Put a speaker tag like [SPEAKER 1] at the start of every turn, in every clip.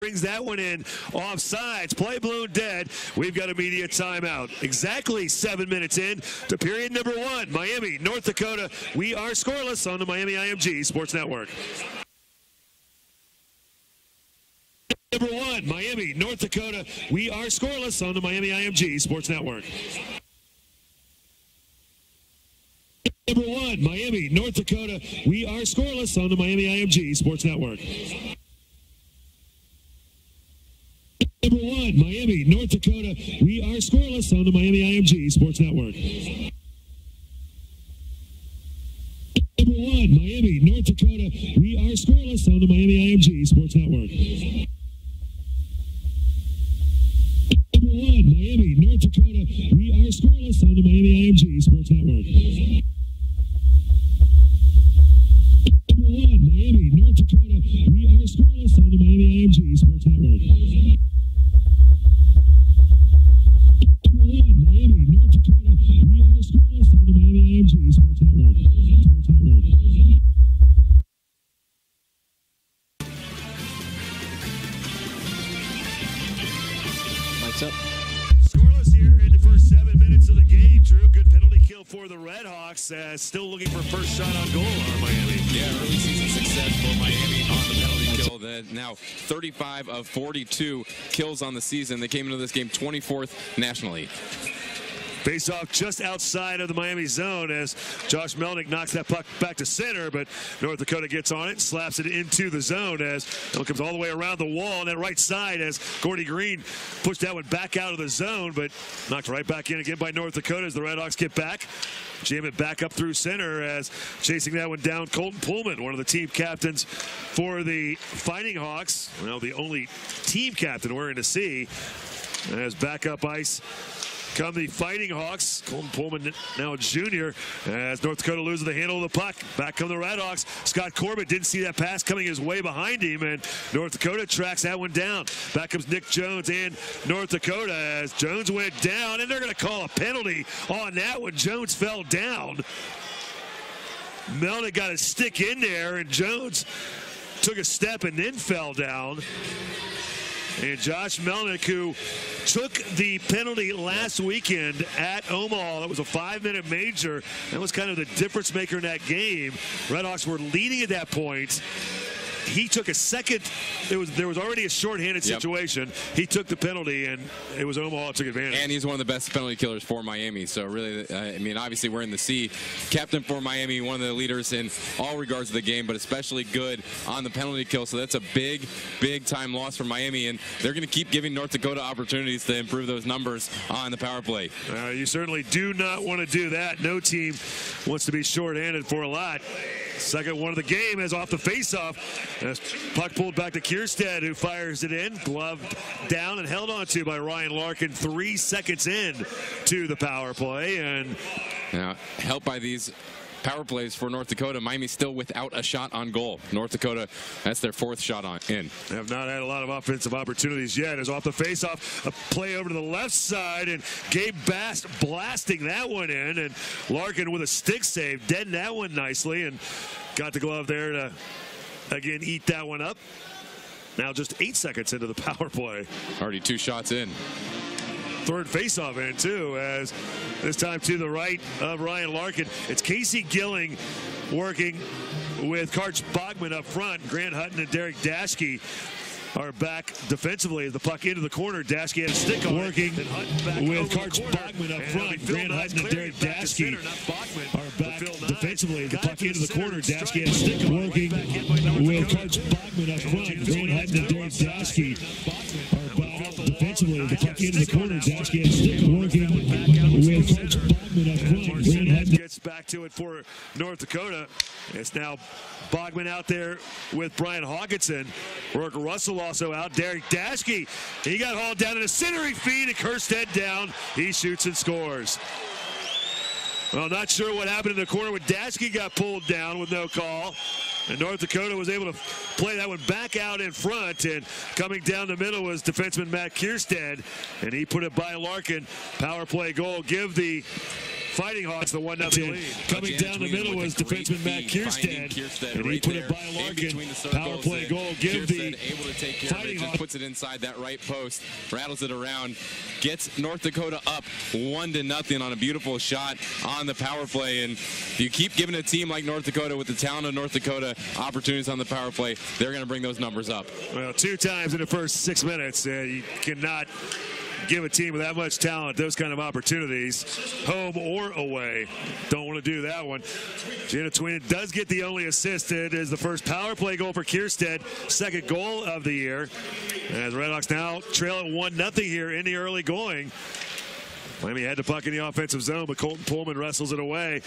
[SPEAKER 1] Brings that one in offsides. Play balloon dead. We've got a media timeout. Exactly 7 minutes in to period number 1. Miami, North Dakota. We are scoreless on the Miami IMG Sports Network. Number 1, Miami, North Dakota. We are scoreless on the Miami IMG Sports Network. Number 1, Miami, North Dakota. We are scoreless on the Miami IMG Sports Network. Number 1, Miami, North Dakota. We are scoreless on the Miami IMG Sports Network. Number 1, Miami, North Dakota. We are scoreless on the Miami IMG Sports Network. Number 1, Miami, North Dakota. We are scoreless on the Miami IMG Sports Network. Number 1, Miami, North Dakota. We are scoreless on the Miami IMG Sports Network. Miami, North Dakota. We are scoreless on the Miami IMG Sports Network.
[SPEAKER 2] Lights up.
[SPEAKER 1] Scoreless here in the first 7 minutes of the game. Drew, good penalty kill for the Red Hawks. Still looking for first shot on goal on Miami.
[SPEAKER 3] Yeah, early season success for Miami on the penalty kill. Now 35 of 42 kills on the season. They came into this game 24th nationally.
[SPEAKER 1] Face off just outside of the Miami zone as Josh Melnick knocks that puck back to center, but North Dakota gets on it and slaps it into the zone as it comes all the way around the wall on that right side as Gordy Green pushed that one back out of the zone, but knocked right back in again by North Dakota as the Red Hawks get back. Jam it back up through center as chasing that one down, Colton Pullman, one of the team captains for the Fighting Hawks. Well, the only team captain wearing a C. As backup ice come the Fighting Hawks. Colton Pullman, now a junior, as North Dakota loses the handle of the puck. Back come the Red Hawks. Scott Corbett didn't see that pass coming his way behind him, and North Dakota tracks that one down. Back comes Nick Jones and North Dakota as Jones went down, and they're going to call a penalty on that one. Jones fell down. Melnick got a stick in there, and Jones took a step and then fell down. And Josh Melnick, who took the penalty last weekend at Omaha, that was a 5-minute major. That was kind of the difference maker in that game. Red Hawks were leading at that point. He took a second. There was already a shorthanded situation. He took the penalty, and it was Omaha that took advantage.
[SPEAKER 3] And he's one of the best penalty killers for Miami. So really, I mean, obviously we're in the C. Captain for Miami, one of the leaders in all regards of the game, but especially good on the penalty kill. So that's a big, big time loss for Miami, and they're going to keep giving North Dakota opportunities to improve those numbers on the power play.
[SPEAKER 1] You certainly do not want to do that. No team wants to be shorthanded for a lot. Second one of the game is off the faceoff. As puck pulled back to Kierstead, who fires it in. Gloved down and held onto by Ryan Larkin 3 seconds in to the power play. And
[SPEAKER 3] now, helped by these power plays for North Dakota, Miami still without a shot on goal. North Dakota, that's their 4th shot in.
[SPEAKER 1] They have not had a lot of offensive opportunities yet. As off the faceoff, a play over to the left side, and Gabe Bast blasting that one in, and Larkin with a stick save, deadened that one nicely, and got the glove there to again eat that one up. Now just 8 seconds into the power play.
[SPEAKER 3] Already 2 shots in.
[SPEAKER 1] Third faceoff in too, as this time to the right of Ryan Larkin. It's Casey Gilling working with Karch Bachman up front. Grant Hutton and Derek Daschke are back defensively as the puck into the corner. Daschke had a stick on working with Karch Bachman up front. Grant Hutton and Derek Daschke are back defensively as the puck into the corner. Daschke had a stick on working with Karch Bachman up front. Grant Hutton and Derek Daschke are back defensively as the puck into the corner. Daschke had a stick on working with Karch Bachman up front. Grant Hutton gets back to it for North Dakota. It's now Bogman out there with Brian Hawkinson. Rourke Russell also out. Derek Daschke, he got hauled down in a centering feed, and Kierstead down. He shoots and scores. Well, not sure what happened in the corner when Daschke got pulled down with no call. And North Dakota was able to play that one back out in front, and coming down the middle was defenseman Matt Kierstead, and he put it by Larkin. Power play goal. Give the Fighting Hawks the 1-0 lead. Coming down the middle was defenseman Matt Kierstead, and he put it by Larkin. Power play goal. Give the
[SPEAKER 3] able to take care
[SPEAKER 1] Fighting
[SPEAKER 3] of it,
[SPEAKER 1] Hawks.
[SPEAKER 3] puts it inside that right post, rattles it around, gets North Dakota up 1-0 on a beautiful shot on the power play. And if you keep giving a team like North Dakota, with the talent of North Dakota, opportunities on the power play, they're going to bring those numbers up.
[SPEAKER 1] Well, 2 times in the first 6 minutes. You cannot give a team with that much talent those kind of opportunities, home or away. Don't want to do that one. Gina Tween does get the only assist. It is the first power play goal for Kierstead, second goal of the year. As Red Hawks now trail at 1-0 here in the early going. Miami had the puck in the offensive zone, but Colton Pullman wrestles it away.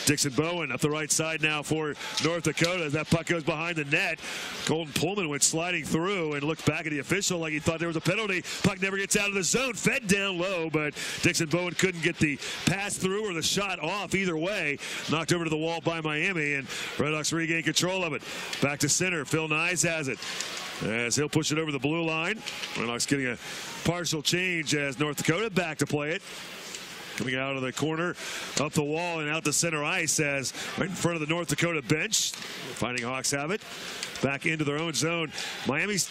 [SPEAKER 1] Dixon Bowen up the right side now for North Dakota. As that puck goes behind the net, Colton Pullman went sliding through and looked back at the official like he thought there was a penalty. Puck never gets out of the zone, fed down low, but Dixon Bowen couldn't get the pass through or the shot off either way. Knocked over to the wall by Miami, and Red Hawks regain control of it. Back to center, Phil Nyes has it, as he'll push it over the blue line. Red Hawks getting a partial change as North Dakota back to play it. Coming out of the corner, up the wall, and out to center ice as right in front of the North Dakota bench. Fighting Hawks have it. Back into their own zone. Miami's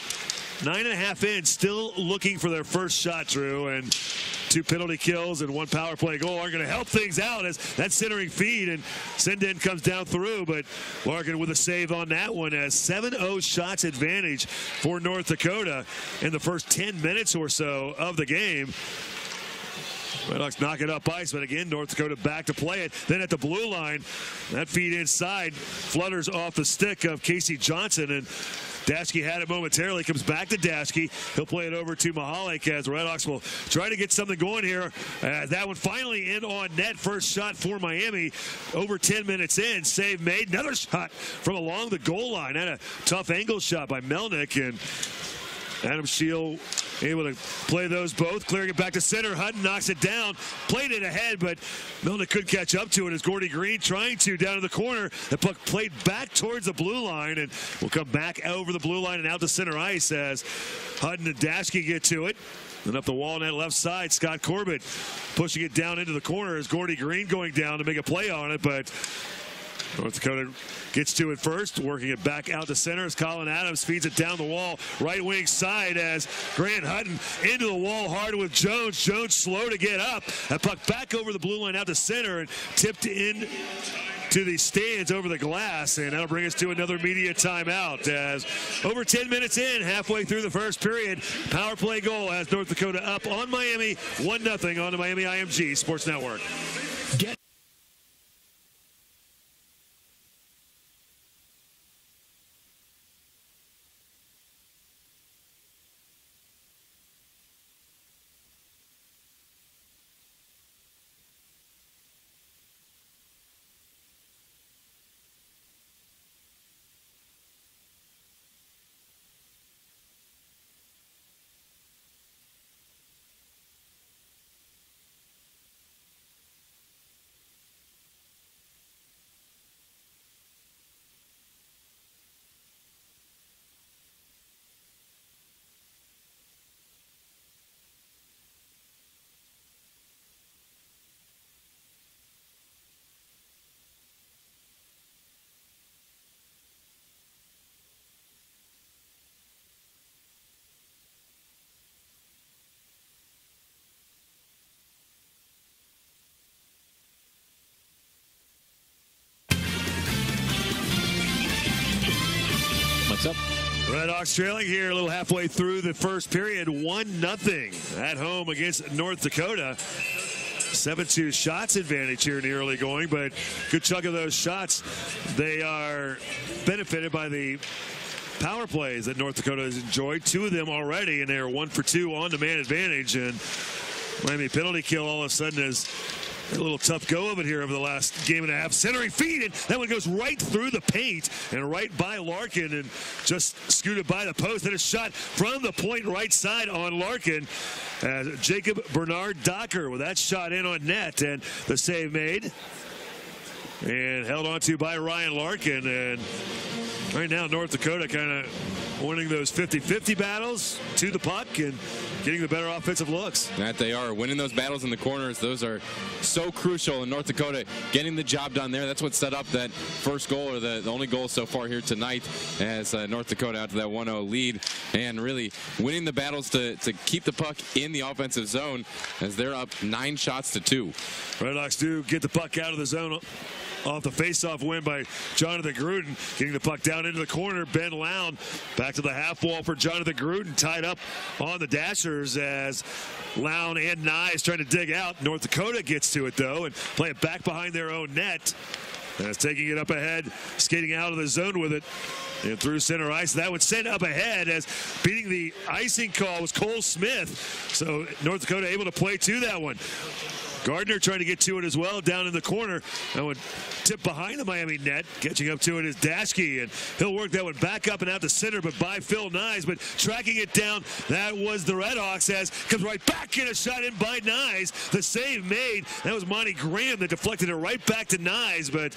[SPEAKER 1] 9.5 in, still looking for their first shot, Drew, and 2 penalty kills and 1 power play goal are going to help things out as that centering feed, and Sinden comes down through, but Larkin with a save on that one as 7-0 shots advantage for North Dakota in the first 10 minutes or so of the game. Red Hawks knock it up ice, but again, North Dakota back to play it. Then at the blue line, that feed inside flutters off the stick of Casey Johnson, and Daschke had it momentarily, comes back to Daschke. He'll play it over to Mahalik as Red Hawks will try to get something going here. That one finally in on net. First shot for Miami over 10 minutes in. Save made. Another shot from along the goal line. And a tough angle shot by Melnick, and Adam Scheel able to play those both. Clearing it back to center. Hutton knocks it down. Played it ahead, but Melnick couldn't catch up to it as Gordy Green trying to down in the corner. The puck played back towards the blue line, and will come back over the blue line and out to center ice as Hutton and Daschke get to it. Then up the wall on that left side, Scott Corbett pushing it down into the corner as Gordy Green going down to make a play on it, but North Dakota gets to it first, working it back out to center as Colin Adams feeds it down the wall, right wing side as Grant Hutton into the wall hard with Jones. Jones slow to get up. That puck back over the blue line out to center and tipped in to the stands over the glass, and that'll bring us to another media timeout as over 10 minutes in, halfway through the first period. Power play goal has North Dakota up on Miami 1-0 on the Miami IMG Sports Network.
[SPEAKER 2] What's up?
[SPEAKER 1] Red Hawks trailing here a little halfway through the first period, 1-0 at home against North Dakota. 7-2 shots advantage here in the early going, but good chunk of those shots, they are benefited by the power plays that North Dakota has enjoyed. 2 of them already, and they are 1 for 2 on the man advantage. And Miami penalty kill all of a sudden is a little tough go of it here over the last game and a half. Centering feed, and that one goes right through the paint and right by Larkin and just scooted by the post. Then a shot from the point right side on Larkin as Jacob Bernard Docker with that shot in on net, and the save made and held on to by Ryan Larkin. And right now North Dakota kind of winning those 50-50 battles to the puck and getting the better offensive looks.
[SPEAKER 3] That they are. Winning those battles in the corners, those are so crucial in North Dakota. Getting the job done there, that's what set up that first goal, or the only goal so far here tonight, as North Dakota out to that 1-0 lead. And really winning the battles to keep the puck in the offensive zone, as they're up 9 shots to 2.
[SPEAKER 1] Redhawks do get the puck out of the zone off the face-off win by Jonathan Gruden. Getting the puck down into the corner. Ben Lown back to the half wall for Jonathan Gruden. Tied up on the Dashers as Lown and Nye trying to dig out. North Dakota gets to it, though, and play it back behind their own net. As taking it up ahead, skating out of the zone with it. And through center ice. That would send up ahead, as beating the icing call was Cole Smith. So North Dakota able to play to that one. Gardner trying to get to it as well down in the corner. That one tip behind the Miami net. Catching up to it is Dashke, and he'll work that one back up and out to center, but by Phil Nyes. But tracking it down, that was the Redhawks, as comes right back in, a shot in by Nyes. The save made. That was Monty Graham that deflected it right back to Nyes, but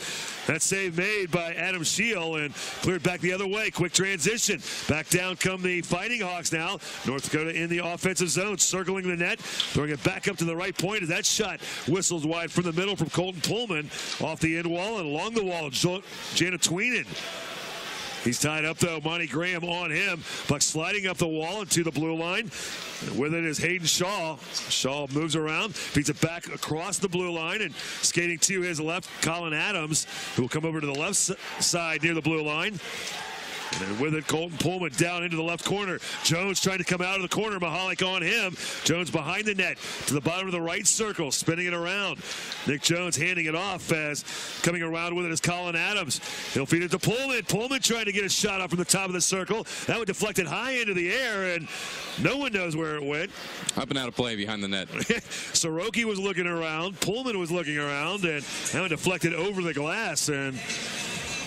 [SPEAKER 1] that save made by Adam Scheel and cleared back the other way. Quick transition. Back down come the Fighting Hawks now. North Dakota in the offensive zone, circling the net, throwing it back up to the right point as that shot whistles wide from the middle from Colton Pullman off the end wall and along the wall. Janet Tweenan. He's tied up, though. Monty Graham on him. Puck sliding up the wall into the blue line. And with it is Hayden Shaw. Shaw moves around, beats it back across the blue line, and skating to his left, Colin Adams, who will come over to the left side near the blue line. And with it, Colton Pullman down into the left corner. Jones trying to come out of the corner. Mahalik on him. Jones behind the net to the bottom of the right circle, spinning it around. Nick Jones handing it off, as coming around with it is Colin Adams. He'll feed it to Pullman. Pullman trying to get a shot off from the top of the circle. That one deflected high into the air, and no one knows where it went.
[SPEAKER 3] Up and out of play behind the net.
[SPEAKER 1] Soroki was looking around. Pullman was looking around, and that one deflected over the glass. And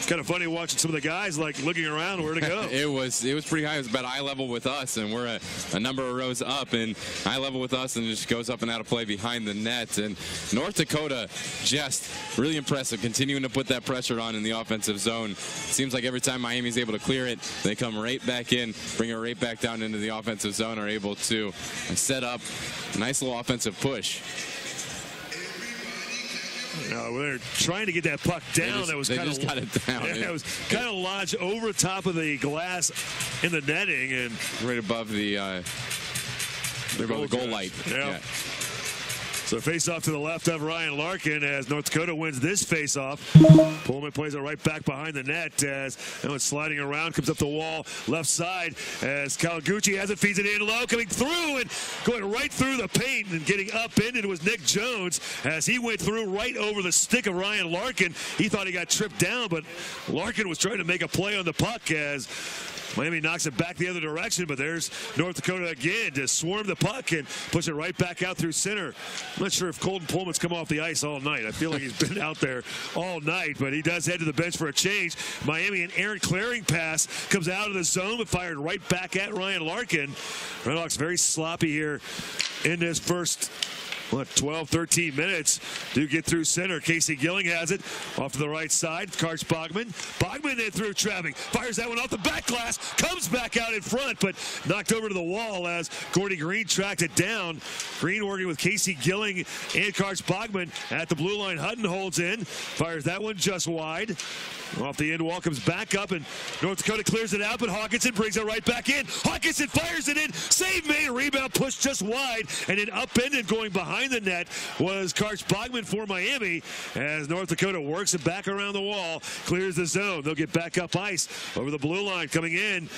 [SPEAKER 1] kind of funny watching some of the guys like looking around where to go.
[SPEAKER 3] It was pretty high. It was about eye level with us, and we're a number of rows up, and eye level with us, and it just goes up and out of play behind the net. And North Dakota just really impressive, continuing to put that pressure on in the offensive zone. Seems like every time Miami's able to clear it, they come right back in, bring it right back down into the offensive zone, are able to set up a nice little offensive push.
[SPEAKER 1] They're trying to get that puck down. That was kind of
[SPEAKER 3] got it down.
[SPEAKER 1] Yeah, it was kind of lodged over top of the glass in the netting, and
[SPEAKER 3] right above the goal light.
[SPEAKER 1] Yeah. So face-off to the left of Ryan Larkin as North Dakota wins this face-off. Pullman plays it right back behind the net as that one's sliding around, comes up the wall left side as Kawaguchi has it, feeds it in low, coming through and going right through the paint and getting upended was Nick Jones as he went through right over the stick of Ryan Larkin. He thought he got tripped down, but Larkin was trying to make a play on the puck as Miami knocks it back the other direction, but there's North Dakota again to swarm the puck and push it right back out through center. I'm not sure if Colton Pullman's come off the ice all night. I feel like he's been out there all night, but he does head to the bench for a change. Miami, an Aaron Claring pass comes out of the zone, but fired right back at Ryan Larkin. Redhawks very sloppy here in this first 12, 13 minutes. Do get through center. Casey Gilling has it off to the right side. Karch Bogman. Bogman in through traffic. Fires that one off the back glass. Comes back out in front, but knocked over to the wall as Gordy Green tracked it down. Green working with Casey Gilling and Karch Bogman at the blue line. Hutton holds in. Fires that one just wide. Off the end wall, comes back up, and North Dakota clears it out, but Hawkinson brings it right back in. Hawkinson fires it in. Save made. Rebound pushed just wide, and then upended going behind the net was Karch Bogman for Miami as North Dakota works it back around the wall, clears the zone. They'll get back up ice over the blue line. Coming in,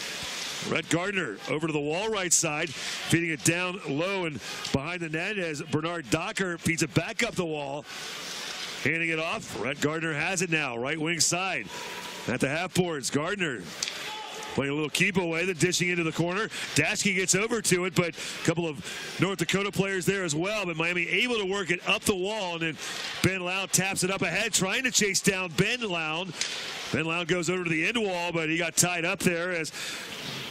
[SPEAKER 1] Rhett Gardner over to the wall right side, feeding it down low and behind the net as Bernard Docker feeds it back up the wall. Handing it off. Rhett Gardner has it now. Right wing side. At the half boards. Gardner playing a little keep away. Then dishing into the corner. Dashke gets over to it, but a couple of North Dakota players there as well. But Miami able to work it up the wall. And then Ben Loud taps it up ahead, trying to chase down Ben Loud. Ben Loud goes over to the end wall, but he got tied up there as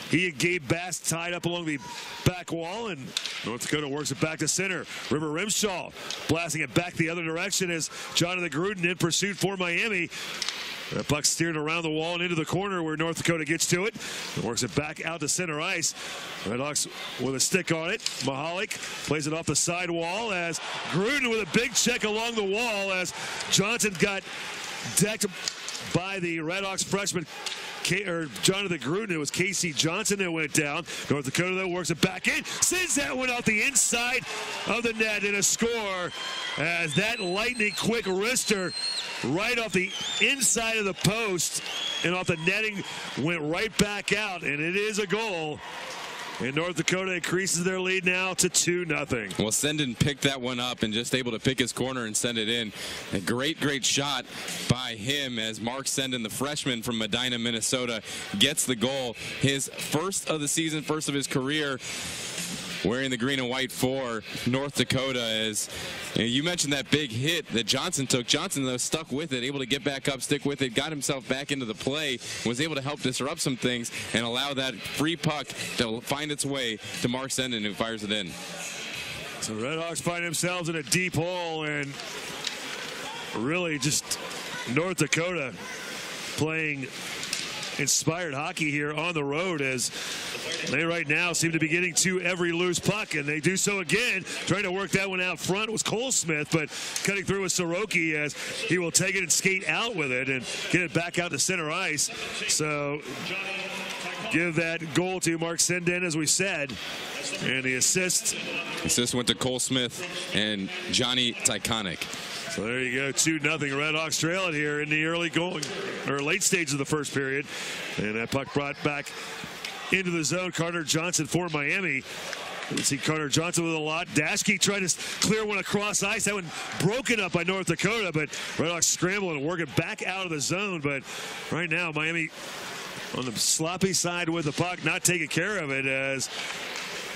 [SPEAKER 1] he and Gabe Bass tied up along the back wall, and North Dakota works it back to center. River Rimshaw blasting it back the other direction as Jonathan Gruden in pursuit for Miami. That puck steered around the wall and into the corner where North Dakota gets to it. And works it back out to center ice. Redhawks with a stick on it. Mahalik plays it off the side wall as Gruden with a big check along the wall as Johnson got decked by the Redhawks freshman Jonathan Gruden. It was Casey Johnson that went down. North Dakota, though, works it back in. Sends that one off the inside of the net in a score as that lightning quick wrister right off the inside of the post and off the netting went right back out, and it is a goal. And North Dakota increases their lead now to 2-0.
[SPEAKER 3] Well, Senden picked that one up and just able to pick his corner and send it in. A great shot by him as Mark Senden, the freshman from Medina, Minnesota, gets the goal. His first of the season, first of his career, wearing the green and white for North Dakota. As you mentioned that big hit that Johnson took. Johnson, though, stuck with it, able to get back up, stick with it, got himself back into the play, was able to help disrupt some things and allow that free puck to find its way to Mark Senden, who fires it in.
[SPEAKER 1] So Redhawks find themselves in a deep hole, and really just North Dakota playing inspired hockey here on the road as they right now seem to be getting to every loose puck, and they do so again. Trying to work that one out front was Cole Smith, but cutting through with Soroki as he will take it and skate out with it and get it back out to center ice. So give that goal to Mark Senden, as we said, and the assist
[SPEAKER 3] went to Cole Smith and Johnny Tyconic.
[SPEAKER 1] So there you go, 2-0. Redhawks trail it here in the early going or late stage of the first period, and that puck brought back into the zone. Carter Johnson for Miami. Let's see Carter Johnson with a lot. Dashke tried to clear one across ice. That one broken up by North Dakota, but Redhawks scramble and work it back out of the zone. But right now, Miami on the sloppy side with the puck, not taking care of it as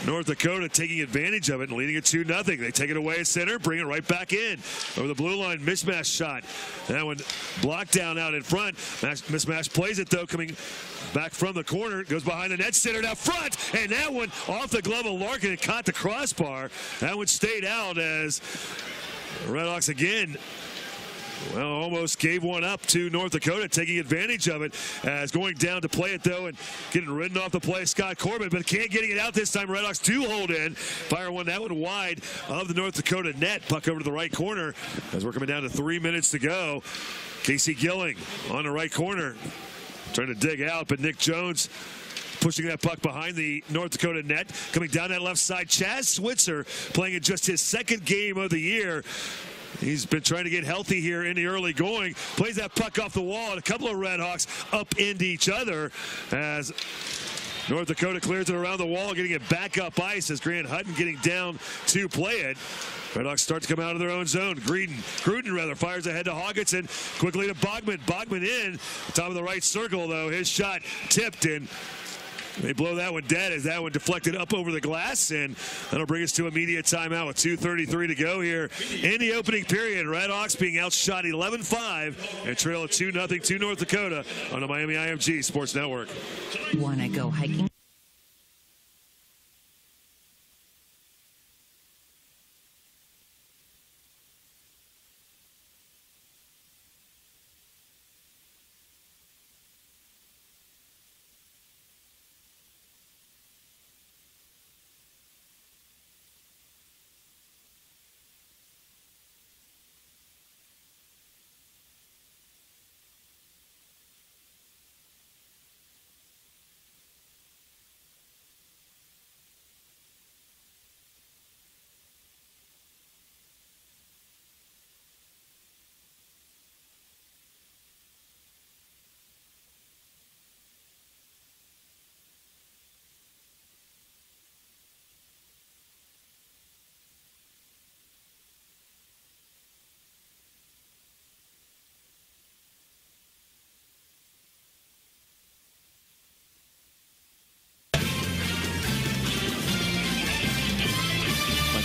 [SPEAKER 1] North Dakota taking advantage of it and leading it 2-0. They take it away at center, bring it right back in. Over the blue line, mismatch shot. That one blocked down out in front. Mismatch plays it, though, coming back from the corner. Goes behind the net, centered out front. And that one off the glove of Larkin and caught the crossbar. That one stayed out as Redhawks again, well, almost gave one up to North Dakota, taking advantage of it as going down to play it, though, and getting ridden off the play, Scott Corbin, but can't getting it out this time. Redhawks do hold in. Fire one, that one wide of the North Dakota net. Puck over to the right corner as we're coming down to 3 minutes to go. Casey Gilling on the right corner, trying to dig out, but Nick Jones pushing that puck behind the North Dakota net. Coming down that left side, Chaz Switzer playing in just his second game of the year. He's been trying to get healthy here in the early going. Plays that puck off the wall, and a couple of Redhawks up into each other as North Dakota clears it around the wall, getting it back up ice as Grant Hutton getting down to play it. Redhawks start to come out of their own zone. Gruden fires ahead to Hawkinson, quickly to Bogman. Bogman in, top of the right circle, though. His shot tipped in. They blow that one dead as that one deflected up over the glass, and that'll bring us to immediate timeout with 2:33 to go here in the opening period. Redhawks being outshot 11-5 and trail at 2-0 to North Dakota on the Miami IMG Sports Network.
[SPEAKER 2] Wanna go hiking?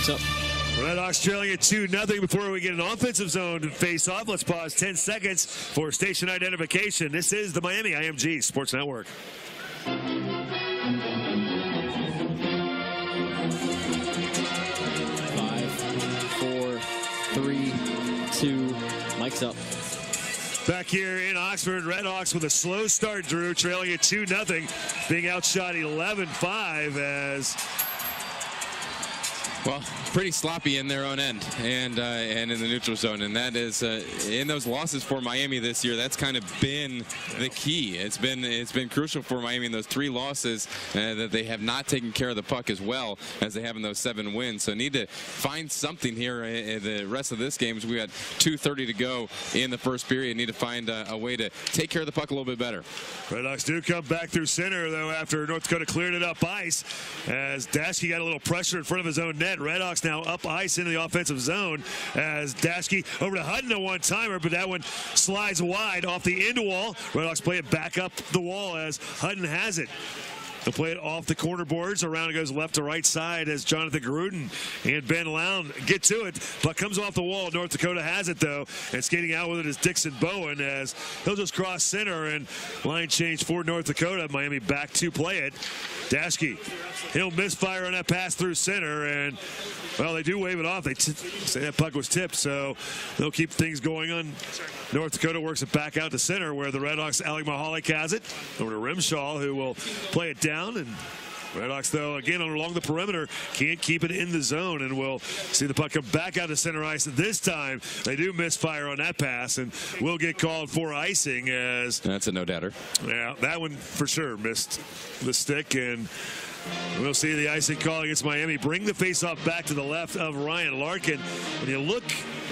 [SPEAKER 4] Up.
[SPEAKER 1] Redhawks trailing at 2-0 before we get an offensive zone face-off. Let's pause 10 seconds for station identification. This is the Miami IMG Sports Network.
[SPEAKER 4] 5, 4, 3, 2, mic's up.
[SPEAKER 1] Back here in Oxford, Redhawks with a slow start, Drew, trailing at 2-0, being outshot 11-5 as...
[SPEAKER 3] Well, pretty sloppy in their own end and in the neutral zone, and that is in those losses for Miami this year. That's kind of been the key. It's been crucial for Miami in those 3 losses that they have not taken care of the puck as well as they have in those 7 wins. So need to find something here in the rest of this game. As we got 2:30 to go in the first period, need to find a way to take care of the puck a little bit better.
[SPEAKER 1] Redhawks do come back through center though after North Dakota cleared it up ice as Dashke got a little pressure in front of his own net. Redhawks now up ice into the offensive zone as Dashke over to Hutton, a one-timer, but that one slides wide off the end wall. Redhawks play it back up the wall as Hutton has it. They'll play it off the corner boards. Around it goes left to right side as Jonathan Gruden and Ben Lown get to it. Puck comes off the wall. North Dakota has it, though. And skating out with it is Dixon Bowen as he'll just cross center and line change for North Dakota. Miami back to play it. Dashke, he'll misfire on that pass through center. And, well, they do wave it off. They say that puck was tipped, so they'll keep things going on. North Dakota works it back out to center where the Redhawks, Alec Mahalik has it. Over to Rimshaw, who will play it down. And Redhawks, though, again along the perimeter, can't keep it in the zone, and we'll see the puck come back out to center ice. This time, they do misfire on that pass, and will get called for icing as...
[SPEAKER 3] That's a no-doubter.
[SPEAKER 1] Yeah, that one for sure missed the stick, and we'll see the icing call against Miami. Bring the faceoff back to the left of Ryan Larkin. When you look,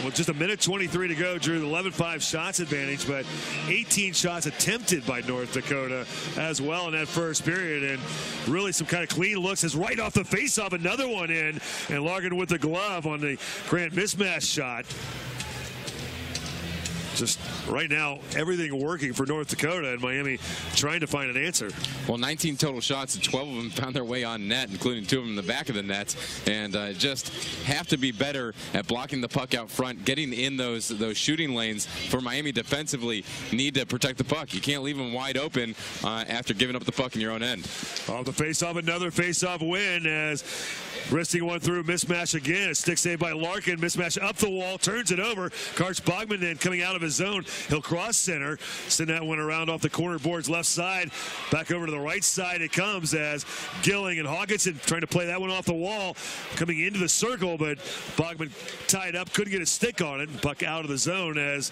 [SPEAKER 1] with just 1:23 to go, Drew, 11-5 shots advantage, but 18 shots attempted by North Dakota as well in that first period, and really some kind of clean looks as right off the faceoff, another one in, and Larkin with the glove on the Grant mismatch shot. Just right now, everything working for North Dakota, and Miami trying to find an answer.
[SPEAKER 3] Well, 19 total shots, and 12 of them found their way on net, including 2 of them in the back of the net. And just have to be better at blocking the puck out front, getting in those shooting lanes for Miami defensively. Need to protect the puck. You can't leave them wide open after giving up the puck in your own end.
[SPEAKER 1] Off the faceoff, another faceoff win as wristing one through, mismatch again. A stick save by Larkin, mismatch up the wall, turns it over. Karch Bogman then coming out of his zone. He'll cross center, send that one around off the corner boards left side. Back over to the right side it comes as Gilling and Hawkinson trying to play that one off the wall, coming into the circle, but Bogman tied up, couldn't get a stick on it. Puck out of the zone as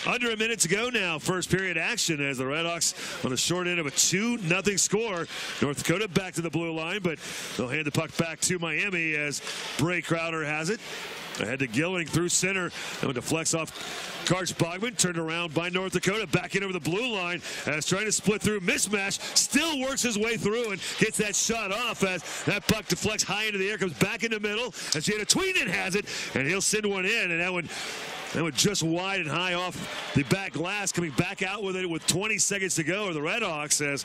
[SPEAKER 1] under a minute to go now. First period action as the Redhawks on the short end of a 2-0 score. North Dakota back to the blue line, but they'll hand the puck back to Miami as Bray Crowder has it. Ahead to Gilling through center. And deflects off Karch Bogman, turned around by North Dakota, back in over the blue line as trying to split through, mismatch, still works his way through and gets that shot off as that puck deflects high into the air, comes back in the middle as Jada Tweenan has it, and he'll send one in, and that one just wide and high off the back glass, coming back out with it with 20 seconds to go. Or the Redhawks as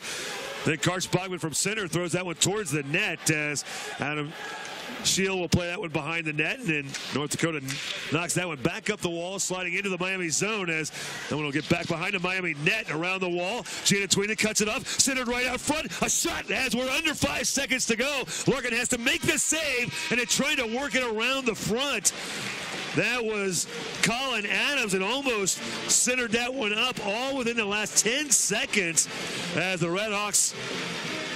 [SPEAKER 1] then Karch Bogman from center throws that one towards the net as Adam Shield will play that one behind the net, and then North Dakota knocks that one back up the wall, sliding into the Miami zone as that one will get back behind the Miami net around the wall. Jada Tweenan cuts it up, centered right out front. A shot as we're under 5 seconds to go. Larkin has to make the save, and then trying to work it around the front. That was Colin Adams, and almost centered that one up all within the last 10 seconds as the Redhawks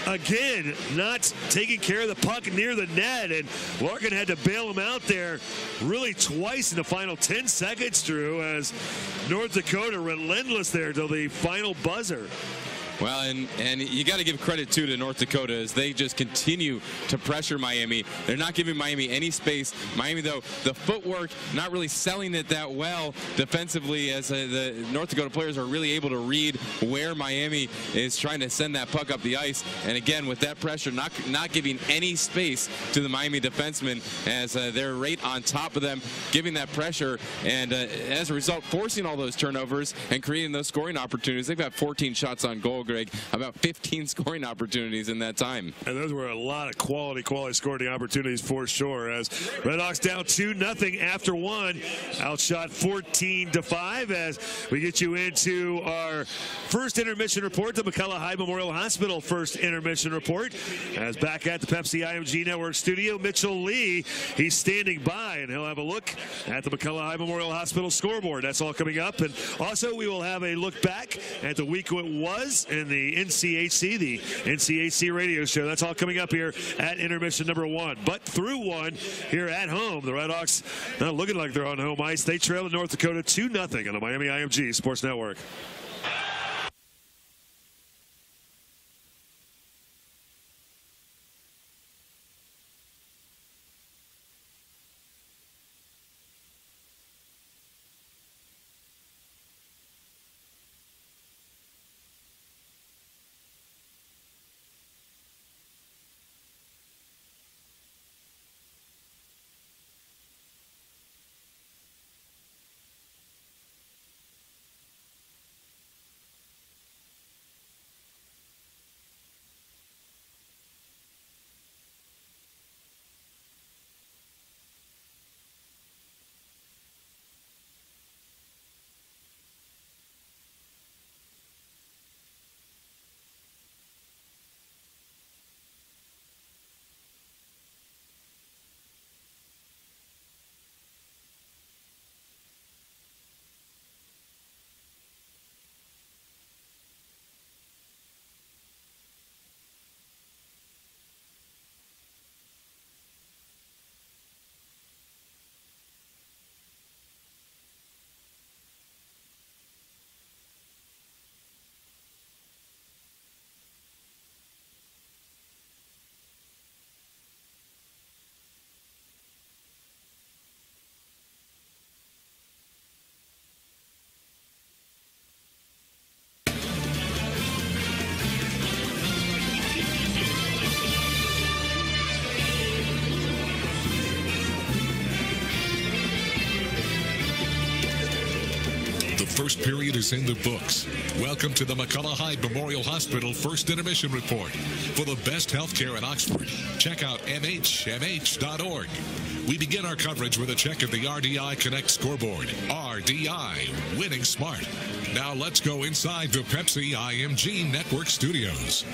[SPEAKER 1] again not taking care of the puck near the net, and Larkin had to bail him out there really twice in the final 10 seconds, Drew, as North Dakota relentless there till the final buzzer.
[SPEAKER 3] Well, and you got to give credit, too, to North Dakota as they just continue to pressure Miami. They're not giving Miami any space. Miami, though, the footwork, not really selling it that well defensively as the North Dakota players are really able to read where Miami is trying to send that puck up the ice. And, again, with that pressure, not giving any space to the Miami defensemen as they're right on top of them, giving that pressure, and as a result, forcing all those turnovers and creating those scoring opportunities. They've got 14 shots on goal Greg, about 15 scoring opportunities in that time.
[SPEAKER 1] And those were a lot of quality scoring opportunities for sure. As Red Hawks down 2-0 after one, outshot 14-5. As we get you into our first intermission report, the McCullough High Memorial Hospital first intermission report. As back at the Pepsi IMG Network studio, Mitchell Lee, he's standing by, and he'll have a look at the McCullough High Memorial Hospital scoreboard. That's all coming up. And also we will have a look back at the week it was in the NCHC radio show. That's all coming up here at intermission number one. But through one here at home, the Red Hawks not looking like they're on home ice. They trail in North Dakota 2-0 on the Miami IMG Sports Network.
[SPEAKER 4] First period is in the books. Welcome to the McCullough High Memorial Hospital First Intermission Report. For the best healthcare in Oxford, check out mhmh.org. We begin our coverage with a check of the RDI Connect scoreboard. RDI, winning smart. Now let's go inside the Pepsi IMG Network studios.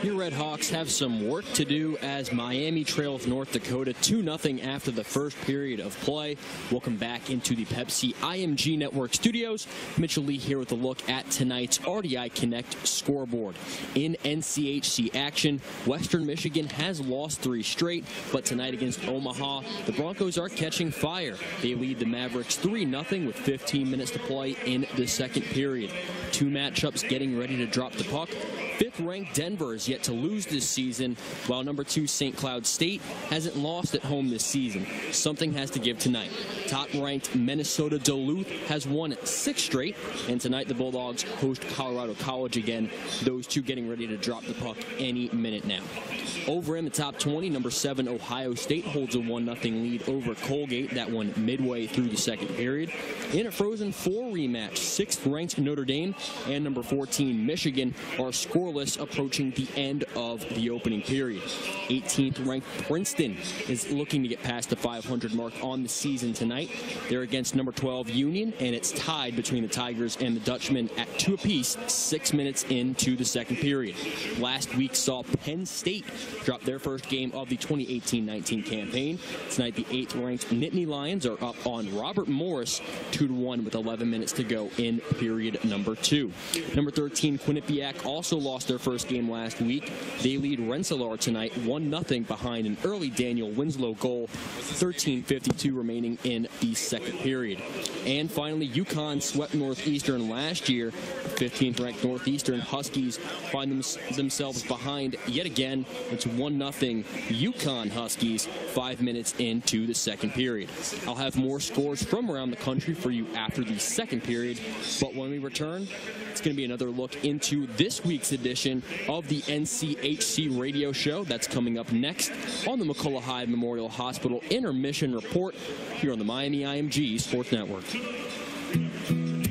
[SPEAKER 5] Your Red Hawks have some work to do as Miami trails North Dakota 2-0 after the first period of play. Welcome back into the Pepsi IMG Network studios. Mitchell Lee here with a look at tonight's RDI Connect scoreboard. In NCHC action, Western Michigan has lost 3 straight, but tonight against Omaha, the Broncos are catching fire. They lead the Mavericks 3-0 with 15 minutes to play in the second period. 2 matchups getting ready to drop the puck. 5th-ranked Denver is yet to lose this season, while number 2 St. Cloud State hasn't lost at home this season. Something has to give tonight. Top-ranked Minnesota Duluth has won 6 straight, and tonight the Bulldogs host Colorado College again. Those two getting ready to drop the puck any minute now. Over in the top 20, number 7 Ohio State holds a 1-0 lead over Colgate. That one midway through the second period. In a Frozen 4 rematch, 6th-ranked Notre Dame and number 14 Michigan are scoreless approaching the end of the opening period. 18th-ranked Princeton is looking to get past the 500 mark on the season tonight. They're against number 12 Union, and it's tied between the Tigers and the Dutchmen at 2 apiece, 6 minutes into the second period. Last week saw Penn State drop their first game of the 2018-19 campaign. Tonight, the 8th-ranked Nittany Lions are up on Robert Morris 2-1 with 11 minutes to go in period number 2. Number 13 Quinnipiac also lost their first game last week. They lead Rensselaer tonight 1-0 behind an early Daniel Winslow goal. 13:52 remaining in the second period. And finally, UConn swept Northeastern last year. 15th-ranked Northeastern Huskies find themselves behind yet again. It's 1-0 UConn Huskies 5 minutes into the second period. I'll have more scores from around the country for you after the second period, but when we return, it's going to be another look into this week's edition of the NCHC radio show. That's coming up next on the McCullough High Memorial Hospital Intermission Report here on the Miami IMG Sports Network.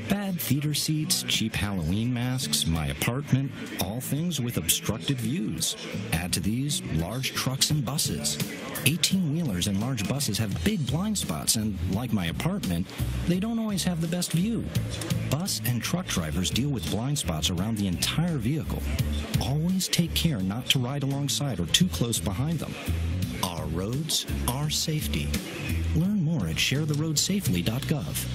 [SPEAKER 2] Bad
[SPEAKER 6] theater seats, cheap Halloween masks, my apartment, all things with obstructed views. Add to these large trucks and buses. 18-wheelers and large buses have big blind spots, and like my apartment, they don't always have the best view. Bus and truck drivers deal with blind spots around the entire vehicle. Always take care not to ride alongside or too close behind them. Our roads, our safety. Learn more at sharetheroadsafely.gov.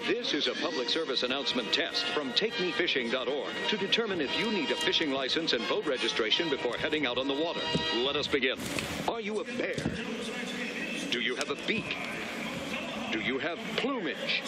[SPEAKER 7] This is a public service announcement test from TakeMeFishing.org to determine if you need a fishing license and boat registration before heading out on the water. Let us begin. Are you a bear? Do you have a beak? Do you have plumage?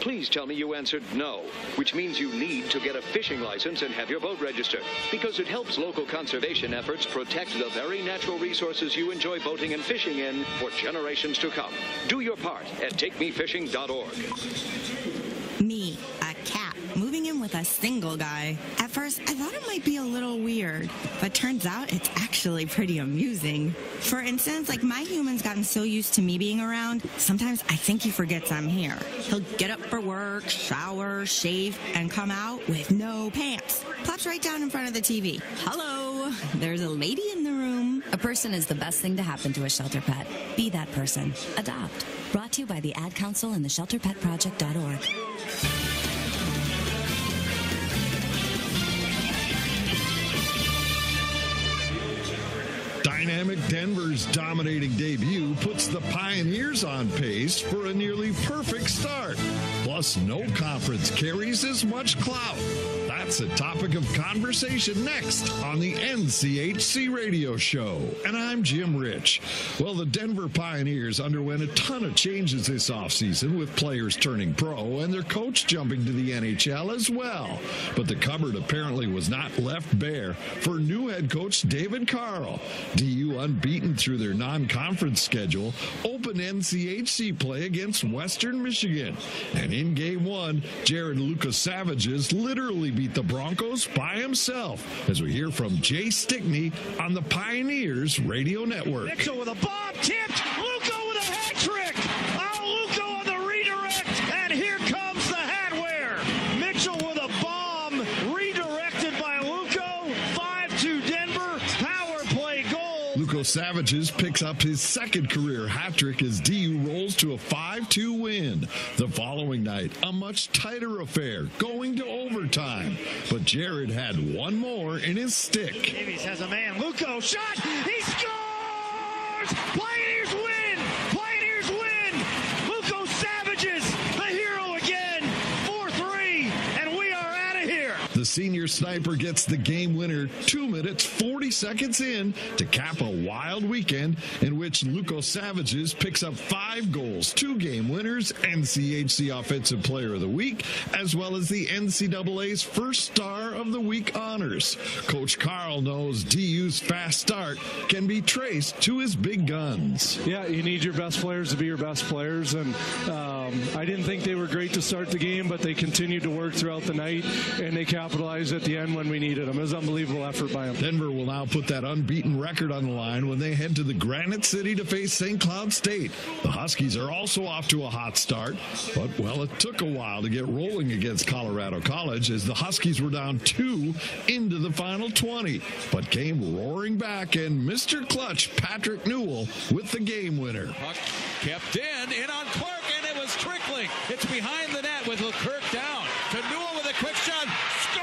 [SPEAKER 7] Please tell me you answered no, which means you need to get a fishing license and have your boat registered, because it helps local conservation efforts protect the very natural resources you enjoy boating and fishing in for generations to come. Do your part at TakeMeFishing.org.
[SPEAKER 8] Me, a cat, moving in with a single guy. At first, I thought it might be a little weird, but turns out it's actually pretty amusing. For instance, like my human's gotten so used to me being around, sometimes I think he forgets I'm here. He'll get up for work, shower, shave, and come out with no pants. Plops right down in front of the TV. Hello, there's a lady in the room.
[SPEAKER 2] A person is the best thing to happen to a shelter pet. Be that person. Adopt. Brought to you by the Ad Council and the ShelterPetProject.org.
[SPEAKER 9] Dynamic Denver's dominating debut puts the Pioneers on pace for a nearly perfect start. Plus, no conference carries as much clout. That's a topic of conversation next on the NCHC radio show. And I'm Jim Rich. Well, the Denver Pioneers underwent a ton of changes this offseason, with players turning pro and their coach jumping to the NHL as well. But the cupboard apparently was not left bare for new head coach David Carl. DU, unbeaten through their non-conference schedule, opened NCHC play against Western Michigan. And in Game 1, Jared Lukasavages literally beat the Broncos by himself, as we hear from Jay Stickney on the Pioneers Radio Network.
[SPEAKER 10] Mitchell with a bomb tipped. Luco with a hat trick. Oh, Luco on the redirect. And here comes the hatware. Mitchell with a bomb redirected by Luco. 5-2 Denver. Power play goal.
[SPEAKER 9] Lukasavages picks up his second career hat trick as DU rolls to a 5-2 win. The following night, a much tighter affair, going to overtime. But Jared had one more in his stick.
[SPEAKER 10] Davies has a man. Luco shot. He scores! Pioneers win! Pioneers win! Luco Savages, the hero again. 4-3, and we are out of here.
[SPEAKER 9] The senior sniper gets the game winner 2 minutes, 40 seconds in to cap a wild weekend in which Lukasavages picks up 5 goals, 2 game winners, NCHC Offensive Player of the Week, as well as the NCAA's First Star of the Week honors. Coach Carl knows DU's fast start can be traced to his big guns.
[SPEAKER 11] Yeah, you need your best players to be your best players, and I didn't think they were great to start the game, but they continued to work throughout the night, and they capitalized at the end when we needed them. It was an unbelievable effort by them.
[SPEAKER 9] Denver will now put that unbeaten record on the line when they head to the Granite City to face St. Cloud State. The Huskies are also off to a hot start, but, well, it took a while to get rolling against Colorado College as the Huskies were down 2 into the final 20, but came roaring back, and Mr. Clutch, Patrick Newell, with the game winner.
[SPEAKER 12] Puck kept in on Clark, and it was trickling. It's behind the net with Leclerc down to Newell with a quick shot. Scores!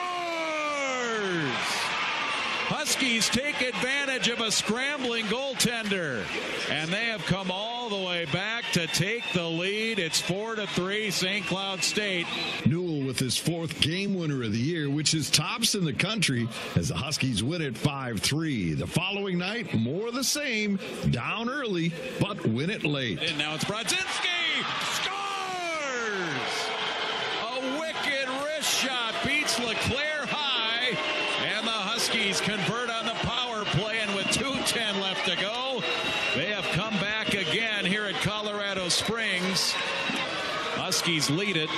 [SPEAKER 12] Huskies take advantage of a scrambling goaltender, and they have come all the way back to take the lead. It's 4-3 St. Cloud State.
[SPEAKER 9] Newell with his 4th game winner of the year, which is tops in the country, as the Huskies win it 5-3. The following night, more of the same, down early, but win it late.
[SPEAKER 12] And now it's Brodzinski. Scores! A wicked wrist shot beats Leclerc high, and the Huskies convert on the power play, and with 2:10 left to go, they have come back again here at Colorado Springs. Huskies lead it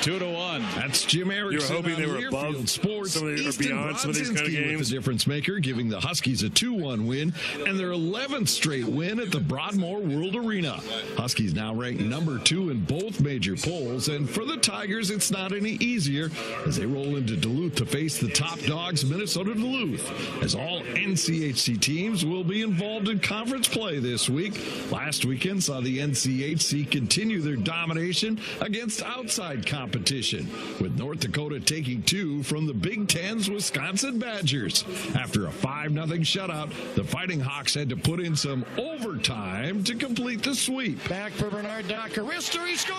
[SPEAKER 12] 2-1.
[SPEAKER 9] That's Jim Erickson.
[SPEAKER 1] You were hoping they were above
[SPEAKER 9] Sports.
[SPEAKER 1] some of the, or beyond some of these kind of games.
[SPEAKER 9] With the difference maker, giving the Huskies a 2-1 win and their 11th straight win at the Broadmoor World Arena. Huskies now ranked number 2 in both major polls, and for the Tigers, it's not any easier as they roll into Duluth to face the top dogs, Minnesota Duluth, as all NCHC teams will be involved in conference play this week. Last weekend saw the NCHC continue their domination against outside competition, with North Dakota taking 2 from the Big Ten's Wisconsin Badgers. After a 5-0 shutout, the Fighting Hawks had to put in some overtime to complete the sweep.
[SPEAKER 10] Back for Bernard Docker. Wrister, he scores!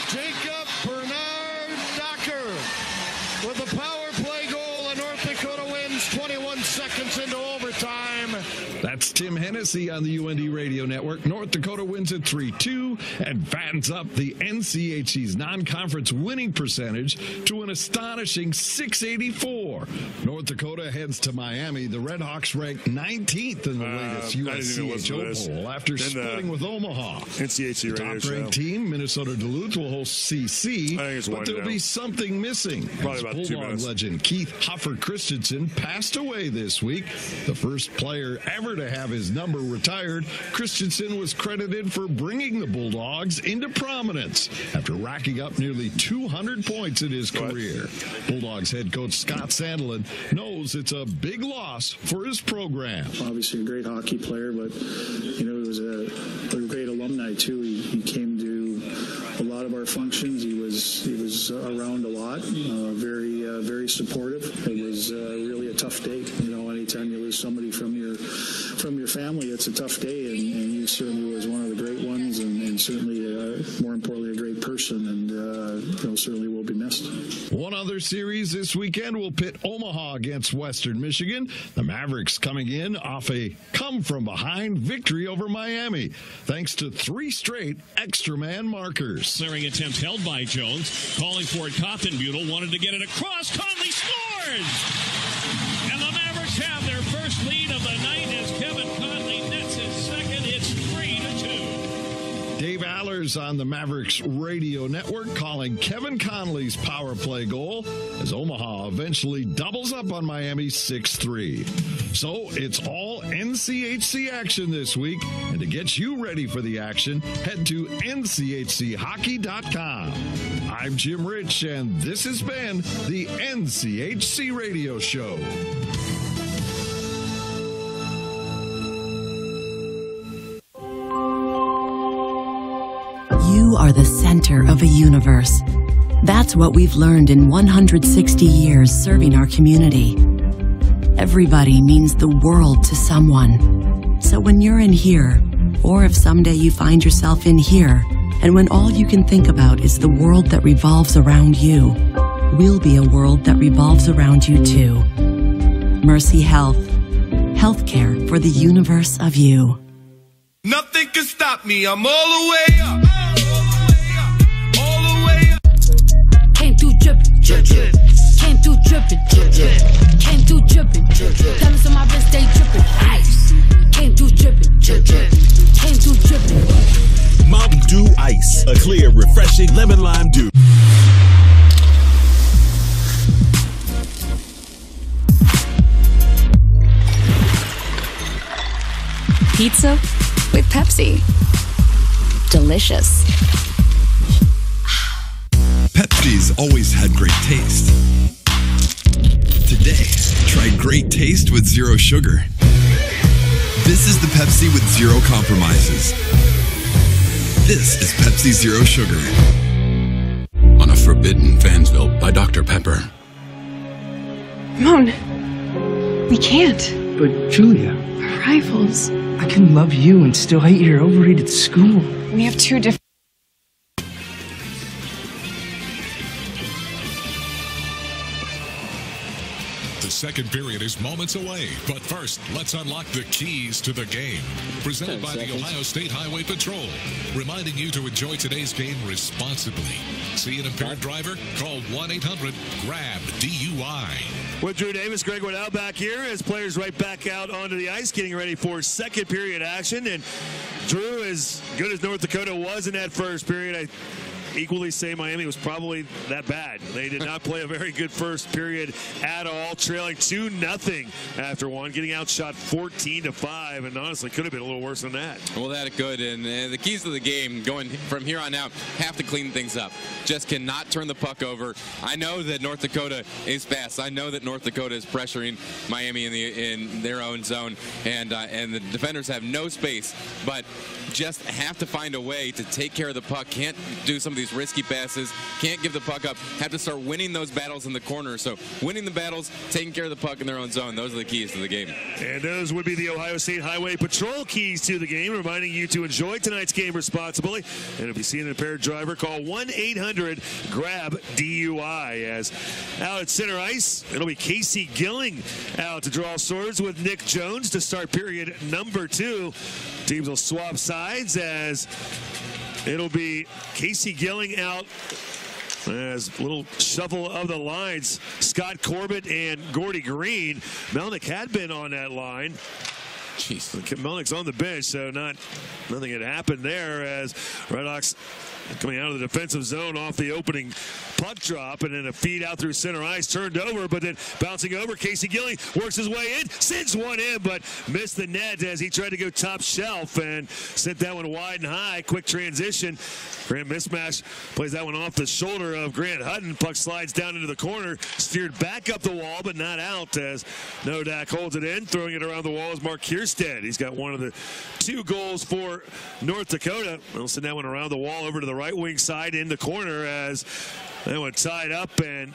[SPEAKER 10] Jacob Bernard Docker with a power play goal, and North Dakota wins 21 seconds into overtime.
[SPEAKER 9] That's Tim Hennessy on the UND Radio Network. North Dakota wins at 3-2 and fattens up the NCHC's non-conference winning percentage to an astonishing 684. North Dakota heads to Miami. The Redhawks ranked 19th in the latest USCHO poll after splitting with Omaha.
[SPEAKER 1] NCHC
[SPEAKER 9] the top-ranked team, Minnesota Duluth, will host CC, but there'll be something missing.
[SPEAKER 1] Probably about 2
[SPEAKER 9] Bulldog
[SPEAKER 1] minutes.
[SPEAKER 9] legend Keith Huffer Christensen passed away this week. The first player ever to have his number retired, Christensen was credited for bringing the Bulldogs into prominence after racking up nearly 200 points in his career. Bulldogs head coach Scott Sandelin knows it's a big loss for his program.
[SPEAKER 13] Obviously a great hockey player, but he was a great alumni too. He came to a lot of our functions. He was around a lot, very supportive. It was really a tough day. Anytime you lose somebody from your family, it's a tough day, and he certainly was one of the great ones, and certainly more importantly a great person, and certainly will be missed.
[SPEAKER 9] One other series this weekend will pit Omaha against Western Michigan. The Mavericks coming in off a come-from-behind victory over Miami, thanks to 3 straight extra man markers.
[SPEAKER 14] Clearing attempt held by Jones, calling for it. Cotton-Butel wanted to get it across. Conley scores! And the Mavericks have their first lead of the night as Kevin Conley nets his second. It's 3-2.
[SPEAKER 9] Dave Allers on the Mavericks Radio Network calling Kevin Conley's power play goal as Omaha eventually doubles up on Miami 6-3. So it's all NCHC action this week, and to get you ready for the action, head to nchchockey.com. I'm Jim Rich, and this has been the NCHC Radio Show.
[SPEAKER 15] You are the center of a universe. That's what we've learned in 160 years serving our community. Everybody means the world to someone. So when you're in here, or if someday you find yourself in here, and when all you can think about is the world that revolves around you, we'll be a world that revolves around you too. Mercy Health. Healthcare for the universe of you.
[SPEAKER 16] Nothing can stop me. I'm all the way up. All the way up.
[SPEAKER 17] Came through drippin', drip, drip. Came through drippin', drip, drip. Came through drippin', drip, drip. Diamonds on my wrist, they drippin'. Ice. Came through drippin', drip, drip. Came through drippin'.
[SPEAKER 18] Mountain Dew Ice, a clear, refreshing lemon lime dew.
[SPEAKER 19] Pizza with Pepsi. Delicious.
[SPEAKER 20] Pepsi's always had great taste. Today, try great taste with zero sugar. This is the Pepsi with zero compromises. This is Pepsi Zero Sugar.
[SPEAKER 21] On a Forbidden Fansville by Dr. Pepper.
[SPEAKER 22] Moan, we can't.
[SPEAKER 23] But Julia,
[SPEAKER 22] We're rivals.
[SPEAKER 23] I can love you and still hate your overrated school.
[SPEAKER 22] We have 2 different...
[SPEAKER 4] The second period is moments away, but first, let's unlock the keys to the game. Presented by the Ohio State Highway Patrol, reminding you to enjoy today's game responsibly. See an impaired driver? Call 1-800-GRAB-DUI.
[SPEAKER 1] With Drew Davis, Greg Waddell back here as players right back out onto the ice, getting ready for second period action. And Drew, as good as North Dakota was in that first period, I equally say Miami was probably that bad. They did not play a very good first period at all, trailing 2-0 after one, getting outshot 14-5, and honestly could have been a little worse than that.
[SPEAKER 3] Well, that could, and the keys to the game going from here on out have to clean things up. Just cannot turn the puck over. I know that North Dakota is fast. I know that North Dakota is pressuring Miami in their own zone, and the defenders have no space, but just have to find a way to take care of the puck. Can't do some of these risky passes, can't give the puck up, have to start winning those battles in the corner. So winning the battles, taking care of the puck in their own zone, those are the keys to the game. And those would be the Ohio State Highway Patrol keys to the game, reminding you to enjoy tonight's game responsibly. And if you see an impaired driver, call 1-800-GRAB-DUI. As out at center ice, it'll be Casey Gilling out to draw swords with Nick Jones to start period number 2. Teams will swap sides as it'll be Casey Gilling out as a little shuffle of the lines. Scott Corbett and Gordy Green. Melnick had been on that line. Jeez, Melnick's on the bench, so nothing had happened there as Redhawks coming out of the defensive zone off the opening puck drop, and then a feed out through center ice, turned over, but then bouncing over. Casey Gilling works his way in, sends one in, but missed the net as he tried to go top shelf and sent that one wide and high. Quick transition. Grant Mismatch plays that one off the shoulder of Grant Hutton. Puck slides down into the corner, steered back up the wall, but not out as Nodak holds it in. Throwing it around the wall is Mark Kierstead. He's got one of the 2 goals for North Dakota. They'll send that one around the wall over to the right wing side in the corner as that one tied up, and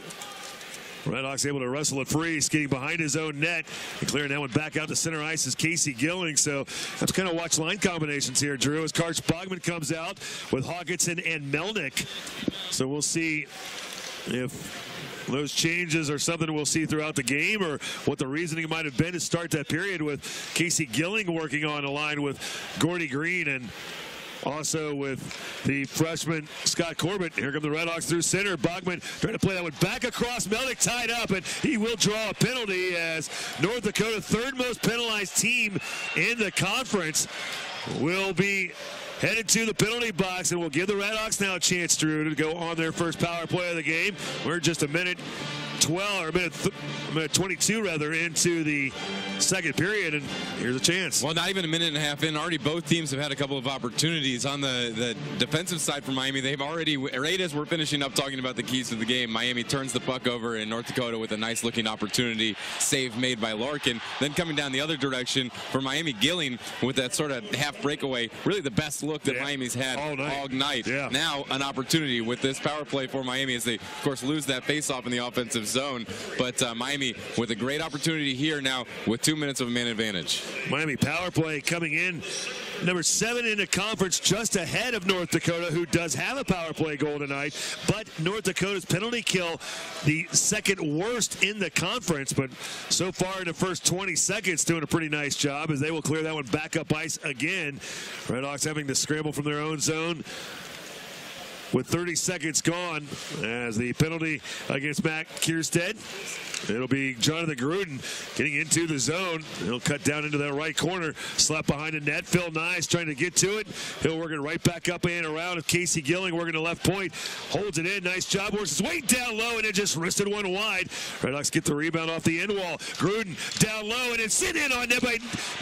[SPEAKER 3] Redhawks able to wrestle it free, skating behind his own net and clearing that one back out to center ice is Casey Gilling. So let's kind of watch line combinations here, Drew, as Karch Bogman comes out with Hawkinson and Melnick. So we'll see if those changes are something we'll see throughout the game, or what the reasoning might have been to start that period with Casey Gilling working on a line with Gordy Green and also with the freshman Scott Corbett. Here come the Redhawks through center. Bogman trying to play that one back across. Melnick tied up, and he will draw a penalty as North Dakota, 3rd most penalized team in the conference, will be headed to the penalty box, and will give the Redhawks now a chance, Drew, to go on their first power play of the game. We're just a minute 22 rather into the second period, and here's a chance. Well, not even a minute and a half in, already both teams have had a couple of opportunities. On the defensive side for Miami, they've already, right as we're finishing up talking about the keys to the game, Miami turns the puck over in North Dakota with a nice looking opportunity, save made by Larkin. Then coming down the other direction for Miami, Gilling with that sort of half breakaway, really the best look that Miami's had all night. Yeah. Now an opportunity with this power play for Miami as they, of course, lose that faceoff in the offensive zone. But Miami with a great opportunity here now with 2 minutes of a man advantage.
[SPEAKER 1] Miami power play coming in number 7 in the conference, just ahead of North Dakota, who does have a power play goal tonight. But North Dakota's penalty kill, the 2nd worst in the conference. But so far in the first 20 seconds, doing a pretty nice job as they will clear that one back up ice again. Redhawks having to scramble from their own zone with 30 seconds gone as the penalty against Matt Kierstead. It'll be Jonathan Gruden getting into the zone. He'll cut down into that right corner, slap behind the net. Phil Nyes trying to get to it. He'll work it right back up and around. Casey Gilling working the left point, holds it in. Nice job. Works his way down low and then just wristed one wide. Redhawks get the rebound off the end wall. Gruden down low and then sit in on net by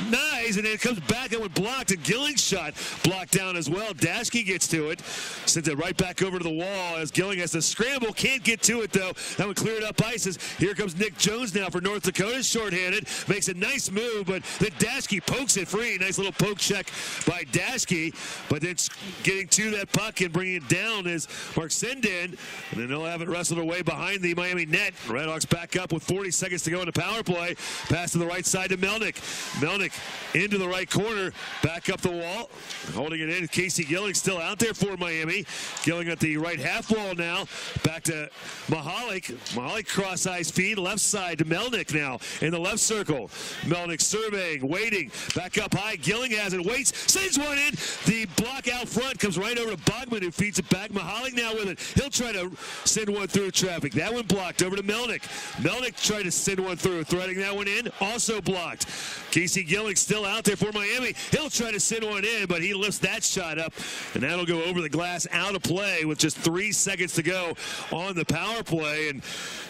[SPEAKER 1] Nyes, and then it comes back and went blocked, and Gilling's shot blocked down as well. Dashke gets to it, sends it right back over to the wall as Gilling has to scramble. Can't get to it though. That one cleared up ices. Here comes Nick Jones now for North Dakota, shorthanded, makes a nice move, but then Dashke pokes it free. Nice little poke check by Dashke, but then getting to that puck and bringing it down is Mark Senden, and then they'll have it wrestled away behind the Miami net. Redhawks back up with 40 seconds to go in the power play. Pass to the right side to Melnick. Melnick into the right corner, back up the wall, holding it in. Casey Gilling still out there for Miami. Gilling at the right half wall now, back to Mahalik. Mahalik cross ice feed, left side to Melnick now in the left circle. Melnick surveying, waiting, back up high. Gilling has it, waits, sends one in. The block out front comes right over to Bogman, who feeds it back. Mahalik now with it. He'll try to send one through traffic. That one blocked over to Melnick. Melnick tried to send one through, threading that one in, also blocked. Casey Gilling still out there for Miami. He'll try to send one in, but he lifts that shot up, and that'll go over the glass, out of play.
[SPEAKER 3] play with just 3 seconds to go on the power play. And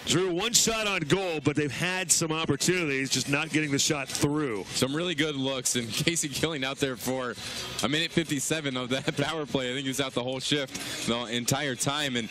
[SPEAKER 3] Drew, one shot on goal, but they've had some opportunities, just not getting the shot through.
[SPEAKER 5] Some really good looks, and Casey Gilling out there for a minute 57 of that power play. I think he was out the whole shift the entire time. And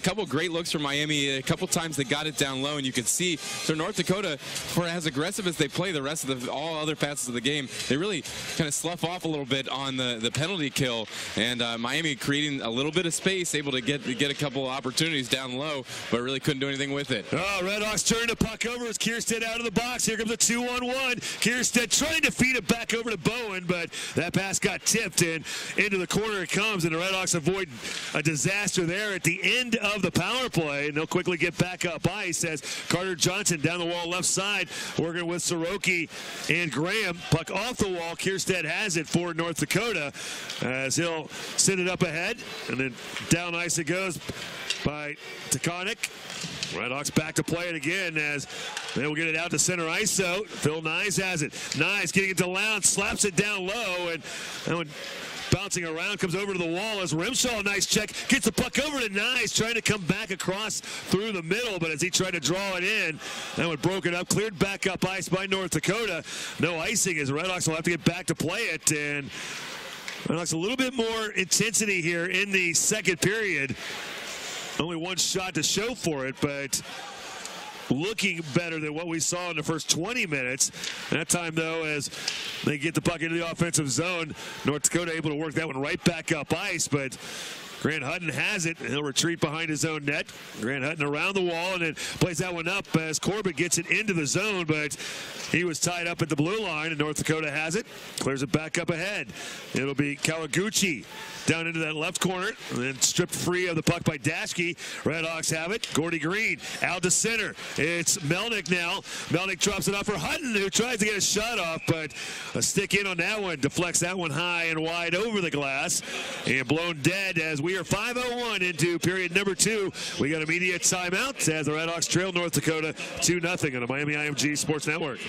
[SPEAKER 5] couple great looks from Miami. A couple times they got it down low, and you could see so North Dakota, for as aggressive as they play the rest of all other facets of the game, they really kind of slough off a little bit on the penalty kill. And Miami creating a little bit of space, able to get a couple of opportunities down low, but really couldn't do anything with it.
[SPEAKER 3] Oh, Redhawks turn the puck over as Kierstead out of the box. Here comes a 2-on-1. Kierstead trying to feed it back over to Bowen, but that pass got tipped, and into the corner it comes, and the Redhawks avoid a disaster there at the end of the power play, and they'll quickly get back up ice as Carter Johnson down the wall left side, working with Soroki and Graham. Puck off the wall. Kierstead has it for North Dakota as he'll send it up ahead, and then down ice it goes by Taconic. Redhawks back to play it again as they will get it out to center ice. So Phil Nyes has it. Nyes getting it to Lowndes, slaps it down low, and that one bouncing around, comes over to the wall as Rimshaw, nice check, gets the puck over to Nyes, trying to come back across through the middle, but as he tried to draw it in, that one broken up, cleared back up ice by North Dakota. No icing as the Redhawks will have to get back to play it, and Redhawks a little bit more intensity here in the second period. Only one shot to show for it, but looking better than what we saw in the first 20 minutes. That time, though, as they get the puck into the offensive zone, North Dakota able to work that one right back up ice, but Grant Hutton has it. He'll retreat behind his own net. Grant Hutton around the wall and then plays that one up as Corbett gets it into the zone, but he was tied up at the blue line, and North Dakota has it. Clears it back up ahead. It'll be Kawaguchi down into that left corner, and then stripped free of the puck by Daschke. Redhawks have it. Gordy Green out to center. It's Melnick now. Melnick drops it off for Hutton, who tries to get a shot off, but a stick in on that one. Deflects that one high and wide over the glass, and blown dead as we are 5:01 into period number 2. We got immediate timeout as the Redhawks trail North Dakota 2-0 on the Miami IMG Sports Network.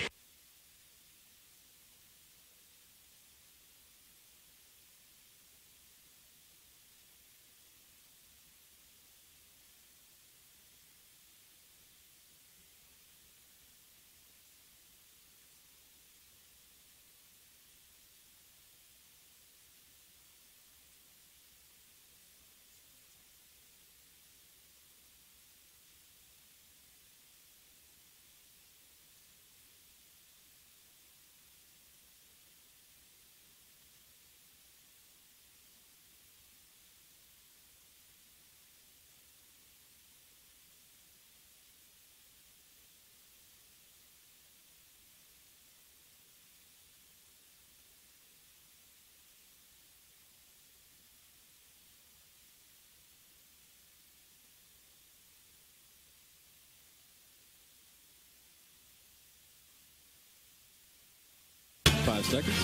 [SPEAKER 6] Seconds.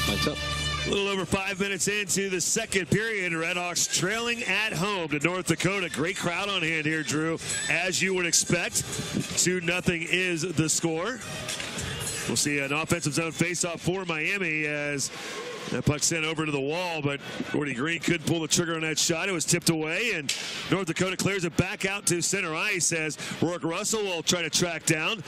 [SPEAKER 6] Lights up.
[SPEAKER 3] A little over 5 minutes into the second period. Redhawks trailing at home to North Dakota. Great crowd on hand here, Drew, as you would expect. 2-0 is the score. We'll see an offensive zone faceoff for Miami as that puck sent over to the wall, but Gordy Green couldn't pull the trigger on that shot. It was tipped away, and North Dakota clears it back out to center ice as Rourke Russell will try to track down.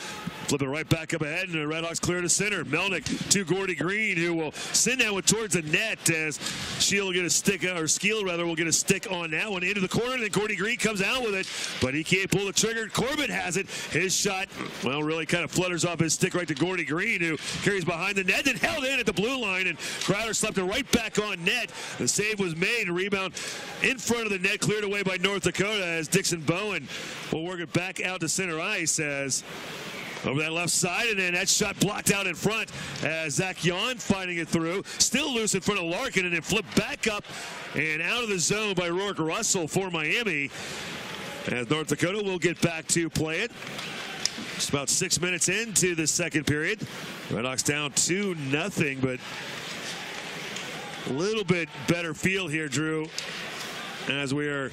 [SPEAKER 3] Flip it right back up ahead, and the Redhawks clear to center. Melnick to Gordy Green, who will send that one towards the net as Skeel will get a stick on that one into the corner, and then Gordy Green comes out with it, but he can't pull the trigger. Corbett has it. His shot, well, really kind of flutters off his stick right to Gordy Green, who carries behind the net and held in at the blue line, and Crowder slapped it right back on net. The save was made. A rebound in front of the net, cleared away by North Dakota as Dixon Bowen will work it back out to center ice as over that left side, and then that shot blocked out in front as Zach Yon finding it through. Still loose in front of Larkin, and then flipped back up and out of the zone by Rourke Russell for Miami. As North Dakota will get back to play it. Just about 6 minutes into the second period. Redhawks down 2-0, but a little bit better feel here, Drew, as we are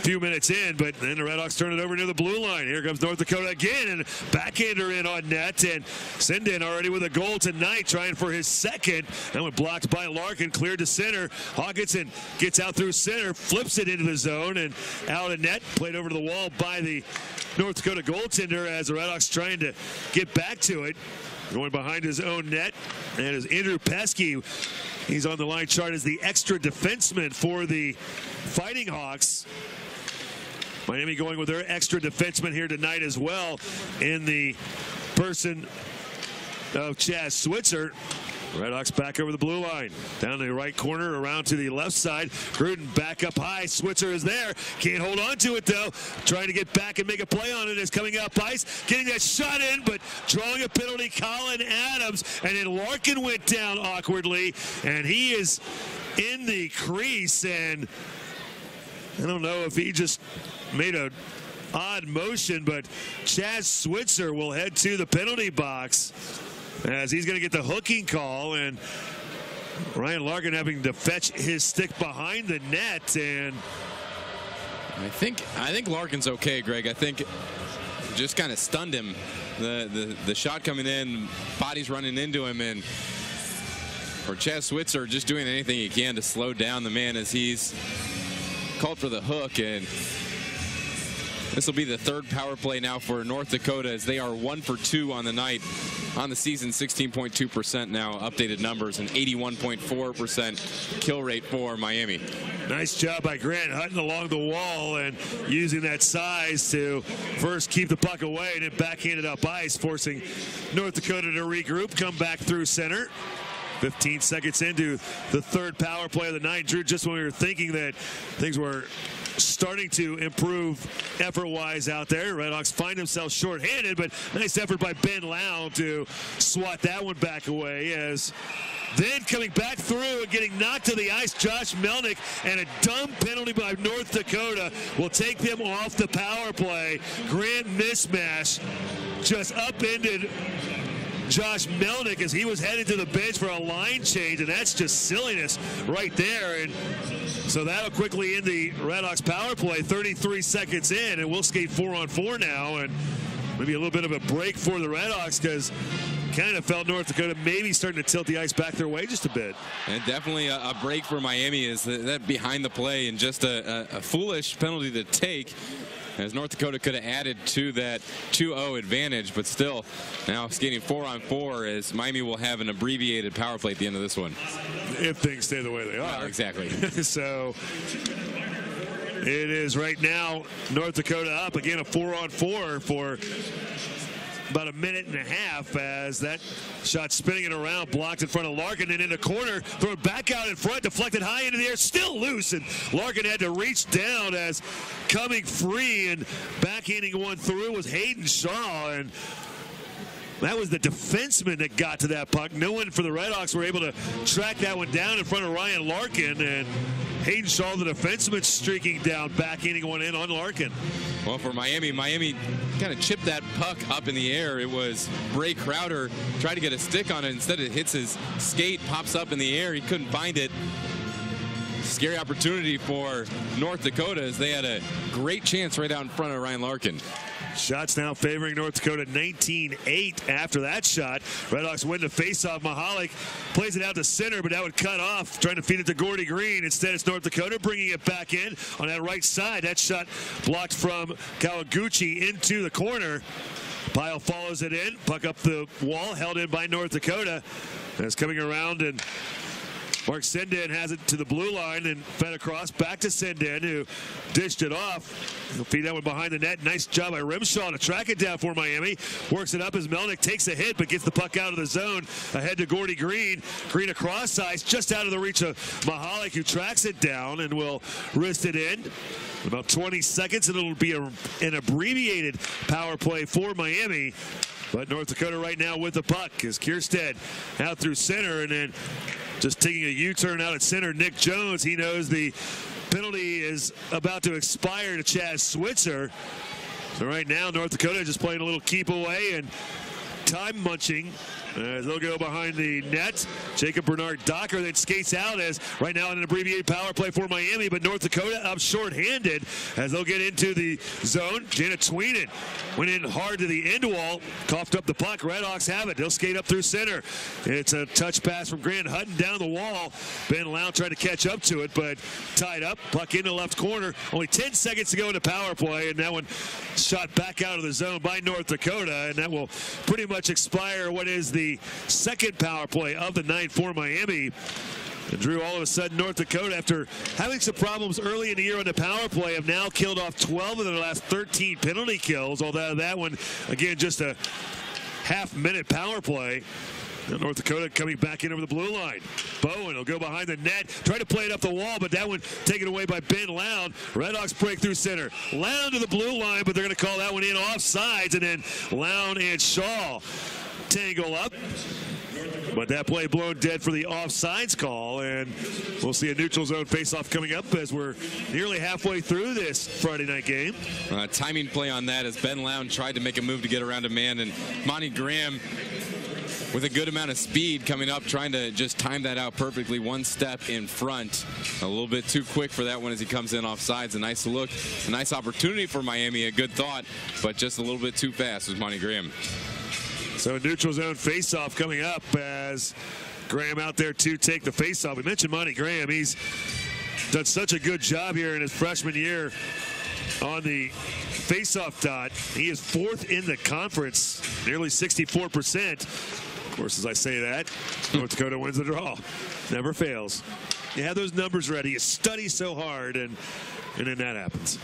[SPEAKER 1] few minutes in, but then the Redhawks turn it over near the blue line. Here comes North Dakota again, and backhander in on net, and Sinden already with a goal tonight, trying for his second. That one blocked by Larkin, cleared to center. Hawkinson gets out through center, flips it into the zone, and out of net, played over to the wall by the North Dakota goaltender as the Redhawks trying to get back to it. Going behind his own net, and is Andrew Pesky. He's on the line chart as the extra defenseman for the Fighting Hawks. Miami going with their extra defenseman here tonight as well in the person of Chaz Switzer. Redhawks back over the blue line. Down to the right corner, around to the left side. Gruden back up high. Switzer is there. Can't hold on to it, though. Trying to get back and make a play on it is coming up ice. Getting that shot in, but drawing a penalty, Colin Adams. And then Larkin went down awkwardly, and he is in the crease. And I don't know if he just made an odd motion, but Chaz Switzer will head to the penalty box as he's going to get the hooking call, and Ryan Larkin having to fetch his stick behind the net. And
[SPEAKER 5] I think Larkin's okay, Greg. I think just kind of stunned him. The shot coming in, body's running into him, and or Chaz Switzer just doing anything he can to slow down the man as he's called for the hook. And this will be the third power play now for North Dakota, as they are 1 for 2 on the night. On the season, 16.2% now, updated numbers, and 81.4% kill rate for Miami.
[SPEAKER 1] Nice job by Grant Hutton along the wall and using that size to first keep the puck away and then backhand it up ice, forcing North Dakota to regroup, come back through center. 15 seconds into the third power play of the night. Drew, just when we were thinking that things were starting to improve effort-wise out there, Redhawks find themselves shorthanded, but nice effort by Ben Lau to swat that one back away. As then coming back through and getting knocked to the ice, Josh Melnick, and a dumb penalty by North Dakota will take them off the power play. Grand mismatch, just upended Josh Melnick as he was headed to the bench for a line change, and that's just silliness right there. And so that'll quickly end the Redhawks power play, 33 seconds in, and we'll skate 4-on-4 now, and maybe a little bit of a break for the Redhawks, because kind of felt North Dakota maybe starting to tilt the ice back their way just a bit.
[SPEAKER 5] And definitely a break for Miami is that behind the play, and just a foolish penalty to take, as North Dakota could have added to that 2-0 advantage, but still now skating 4-on-4 as Miami will have an abbreviated power play at the end of this one.
[SPEAKER 1] If things stay the way they are.
[SPEAKER 5] Well, exactly.
[SPEAKER 1] So it is right now North Dakota up again, a 4-on-4 for about a minute and a half, as that shot spinning it around, blocked in front of Larkin, and in the corner, thrown back out in front, deflected high into the air, still loose, and Larkin had to reach down as coming free and backhanding one through was Hayden Shaw, and that was the defenseman that got to that puck. No one for the Redhawks were able to track that one down in front of Ryan Larkin, and Hayden Shaw, the defenseman, streaking down, backhanding one in on Larkin.
[SPEAKER 5] Well, for Miami kind of chipped that puck up in the air. It was Bray Crowder tried to get a stick on it. Instead, it hits his skate, pops up in the air. He couldn't find it. Scary opportunity for North Dakota, as they had a great chance right out in front of Ryan Larkin.
[SPEAKER 1] Shots now favoring North Dakota, 19-8 after that shot. Redhawks win the faceoff. Mahalik plays it out to center, but that would cut off, trying to feed it to Gordy Green. Instead, it's North Dakota bringing it back in on that right side. That shot blocked from Kawaguchi into the corner. Pyle follows it in. Puck up the wall, held in by North Dakota. And it's coming around, and Mark Sinden has it to the blue line and fed across back to Sinden, who dished it off. He'll feed that one behind the net. Nice job by Rimshaw to track it down for Miami. Works it up as Melnick takes a hit, but gets the puck out of the zone. Ahead to Gordy Green. Green across ice, just out of the reach of Mahalik, who tracks it down and will wrist it in. About 20 seconds, and it'll be an abbreviated power play for Miami. But North Dakota right now with the puck is Kierstead out through center, and then just taking a U-turn out at center, Nick Jones. He knows the penalty is about to expire to Chaz Switzer. So right now, North Dakota just playing a little keep away, and time munching as they'll go behind the net. Jacob Bernard Docker then skates out as right now in an abbreviated power play for Miami, but North Dakota up short-handed as they'll get into the zone. Janet Tweenan went in hard to the end wall, coughed up the puck. Redhawks have it. They'll skate up through center. It's a touch pass from Grant Hutton down the wall. Ben Lown tried to catch up to it, but tied up. Puck into the left corner. Only 10 seconds to go in the power play, and that one shot back out of the zone by North Dakota, and that will pretty much expire what is the second power play of the night for Miami. And Drew, all of a sudden, North Dakota, after having some problems early in the year on the power play, have now killed off 12 of their last 13 penalty kills, although that one, again, just a half-minute power play. Now North Dakota coming back in over the blue line. Bowen will go behind the net, try to play it up the wall, but that one taken away by Ben Lown. Redhawks break through center. Lown to the blue line, but they're going to call that one in offsides, and then Lown and Shaw tangle up. But that play blown dead for the offsides call, and we'll see a neutral zone faceoff coming up as we're nearly halfway through this Friday night game.
[SPEAKER 5] Timing play on that as Ben Lown tried to make a move to get around a man, and Monty Graham with a good amount of speed coming up, trying to just time that out perfectly. One step in front. A little bit too quick for that one as he comes in offsides. A nice look, a nice opportunity for Miami, a good thought, but just a little bit too fast was Monty Graham.
[SPEAKER 1] So a neutral zone faceoff coming up as Graham out there to take the faceoff. We mentioned Monty Graham. He's done such a good job here in his freshman year on the faceoff dot. He is fourth in the conference, nearly 64%. Of course, as I say that, North Dakota wins the draw. Never fails. You have those numbers ready. You study so hard, and then that happens.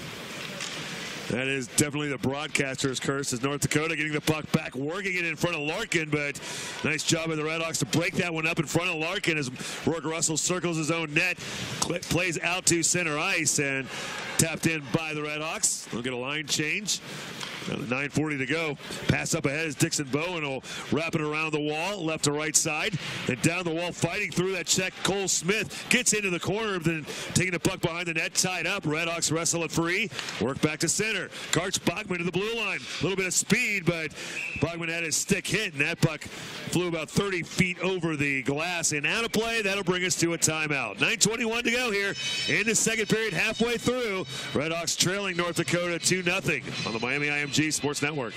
[SPEAKER 1] That is definitely the broadcaster's curse as North Dakota getting the puck back, working it in front of Larkin, but nice job of the Redhawks to break that one up in front of Larkin as Rourke Russell circles his own net, plays out to center ice, and tapped in by the Redhawks. They'll get a line change. 9:40 to go. Pass up ahead as Dixon Bowen will wrap it around the wall, left to right side, and down the wall, fighting through that check. Cole Smith gets into the corner, then taking the puck behind the net, tied up. Redhawks wrestle it free. Work back to center. Karch Bachman to the blue line. A little bit of speed, but Bachman had his stick hit, and that puck flew about 30 feet over the glass and out of play. That'll bring us to a timeout. 9:21 to go here in the second period, halfway through. Redhawks trailing North Dakota 2-0 on the Miami IMG Sports Network.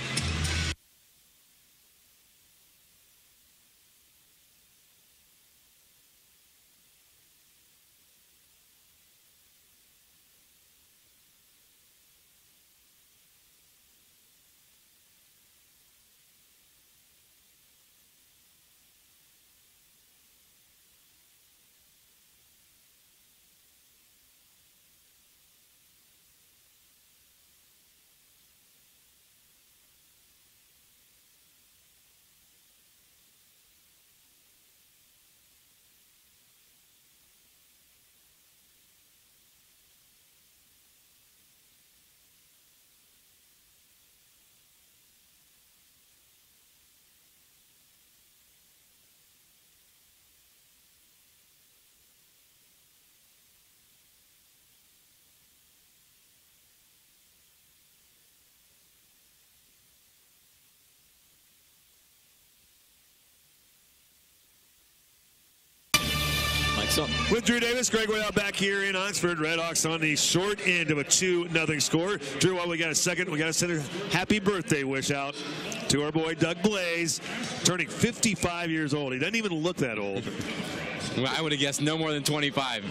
[SPEAKER 1] With Drew Davis, Greg Royale back here in Oxford. Redhawks on the short end of a 2-0 score. Drew, while we got a second, we got to send a happy birthday wish out to our boy Doug Blaze, turning 55 years old. He doesn't even look that old.
[SPEAKER 5] Well, I would have guessed no more than 25.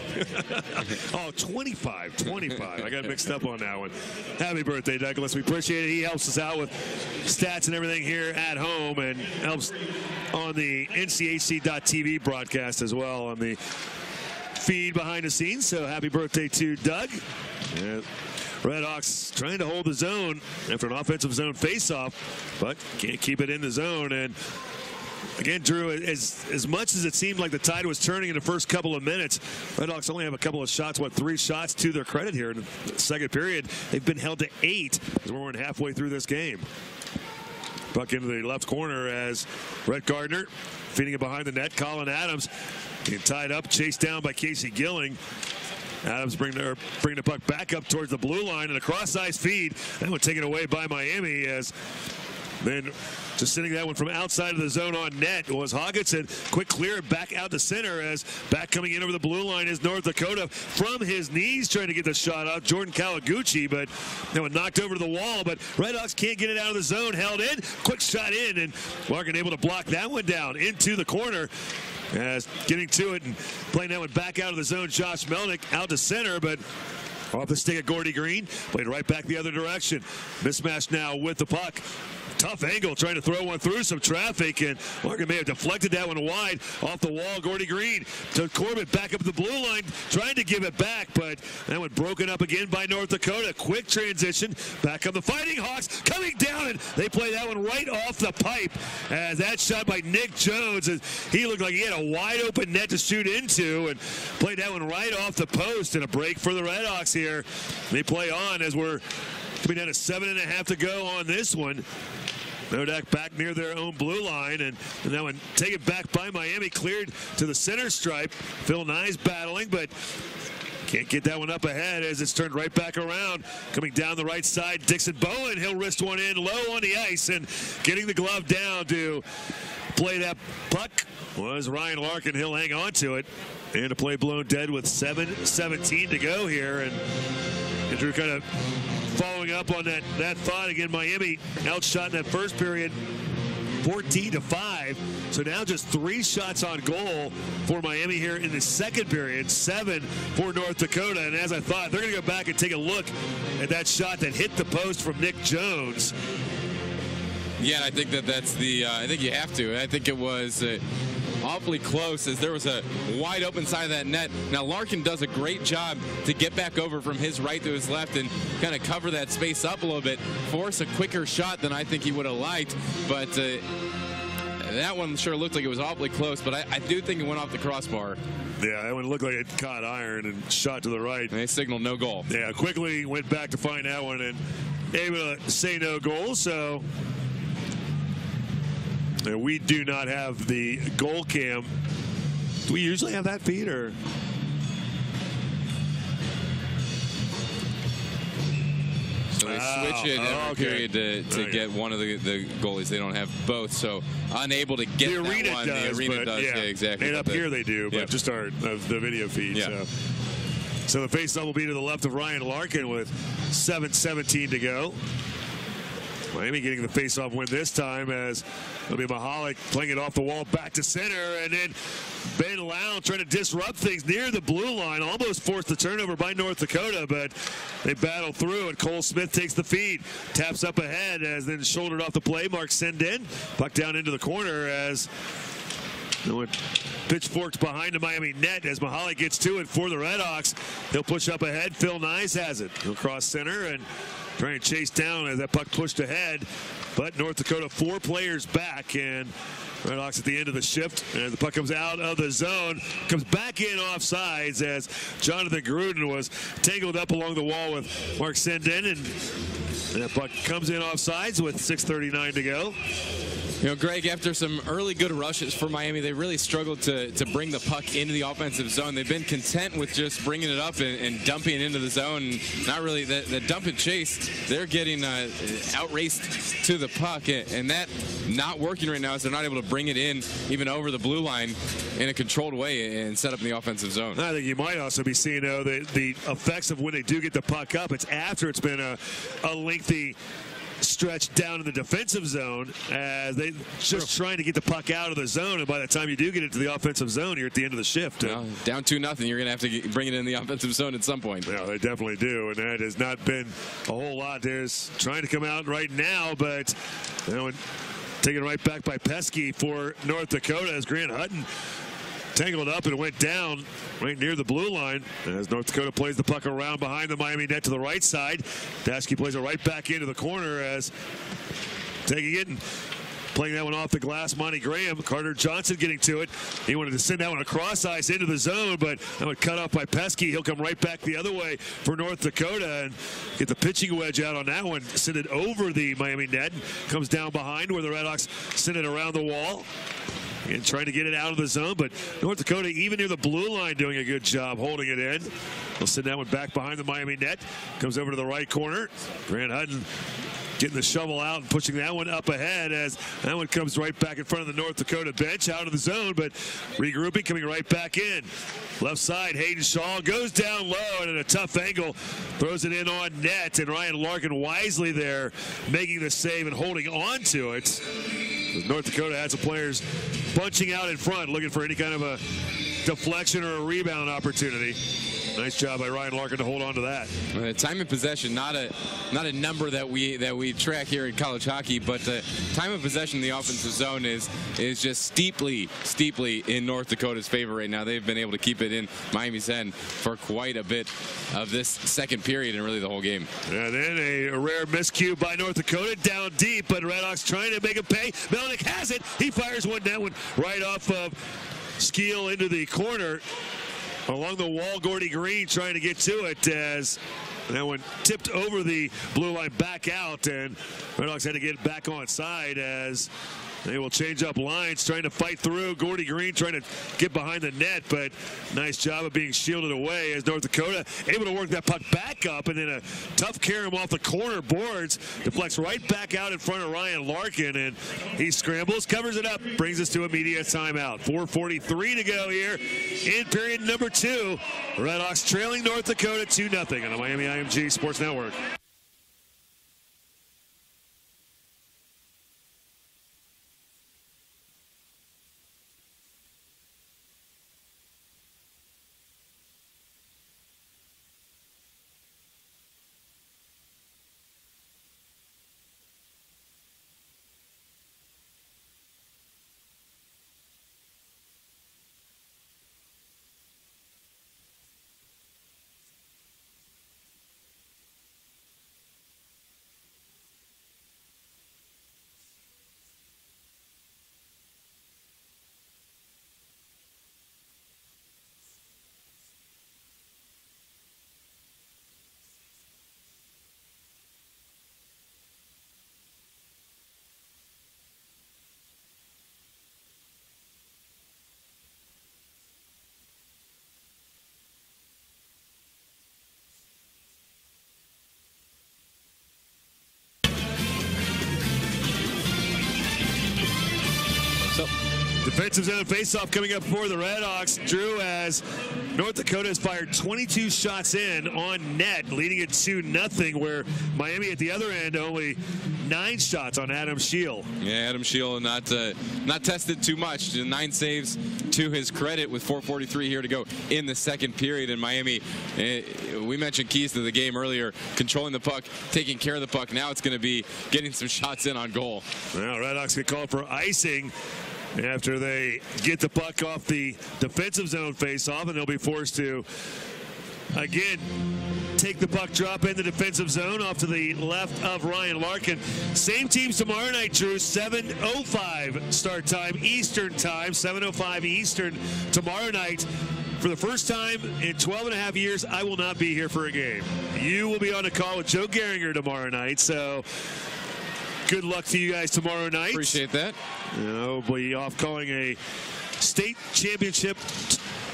[SPEAKER 1] Oh, 25. I got mixed up on that one. Happy birthday, Douglas. We appreciate it. He helps us out with stats and everything here at home and helps on the NCHC.TV broadcast as well on the feed behind the scenes. So happy birthday to Doug. Redhawks trying to hold the zone after an offensive zone faceoff, but can't keep it in the zone. And again, Drew, as much as it seemed like the tide was turning in the first couple of minutes, Redhawks only have a couple of shots, 3 shots to their credit here in the second period. They've been held to 8 as we're halfway through this game. Puck into the left corner as Brett Gardner feeding it behind the net. Colin Adams getting tied up, chased down by Casey Gilling. Adams bring the puck back up towards the blue line and a cross-ice feed. That one taken away by Miami as Then just sending that one from outside of the zone on net was Hawkinson. Quick clear back out to center as back coming in over the blue line is North Dakota from his knees trying to get the shot out. Jordan Kawaguchi, but that one knocked over to the wall. But Redhawks can't get it out of the zone. Held in. Quick shot in, and Larkin able to block that one down into the corner. As getting to it and playing that one back out of the zone, Josh Melnick out to center, but off the stick of Gordy Green, played right back the other direction. Mismatch now with the puck. Tough angle trying to throw one through some traffic, and Larkin may have deflected that one wide off the wall. Gordy Green to Corbett back up the blue line, trying to give it back, but that one broken up again by North Dakota. Quick transition, back up the Fighting Hawks, coming down, and they play that one right off the pipe. As that shot by Nick Jones, as he looked like he had a wide open net to shoot into, and played that one right off the post. And a break for the Redhawks here. They play on as we're coming down to 7.5 to go on this one. Nodak back near their own blue line, and that one taken back by Miami, cleared to the center stripe. Phil Nye's battling, but can't get that one up ahead as it's turned right back around. Coming down the right side, Dixon Bowen, he'll wrist one in low on the ice, and getting the glove down to play that puck was Ryan Larkin. He'll hang on to it, and a play blown dead with 7:17 to go here. And Drew kind of following up on that thought again. Miami outshot in that first period 14-5. So now just 3 shots on goal for Miami here in the second period, 7 for North Dakota. And as I thought, they're going to go back and take a look at that shot that hit the post from Nick Jones.
[SPEAKER 5] Yeah, I think that's the. I think you have to. I think it was awfully close, as there was a wide open side of that net. Now Larkin does a great job to get back over from his right to his left and kind of cover that space up a little bit, force a quicker shot than I think he would have liked. But that one sure looked like it was awfully close, but I do think it went off the crossbar.
[SPEAKER 1] Yeah, that one looked like it caught iron and shot to the right.
[SPEAKER 5] And they signaled no goal.
[SPEAKER 1] Yeah, quickly went back to find that one and able to say no goal. So we do not have the goal cam. Do we usually have that feed, or?
[SPEAKER 5] So they switch it every period to get one of the goalies. They don't have both, so unable to get
[SPEAKER 1] the arena
[SPEAKER 5] that one.
[SPEAKER 1] Does,
[SPEAKER 5] the arena does,
[SPEAKER 1] yeah,
[SPEAKER 5] exactly.
[SPEAKER 1] And up here they do, but just the video feed.
[SPEAKER 5] Yeah.
[SPEAKER 1] So the faceoff will be to the left of Ryan Larkin with 7:17 to go. Miami getting the faceoff win this time, as it'll be Mahalik playing it off the wall back to center, and then Ben Lown trying to disrupt things near the blue line, almost forced the turnover by North Dakota, but they battle through, and Cole Smith takes the feed, taps up ahead, as then shouldered off the play. Mark Sendin, puck down into the corner as pitchforks behind the Miami net as Mahalik gets to it for the Redhawks. He'll push up ahead. Phil Nyes has it. He'll cross center and trying to chase down as that puck pushed ahead. But North Dakota 4 players back, and Redhawks at the end of the shift. And the puck comes out of the zone, comes back in offsides as Jonathan Gruden was tangled up along the wall with Mark Sendin, and that puck comes in offsides with 6:39 to go.
[SPEAKER 5] You know, Greg, after some early good rushes for Miami, they really struggled to bring the puck into the offensive zone. They've been content with just bringing it up and dumping it into the zone. Not really the dump and chase. They're getting outraced to the puck, and that not working right now, as they're not able to bring it in even over the blue line in a controlled way and set up in the offensive zone.
[SPEAKER 1] I think you might also be seeing, though, the effects of when they do get the puck up. It's after it's been a lengthy stretch down in the defensive zone, as they just trying to get the puck out of the zone, and by the time you do get it to the offensive zone, you're at the end of the shift.
[SPEAKER 5] Well, down 2-0, you're going to have to bring it in the offensive zone at some point.
[SPEAKER 1] Yeah, they definitely do, and that has not been a whole lot. There's trying to come out right now, but taken right back by Pesky for North Dakota as Grant Hutton tangled up and went down right near the blue line as North Dakota plays the puck around behind the Miami net to the right side. Daschke plays it right back into the corner as taking it and playing that one off the glass. Monty Graham, Carter Johnson getting to it. He wanted to send that one across ice into the zone, but that one cut off by Pesky. He'll come right back the other way for North Dakota and get the pitching wedge out on that one. Send it over the Miami net. Comes down behind where the Redhawks send it around the wall and trying to get it out of the zone, but North Dakota, even near the blue line, doing a good job holding it in. They'll send that one back behind the Miami net. Comes over to the right corner. Grant Hutton getting the shovel out and pushing that one up ahead as that one comes right back in front of the North Dakota bench, out of the zone, but regrouping, coming right back in. Left side, Hayden Shaw goes down low and at a tough angle, throws it in on net, and Ryan Larkin wisely there making the save and holding on to it. North Dakota had some players bunching out in front, looking for any kind of a deflection or a rebound opportunity. Nice job by Ryan Larkin to hold on to that.
[SPEAKER 5] Time of possession, not a number that we track here in college hockey, but time of possession in the offensive zone is just steeply in North Dakota's favor right now. They've been able to keep it in Miami's end for quite a bit of this second period and really the whole game.
[SPEAKER 1] And then a rare miscue by North Dakota down deep, but Redhawks trying to make him pay. Melnick has it. He fires one down right off of Skeel into the corner. Along the wall, Gordy Green trying to get to it as that one tipped over the blue line back out, and Redhawks had to get back on side as they will change up lines, trying to fight through. Gordy Green trying to get behind the net, but nice job of being shielded away as North Dakota able to work that puck back up, and then a tough carry him off the corner boards, deflects right back out in front of Ryan Larkin, and he scrambles, covers it up, brings us to immediate timeout. 4:43 to go here in period number 2. Redhawks trailing North Dakota 2-0 on the Miami IMG Sports Network. Defensive zone faceoff coming up for the Redhawks. Drew, as North Dakota has fired 22 shots in on net, leading it 2-0, where Miami at the other end only 9 shots on Adam Scheel.
[SPEAKER 5] Yeah, Adam Scheel not tested too much. 9 saves to his credit with 4:43 here to go in the second period. And Miami, we mentioned keys to the game earlier, controlling the puck, taking care of the puck. Now it's going to be getting some shots in on goal.
[SPEAKER 1] Well, Redhawks get called for icing after they get the puck off the defensive zone face-off, and they'll be forced to, again, take the puck, drop in the defensive zone off to the left of Ryan Larkin. Same teams tomorrow night, Drew. 7:05 start time, Eastern time, 7:05 Eastern tomorrow night. For the first time in 12.5 years, I will not be here for a game. You will be on a call with Joe Gehringer tomorrow night, so good luck to you guys tomorrow night.
[SPEAKER 5] Appreciate that.
[SPEAKER 1] We'll be off calling a state championship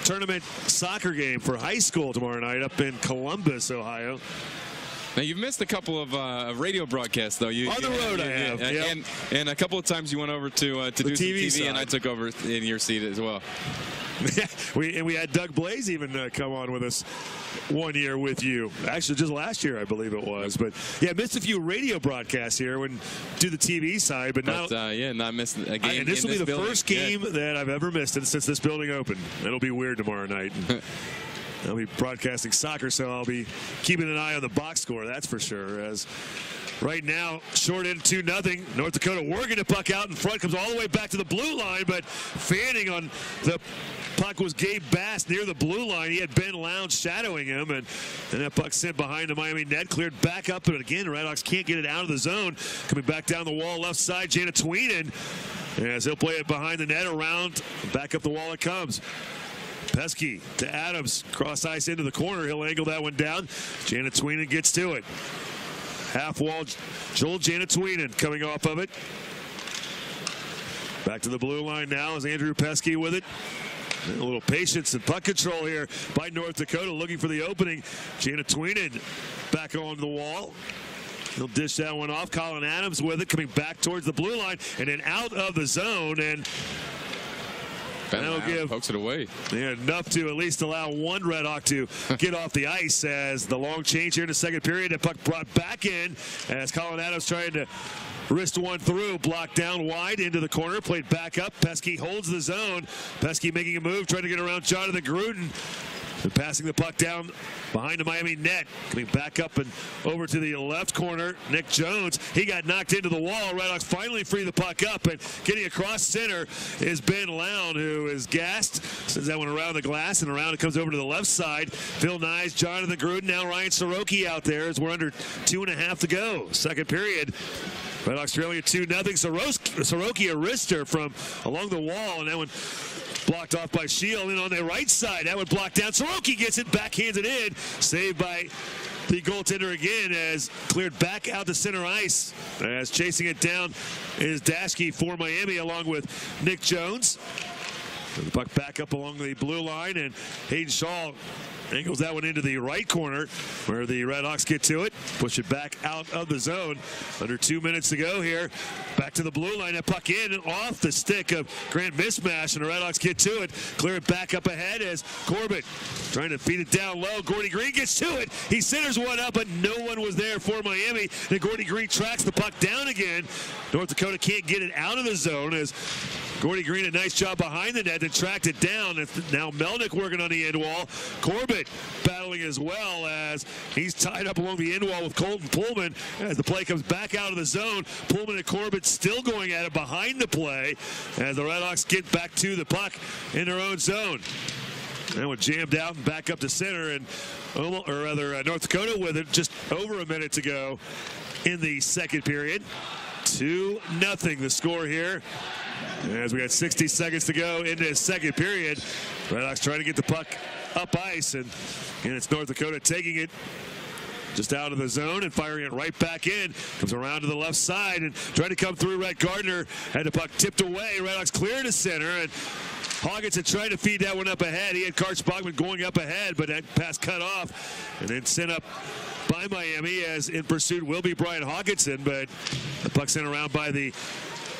[SPEAKER 1] tournament soccer game for high school tomorrow night up in Columbus, Ohio.
[SPEAKER 5] Now, you've missed a couple of radio broadcasts, though.
[SPEAKER 1] On the road, I have. Yep.
[SPEAKER 5] And a couple of times you went over to do some TV,
[SPEAKER 1] side.
[SPEAKER 5] and I took over in your seat as well.
[SPEAKER 1] we had Doug Blaze even come on with us 1 year with you. Actually, just last year, I believe it was. But yeah, missed a few radio broadcasts here when do the TV side, but not
[SPEAKER 5] missed a game.
[SPEAKER 1] And this will be the
[SPEAKER 5] building.
[SPEAKER 1] first game that I've ever missed since this building opened. It'll be weird tomorrow night. I'll be broadcasting soccer, so I'll be keeping an eye on the box score. That's for sure. As right now, short end 2-0. North Dakota working the puck out in front, comes all the way back to the blue line, but fanning on the puck was Gabe Bass near the blue line. He had Ben Lowndes shadowing him, and that puck sent behind the Miami net, cleared back up, but again, the Redhawks can't get it out of the zone. Coming back down the wall, left side, Jana Tweenan, as he'll play it behind the net, around, back up the wall it comes. Pesky to Adams, cross ice into the corner. He'll angle that one down. Jana Tweenan gets to it. Half wall, Joel Jana Tweenan coming off of it. Back to the blue line now is Andrew Pesky with it. A little patience and puck control here by North Dakota, looking for the opening. Jana Tweenan back on the wall. He'll dish that one off. Colin Adams with it, coming back towards the blue line, and then out of the zone, and that'll
[SPEAKER 5] pokes it away.
[SPEAKER 1] Yeah, enough to at least allow one Red Hawk to get off the ice as the long change here in the second period. The puck brought back in as Colin Adams trying to wrist one through, blocked down wide into the corner, played back up. Pesky holds the zone. Pesky making a move, trying to get around Jonathan Gruden. And passing the puck down behind the Miami net. Coming back up and over to the left corner, Nick Jones. He got knocked into the wall. Red Hawks finally free the puck up, and getting across center is Ben Lown, who is gassed. Sends that one around the glass, and around it comes over to the left side. Phil Nyes, Jonathan Gruden, now Ryan Soroki out there as we're under 2.5 to go. Second period. Red Hawks trailing 2-0. Soroki a wrister from along the wall, and that one blocked off by Shield. And on the right side, that one blocked down. Soroki gets it, backhands it in. Saved by the goaltender again as cleared back out to center ice. As chasing it down is Dashke for Miami along with Nick Jones. And the puck back up along the blue line, and Hayden Shaw angles that one into the right corner where the Red Hawks get to it. Push it back out of the zone. Under 2 minutes to go here. Back to the blue line. That puck in and off the stick of Grant Mismash, and the Red Hawks get to it. Clear it back up ahead as Corbett trying to feed it down low. Gordy Green gets to it. He centers one up, but no one was there for Miami. Then Gordy Green tracks the puck down again. North Dakota can't get it out of the zone as Gordy Green, a nice job behind the net, then tracked it down. Now Melnick working on the end wall. Corbett battling as well as he's tied up along the end wall with Colton Pullman as the play comes back out of the zone. Pullman and Corbett still going at it behind the play as the Red Hawks get back to the puck in their own zone. That one jammed out and back up to center, and North Dakota with it just over a minute to go in the second period. 2-0 the score here. As we got 60 seconds to go in this second period, Red Hawks trying to get the puck up ice, and it's North Dakota taking it just out of the zone and firing it right back in. Comes around to the left side and trying to come through. Rhett Gardner had the puck tipped away. Red Hawks clear to center, and Hawkins had tried to feed that one up ahead. He had Karch Bogman going up ahead, but that pass cut off and then sent up by Miami, as in pursuit will be Brian Hawkinson, but the puck sent around by the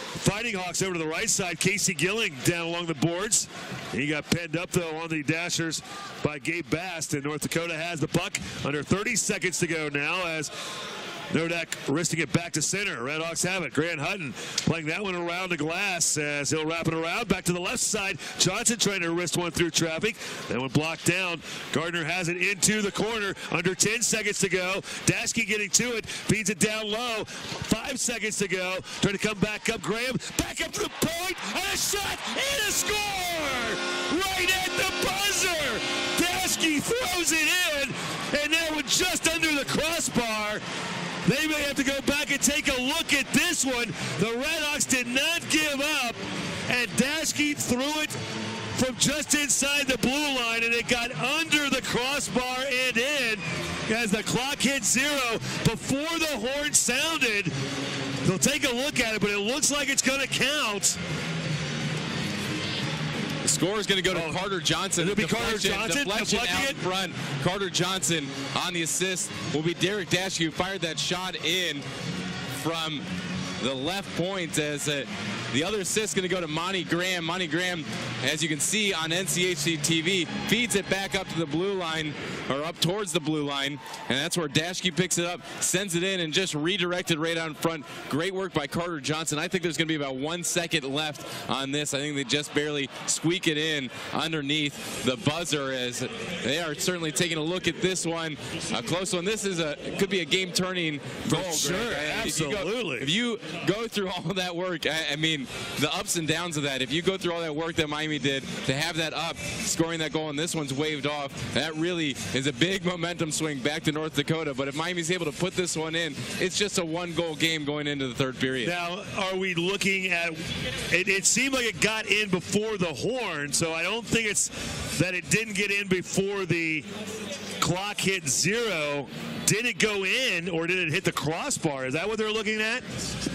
[SPEAKER 1] Fighting Hawks over to the right side. Casey Gilling down along the boards. He got penned up, though, on the dashers by Gabe Bast, and North Dakota has the puck under 30 seconds to go now as Nodak wristing it back to center. Red Hawks have it. Grant Hutton playing that one around the glass as he'll wrap it around. Back to the left side. Johnson trying to wrist one through traffic. That one blocked down. Gardner has it into the corner. Under 10 seconds to go. Dashke getting to it. Feeds it down low. 5 seconds to go. Trying to come back up. Graham back up to the point. And a shot and a score! Right at the buzzer. Dashke throws it in. And that one just under the crossbar. They may have to go back and take a look at this one. The Red Hawks did not give up, and Dashke threw it from just inside the blue line, and it got under the crossbar and in as the clock hit 0 before the horn sounded. They'll take a look at it, but it looks like it's going to count.
[SPEAKER 5] Score is going to go to Carter Johnson.
[SPEAKER 1] It'll be Carter Johnson
[SPEAKER 5] deflection out front. Carter Johnson on the assist will be Derek Dashke, who fired that shot in from the left point, as the other assist is going to go to Monty Graham. Monty Graham, as you can see on NCHC TV, feeds it back up to the blue line, or up towards the blue line, and that's where Dashke picks it up, sends it in, and just redirected right on front. Great work by Carter Johnson. I think there's going to be about 1 second left on this. I think they just barely squeak it in underneath the buzzer, as they are certainly taking a look at this one. A close one. This is could be a game-turning goal.
[SPEAKER 1] Sure, absolutely.
[SPEAKER 5] If you go through all that work, I mean, the ups and downs of that, if you go through all that work that Miami did to have that up, scoring that goal, and this one's waved off, that really is a big momentum swing back to North Dakota. But if Miami's able to put this one in, it's just a 1-goal game going into the third period.
[SPEAKER 1] Now, are we looking at it seemed like it got in before the horn, so I don't think it's that it didn't get in before the clock hit 0. did it go in or did it hit the crossbar? Is that what they're looking at?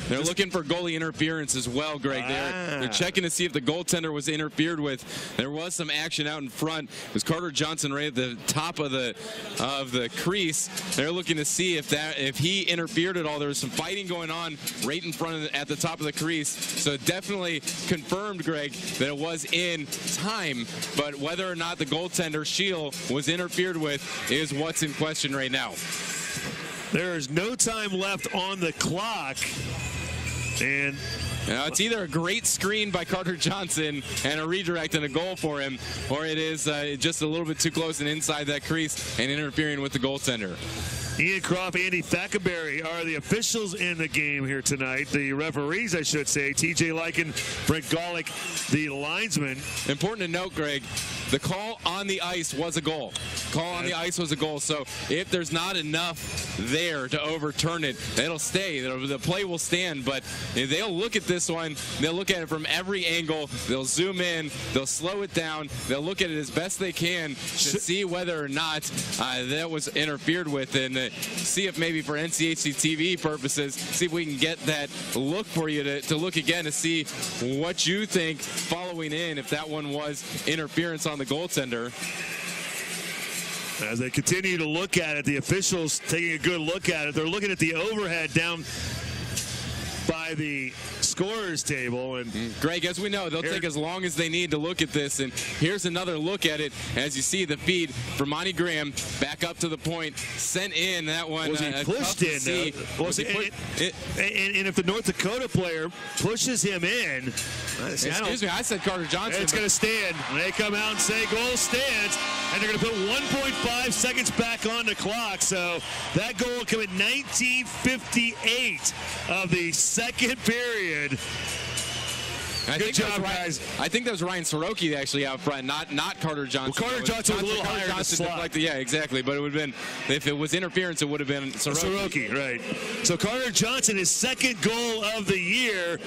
[SPEAKER 5] They're looking for goalie interference as well, Greg. They're checking to see if the goaltender was interfered with. There was some action out in front. It was Carter Johnson right at the top of the crease. They're looking to see if he interfered at all. There was some fighting going on right in front at the top of the crease. So it definitely confirmed, Greg, that it was in time. But whether or not the goaltender Shield was interfered with is what's in question right now.
[SPEAKER 1] There is no time left on the clock. And
[SPEAKER 5] it's either a great screen by Carter Johnson and a redirect and a goal for him, or it is just a little bit too close and inside that crease and interfering with the goaltender.
[SPEAKER 1] Ian Croft, Andy Thackenberry are the officials in the game here tonight. The referees, I should say. TJ Lyken, Brent Golick, the linesman.
[SPEAKER 5] Important to note, Greg, the call on the ice was a goal. Call on the ice was a goal. So if there's not enough there to overturn it, it'll stay. The play will stand. But they'll look at this one. They'll look at it from every angle. They'll zoom in. They'll slow it down. They'll look at it as best they can to see whether or not that was interfered with, and see if maybe for NCHC TV purposes, see if we can get that look for you to look again to see what you think following in, if that one was interference on the goaltender.
[SPEAKER 1] As they continue to look at it, the officials taking a good look at it. They're looking at the overhead down by the scorer's table. And
[SPEAKER 5] Greg, as we know, they'll take as long as they need to look at this. And here's another look at it. As you see the feed from Monty Graham back up to the point, sent in that one.
[SPEAKER 1] Was he pushed in? And if the North Dakota player pushes him in,
[SPEAKER 5] excuse me, I said Carter Johnson.
[SPEAKER 1] It's going to stand. They come out and say goal stands, and they're going to put 1.5 seconds back on the clock. So that goal will come in 1958 of the second period. Good job, guys.
[SPEAKER 5] I think that was Ryan Soroki actually out front, not Carter Johnson.
[SPEAKER 1] Well, Carter Johnson was a little higher in the slot.
[SPEAKER 5] Yeah, exactly. But it would have been, if it was interference, it would have been Soroki.
[SPEAKER 1] Right. So Carter Johnson, his second goal of the year.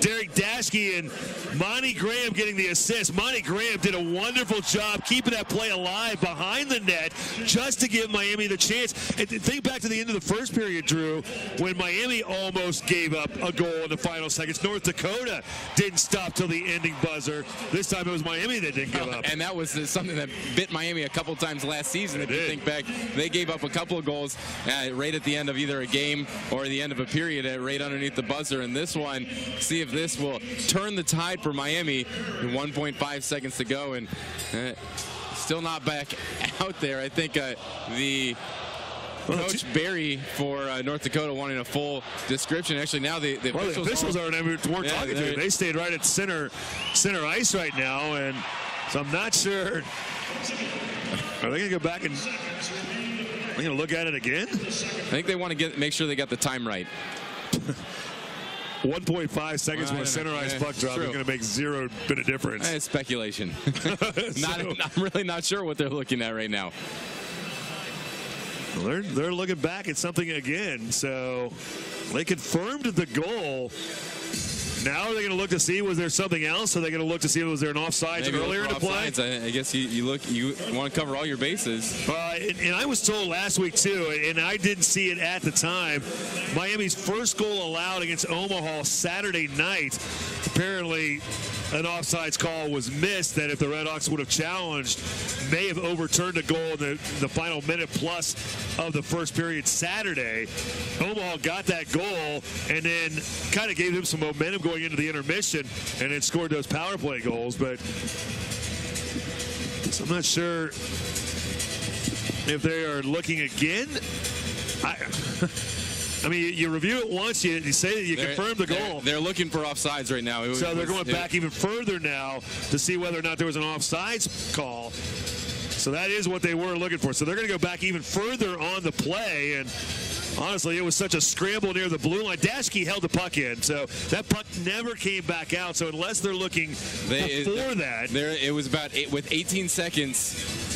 [SPEAKER 1] Derek Daschke and Monty Graham getting the assist. Monty Graham did a wonderful job keeping that play alive behind the net just to give Miami the chance. And think back to the end of the first period, Drew, when Miami almost gave up a goal in the final seconds. North Dakota didn't stop till the ending buzzer. This time it was Miami that didn't give up.
[SPEAKER 5] And that was something that bit Miami a couple times last season. If you think back, they gave up a couple of goals right at the end of either a game or the end of a period right underneath the buzzer. And this one, see if this will turn the tide for Miami. 1.5 seconds to go, and still not back out there. I think the Coach Barry for North Dakota wanting a full description. Actually, now the
[SPEAKER 1] officials weren't talking to him. They stayed right at center ice right now, and so I'm not sure. Are they going to go back and they're going to look at it again?
[SPEAKER 5] I think they want to make sure they got the time right.
[SPEAKER 1] 1.5 seconds from a center ice puck drop is going to make zero bit of difference.
[SPEAKER 5] It's speculation. I'm really not sure what they're looking at right now.
[SPEAKER 1] Well, they're looking back at something again. So they confirmed the goal. Now are they going to look to see, was there something else? Are they going to look to see, was there an offsides earlier in the play?
[SPEAKER 5] I guess you want to cover all your bases.
[SPEAKER 1] And I was told last week too, and I didn't see it at the time, Miami's first goal allowed against Omaha Saturday night. Apparently an offsides call was missed that if the Redhawks would have challenged, may have overturned a goal in the final minute plus of the first period Saturday. Omaha got that goal and then kind of gave them some momentum going into the intermission and then scored those power play goals. But so I'm not sure if they are looking again. I mean, you review it once, you say that you confirm the goal.
[SPEAKER 5] They're looking for offsides right now.
[SPEAKER 1] So they're going back even further now to see whether or not there was an offsides call. So that is what they were looking for. So they're going to go back even further on the play. And honestly, it was such a scramble near the blue line. Daschke held the puck in, so that puck never came back out. So unless they're looking before that.
[SPEAKER 5] It was about with 18 seconds.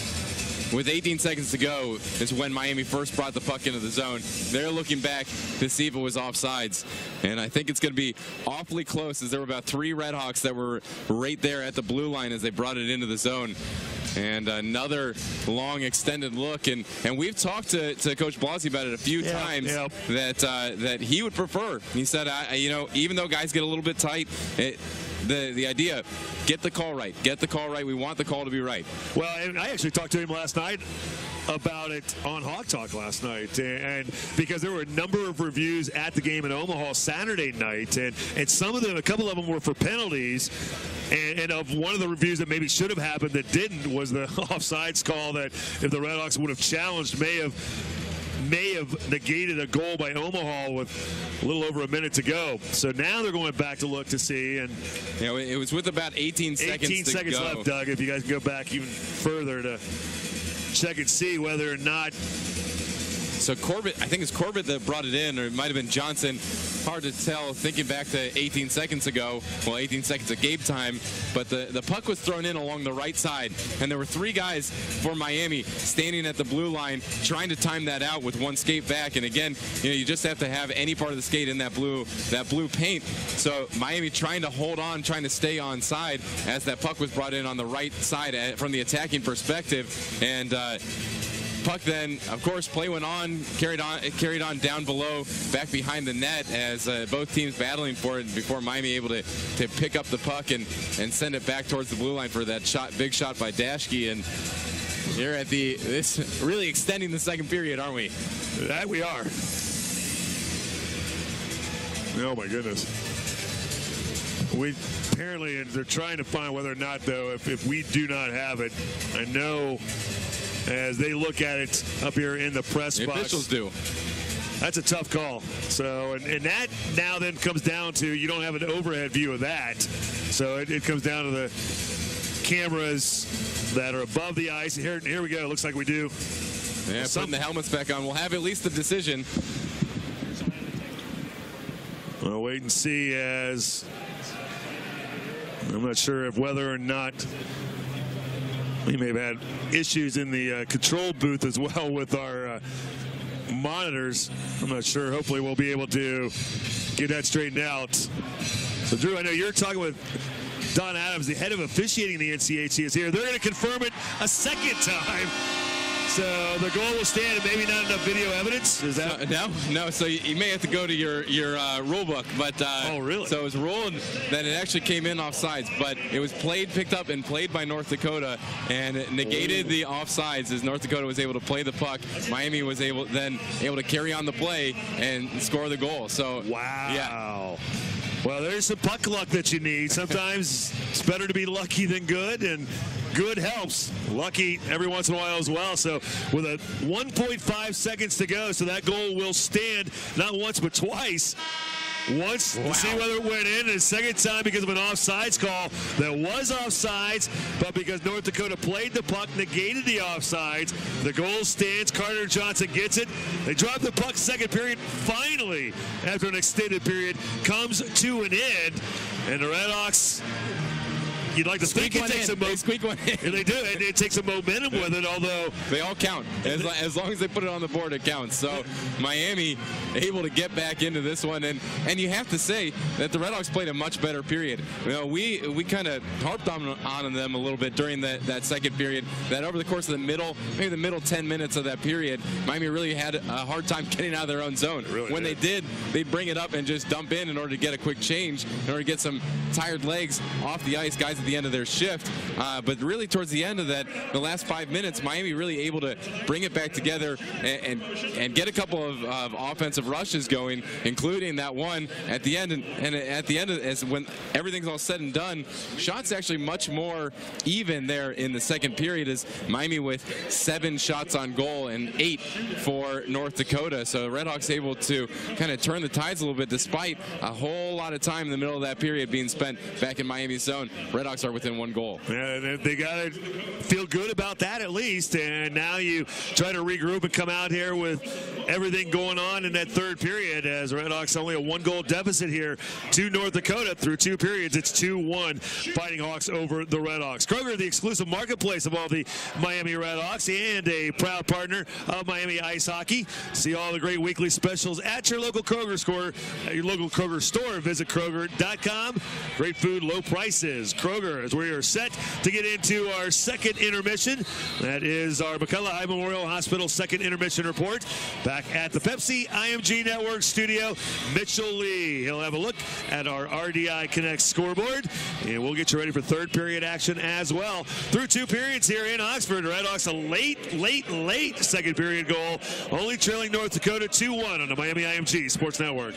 [SPEAKER 5] with 18 seconds to go is when Miami first brought the puck into the zone. They're looking back to see if it was offsides. And I think it's going to be awfully close, as there were about 3 Redhawks that were right there at the blue line as they brought it into the zone. And another long extended look, and we've talked to Coach Blasi about it a few times. That he would prefer. He said, you know, even though guys get a little bit tight, the idea, get the call right. Get the call right. We want the call to be right.
[SPEAKER 1] Well, and I actually talked to him last night about it on Hawk Talk last night, and because there were a number of reviews at the game in Omaha Saturday night, and some of them, a couple of them were for penalties, and of one of the reviews that maybe should have happened that didn't was the offsides call that, if the Redhawks would have challenged, may have negated a goal by Omaha with a little over a minute to go. So now they're going back to look to see, and
[SPEAKER 5] you know, it was with about 18 seconds
[SPEAKER 1] left, Doug. If you guys can go back even further to check and see whether or not.
[SPEAKER 5] So Corbett, I think it's Corbett that brought it in, or it might have been Johnson. Hard to tell thinking back to 18 seconds ago. Well, 18 seconds of game time. But the puck was thrown in along the right side, and there were 3 guys for Miami standing at the blue line trying to time that out with one skate back. And again, you know, you just have to have any part of the skate in that blue paint. So Miami trying to hold on, trying to stay on side as that puck was brought in on the right side from the attacking perspective. And puck then, of course, play went on, carried on down below, back behind the net as both teams battling for it before Miami able to pick up the puck and send it back towards the blue line for that big shot by Dashke. And here at this really extending the second period, aren't we?
[SPEAKER 1] That we are. Oh my goodness. We apparently, they're trying to find whether or not, though, if we do not have it. I know as they look at it up here in the press box.
[SPEAKER 5] The officials do.
[SPEAKER 1] That's a tough call. So, and that now then comes down to, you don't have an overhead view of that. So it comes down to the cameras that are above the ice. Here we go. It looks like we do.
[SPEAKER 5] Yeah, putting the helmets back on. We'll have at least the decision.
[SPEAKER 1] We'll wait and see, as I'm not sure if whether or not we may have had issues in the control booth as well with our monitors. I'm not sure. Hopefully we'll be able to get that straightened out. So, Drew, I know you're talking with Don Adams, the head of officiating the NCHC, is here. They're going to confirm it a second time. So the goal will stand, and maybe not enough video evidence. Is that
[SPEAKER 5] no? So you may have to go to your rule book, but
[SPEAKER 1] oh really?
[SPEAKER 5] So it was ruled that it actually came in offsides, but it was picked up and played by North Dakota, and it negated the offsides as North Dakota was able to play the puck. Miami was able to carry on the play and score the goal. So
[SPEAKER 1] wow.
[SPEAKER 5] Yeah.
[SPEAKER 1] Well, there's some puck luck that you need. Sometimes it's better to be lucky than good, and good helps. Lucky every once in a while as well. So with a 1.5 seconds to go, so that goal will stand not once but twice. Once to see whether it went in, and a second time because of an offsides call that was offsides, but because North Dakota played the puck, negated the offsides, the goal stands. Carter Johnson gets it. They drop the puck second period. Finally, after an extended period, comes to an end, and the Redhawks, you'd like to think it takes
[SPEAKER 5] they squeak one in.
[SPEAKER 1] They do, and it takes some momentum with it, although
[SPEAKER 5] they all count. As long as they put it on the board, it counts. So Miami able to get back into this one, and you have to say that the Redhawks played a much better period. You know, we kind of harped on them a little bit during that second period, that over the course of maybe the middle 10 minutes of that period, Miami really had a hard time getting out of their own zone. When they did, they'd bring it up and just dump in order to get a quick change, in order to get some tired legs off the ice, guys at the end of their shift. But really towards the end of the last 5 minutes, Miami really able to bring it back together and get a couple of offensive rushes going, including that one at the end. And at the end, as when everything's all said and done, shots actually much more even there in the second period, as Miami with 7 shots on goal and 8 for North Dakota. So Redhawks able to kind of turn the tides a little bit, despite a whole lot of time in the middle of that period being spent back in Miami's zone. Redhawks Redhawks are within 1 goal.
[SPEAKER 1] Yeah, they got to feel good about that at least. And now you try to regroup and come out here with everything going on in that third period, as Redhawks only a 1-goal deficit here to North Dakota through 2 periods. It's 2-1 Fighting Hawks over the Redhawks. Kroger, the exclusive marketplace of all the Miami Redhawks and a proud partner of Miami Ice Hockey. See all the great weekly specials at your local Kroger store. Visit Kroger.com. Great food, low prices. Kroger, as we are set to get into our second intermission. That is our McCullough High Memorial Hospital second intermission report. Back at the Pepsi IMG Network studio, Mitchell Lee. He'll have a look at our RDI Connect scoreboard, and we'll get you ready for third period action as well. Through 2 periods here in Oxford, Redhawks a late second period goal, only trailing North Dakota 2-1 on the Miami IMG Sports Network.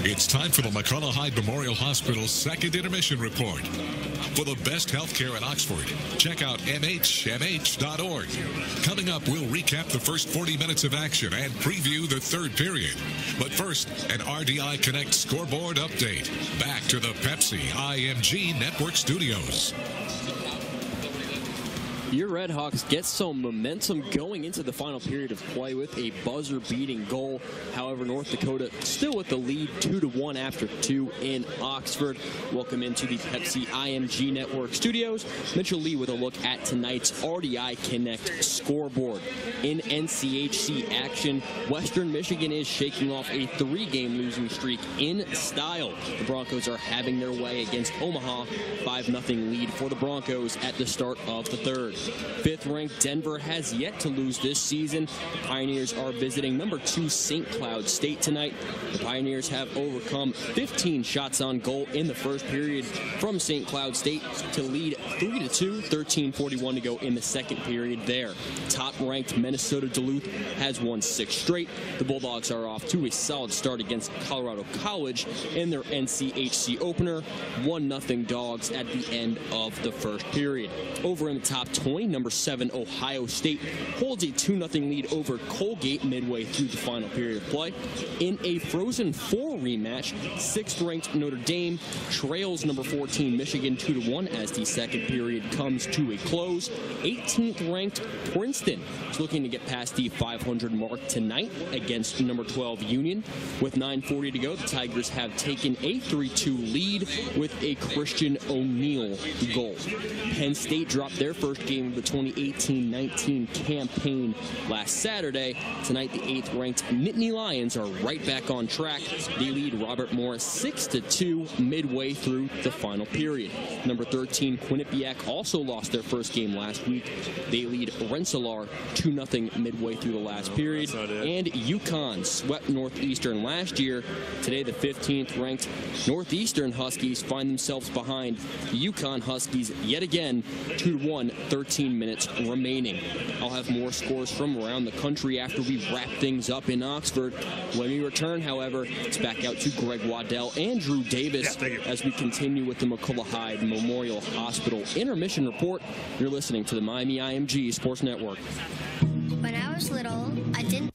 [SPEAKER 4] It's time for the McCullough High Memorial Hospital second intermission report. For the best health care in Oxford, check out MHMH.org. Coming up, we'll recap the first 40 minutes of action and preview the third period. But first, an RDI Connect scoreboard update. Back to the Pepsi IMG Network Studios.
[SPEAKER 2] Your Redhawks get some momentum going into the final period of play with a buzzer-beating goal. However, North Dakota still with the lead 2-1 after 2 in Oxford. Welcome into the Pepsi IMG Network Studios. Mitchell Lee with a look at tonight's RDI Connect scoreboard. In NCHC action, Western Michigan is shaking off a 3-game losing streak in style. The Broncos are having their way against Omaha. 5-0 lead for the Broncos at the start of the third. 5th-ranked Denver has yet to lose this season. The Pioneers are visiting number 2 St. Cloud State tonight. The Pioneers have overcome 15 shots on goal in the first period from St. Cloud State to lead 3-2, 13:41 to go in the second period there. Top-ranked Minnesota Duluth has won 6 straight. The Bulldogs are off to a solid start against Colorado College in their NCHC opener. 1-0 Dogs at the end of the first period. Over in the top 20, number 7 Ohio State holds a 2-0 lead over Colgate midway through the final period of play. In a Frozen 4 rematch, 6th-ranked Notre Dame trails number 14 Michigan 2-1 as the second period comes to a close. 18th-ranked Princeton is looking to get past the 500 mark tonight against number 12 Union. With 9:40 to go, the Tigers have taken a 3-2 lead with a Christian O'Neal goal. Penn State dropped their first game game of the 2018-19 campaign last Saturday. Tonight, the 8th-ranked Nittany Lions are right back on track. They lead Robert Morris 6-2 midway through the final period. Number 13, Quinnipiac, also lost their first game last week. They lead Rensselaer 2-0 midway through the last period. And UConn swept Northeastern last year. Today, the 15th-ranked Northeastern Huskies find themselves behind the UConn Huskies yet again, 2-1, 13 minutes remaining. I'll have more scores from around the country after we wrap things up in Oxford. When we return, however, it's back out to Greg Waddell and Drew Davis as we continue with the McCullough Hyde Memorial Hospital Intermission Report. You're listening to the Miami IMG Sports Network.
[SPEAKER 7] When I was little, I didn't.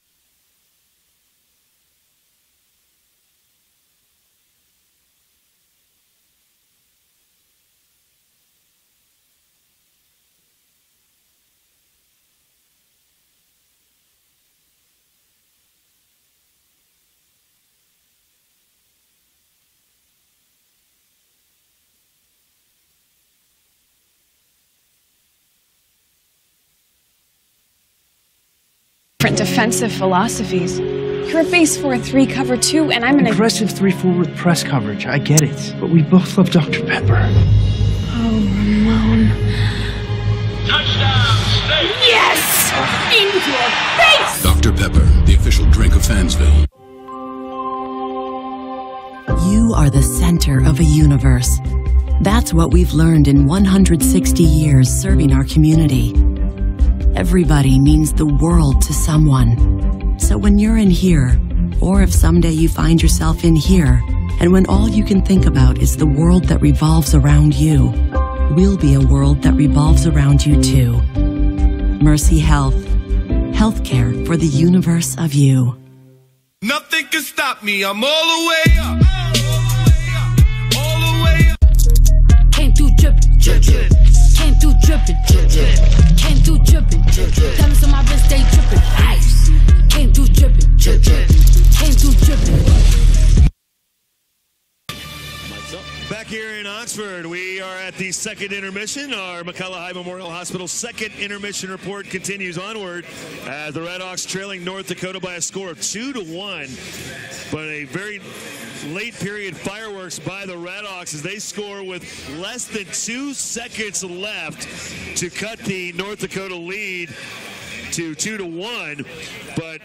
[SPEAKER 22] Defensive philosophies. You're a base 4-3 cover 2, and I'm an
[SPEAKER 23] aggressive 3-4 with press coverage. I get it, but we both love Dr. Pepper.
[SPEAKER 22] Oh, Ramon.
[SPEAKER 10] Touchdown, State!
[SPEAKER 22] Yes! In your face!
[SPEAKER 21] Dr. Pepper, the official drink of Fansville.
[SPEAKER 15] You are the center of a universe. That's what we've learned in 160 years serving our community. Everybody means the world to someone. So when you're in here, or if someday you find yourself in here, and when all you can think about is the world that revolves around you, we'll be a world that revolves around you too. Mercy Health. Healthcare for the universe of you.
[SPEAKER 16] Nothing can stop me. I'm all the way up. All the way up.
[SPEAKER 17] Came through drippin', drip, drip. Came through drippin', drip, drip. Came through drippin', drip, drip. Diamonds on my wrist, they drippin'. Ice. Came through drippin', drip, drip. Came through drippin'.
[SPEAKER 3] Back here in Oxford, we are at the second intermission. Our McCullough Hyde Memorial Hospital second intermission report continues onward as the Red Hawks trailing North Dakota by a score of 2-1. But a very late period fireworks by the Red Hawks as they score with less than 2 seconds left to cut the North Dakota lead to 2-1. But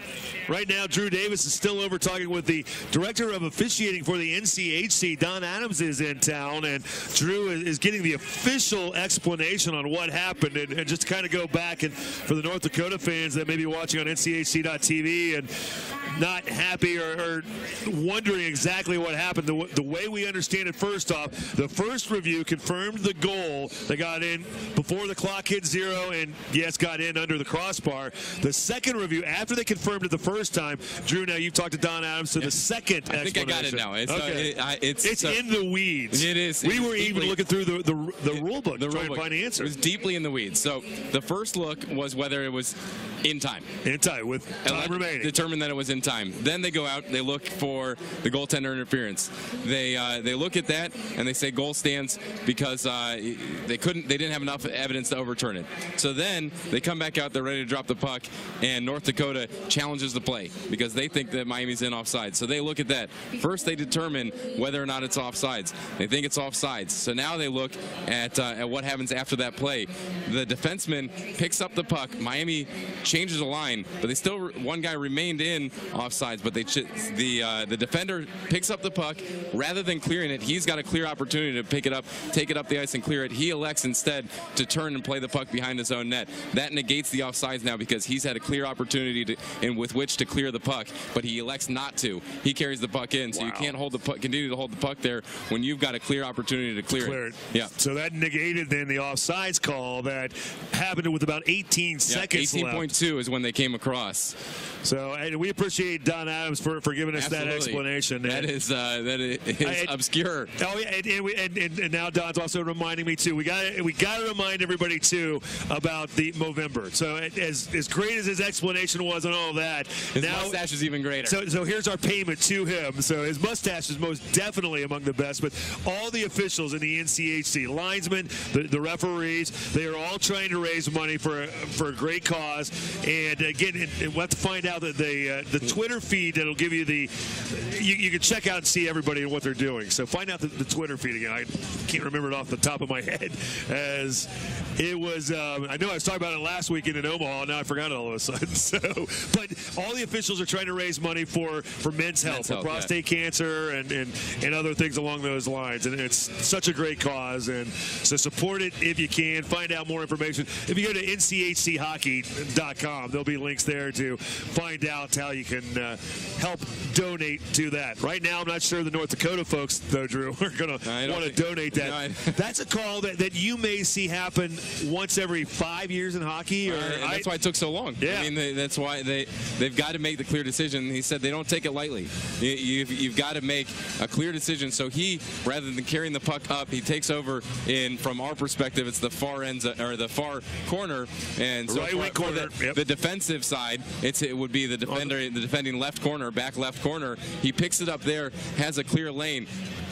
[SPEAKER 3] right now, Drew Davis is still over talking with the director of officiating for the NCHC. Don Adams is in town, and Drew is getting the official explanation on what happened. And just to kind of go back, and for the North Dakota fans that may be watching on NCHC.tv and not happy or wondering exactly what happened, the way we understand it, first off, the first review confirmed the goal that got in before the clock hit 0 and, yes, got in under the crossbar. The second review, after they confirmed it the first time, Drew, now you've talked to Don Adams, so the second
[SPEAKER 5] I think I got it now. It's,
[SPEAKER 3] okay. It's in the weeds.
[SPEAKER 5] It is.
[SPEAKER 3] We were even looking through the rule book to try and find the answer.
[SPEAKER 5] It was deeply in the weeds. So the first look was whether it was in time.
[SPEAKER 3] In time, with time remaining.
[SPEAKER 5] Determined that it was in time. Then they go out, they look for the goaltender interference. They look at that and they say goal stands because they didn't have enough evidence to overturn it. So then they come back out, they're ready to drop the puck, and North Dakota challenges the play because they think that Miami's in offsides. So they look at that. First, they determine whether or not it's offsides. They think it's offsides. So now they look at what happens after that play. The defenseman picks up the puck. Miami changes the line, but they still, one guy remained in offsides, but the defender picks up the puck. Rather than clearing it, he's got a clear opportunity to pick it up, take it up the ice and clear it. He elects instead to turn and play the puck behind his own net. That negates the offsides now because he's had a clear opportunity with which to clear the puck, but he elects not to. He carries the puck in, so you can't hold the puck, continue to hold the puck there when you've got a clear opportunity to clear it. Yeah.
[SPEAKER 3] So that negated then the offsides call that happened with about 18 seconds left.
[SPEAKER 5] 18.2 is when they came across.
[SPEAKER 1] So, and we appreciate Don Adams for giving us that explanation.
[SPEAKER 5] That is obscure.
[SPEAKER 1] Oh yeah, and now Don's also reminding me too. We got to remind everybody too about the Movember. So as great as his explanation was on all of that,
[SPEAKER 5] his mustache is even greater.
[SPEAKER 1] So here's our payment to him. So his mustache is most definitely among the best. But all the officials in the NCHC, linesmen, the referees, they are all trying to raise money for a great cause. And again, we'll have to find out that the Twitter feed that'll give you you can check out and see everybody and what they're doing. So find out the Twitter feed again. I can't remember it off the top of my head, as it was. I know I was talking about it last weekend in Omaha. Now I forgot it all of a sudden. So, but all the officials are trying to raise money for men's health, for prostate cancer, and other things along those lines. And it's such a great cause. And so support it if you can. Find out more information if you go to nchchockey.com. There'll be links there to find out how you can help donate to that. Right now, I'm not sure the North Dakota folks, though, Drew, are going to want to donate that. No, that's a call that you may see happen once every 5 years in hockey.
[SPEAKER 5] That's why it took so long.
[SPEAKER 1] Yeah.
[SPEAKER 5] I mean, that's why they've got to make the clear decision. He said they don't take it lightly. You've got to make a clear decision. So he, rather than carrying the puck up, he takes over from our perspective, it's the far ends or the far corner, and so
[SPEAKER 1] right wing corner.
[SPEAKER 5] The defensive side, it would be the defending left corner, back left corner. He picks it up there, has a clear lane,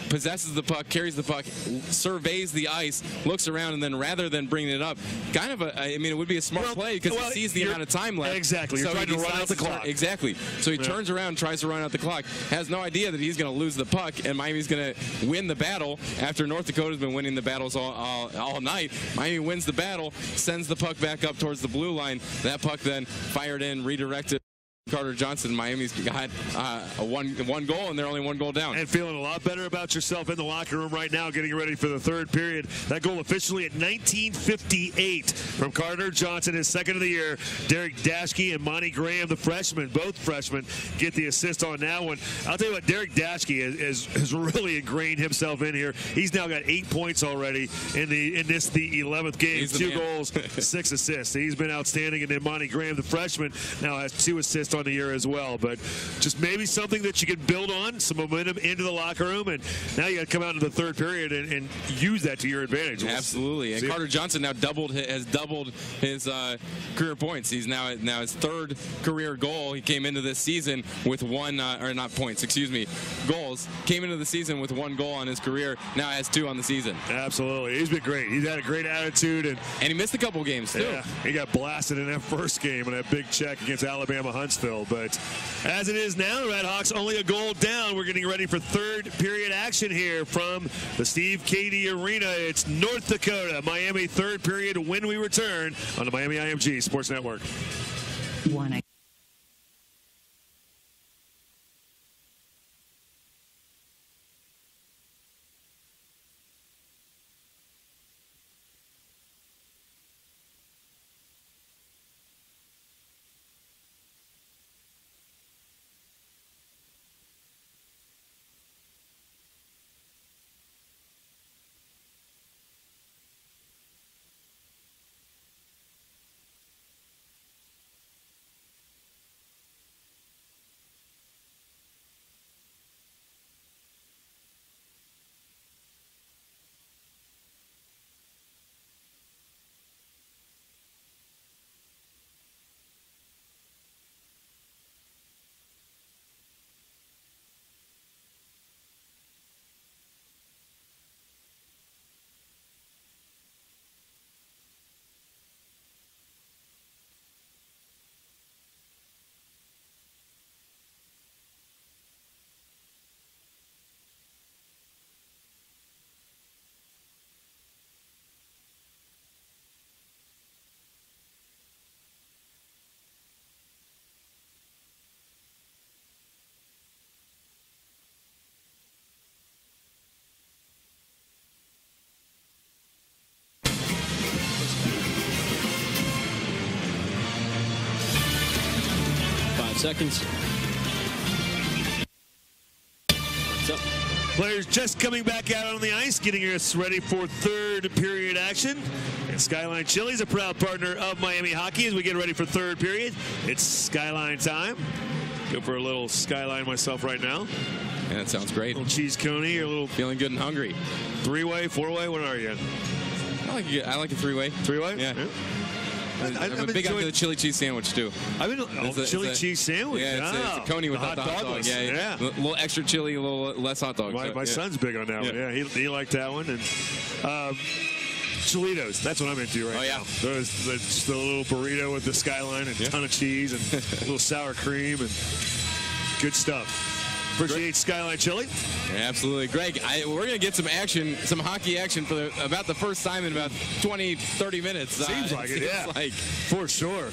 [SPEAKER 5] possesses the puck, carries the puck, surveys the ice, looks around, and then rather than bringing it up, it would be a smart play because he sees the amount of time left.
[SPEAKER 1] Exactly. You're trying to run out the clock.
[SPEAKER 5] Exactly. So he turns around, tries to run out the clock, has no idea that he's going to lose the puck, and Miami's going to win the battle after North Dakota's been winning the battles all night. Miami wins the battle, sends the puck back up towards the blue line. That puck then fired in, redirected. Carter Johnson, Miami's got one goal, and they're only one goal down.
[SPEAKER 1] And feeling a lot better about yourself in the locker room right now, getting ready for the third period. That goal officially at 19:58 from Carter Johnson, his second of the year. Derek Dashke and Monty Graham, the freshman, both freshmen, get the assist on that one. I'll tell you what, Derek Dashke has really ingrained himself in here. He's now got 8 points already in the 11th game. 2 goals, 6 assists. He's been outstanding. And then Monty Graham, the freshman, now has 2 assists on the year as well. But just maybe something that you can build on, some momentum into the locker room, and now you got to come out into the third period and use that to your advantage.
[SPEAKER 5] Absolutely. And Carter Johnson now has doubled his career points. He's now his third career goal. He came into this season with goals. Came into the season with 1 goal on his career. Now has 2 on the season.
[SPEAKER 1] Absolutely. He's been great. He's had a great attitude. And
[SPEAKER 5] he missed a couple games, too.
[SPEAKER 1] Yeah, he got blasted in that first game in that big check against Alabama Huntsville. But as it is now, the Redhawks only a goal down. We're getting ready for third period action here from the Steve Cady Arena. It's North Dakota, Miami, third period when we return on the Miami IMG Sports Network.
[SPEAKER 2] 5 seconds. What's up?
[SPEAKER 3] Players just coming back out on the ice, getting us ready for third period action. And Skyline Chili is a proud partner of Miami Hockey as we get ready for third period. It's Skyline time. Go for a little Skyline myself right now.
[SPEAKER 5] Yeah, that sounds great.
[SPEAKER 3] A little cheese coney, or a little
[SPEAKER 5] feeling good and hungry.
[SPEAKER 3] 3-way, 4-way, what are you?
[SPEAKER 5] I like a 3-way.
[SPEAKER 3] 3-way?
[SPEAKER 5] Yeah. I'm a big on the chili cheese sandwich too.
[SPEAKER 3] I've been chili cheese sandwich.
[SPEAKER 5] Yeah, it's a coney with the hot dog. Yeah. A little extra chili, a little less hot dog.
[SPEAKER 3] My son's big on that one. Yeah, he liked that one. And Cholitos, that's what I'm into right now. Just the little burrito with the Skyline and a ton of cheese and a little sour cream and good stuff. Appreciate Skyline Chili.
[SPEAKER 5] Yeah, absolutely. Greg, we're going to get some action, some hockey action for about the first time in about 20, 30 minutes.
[SPEAKER 3] Seems like it, yeah. For sure.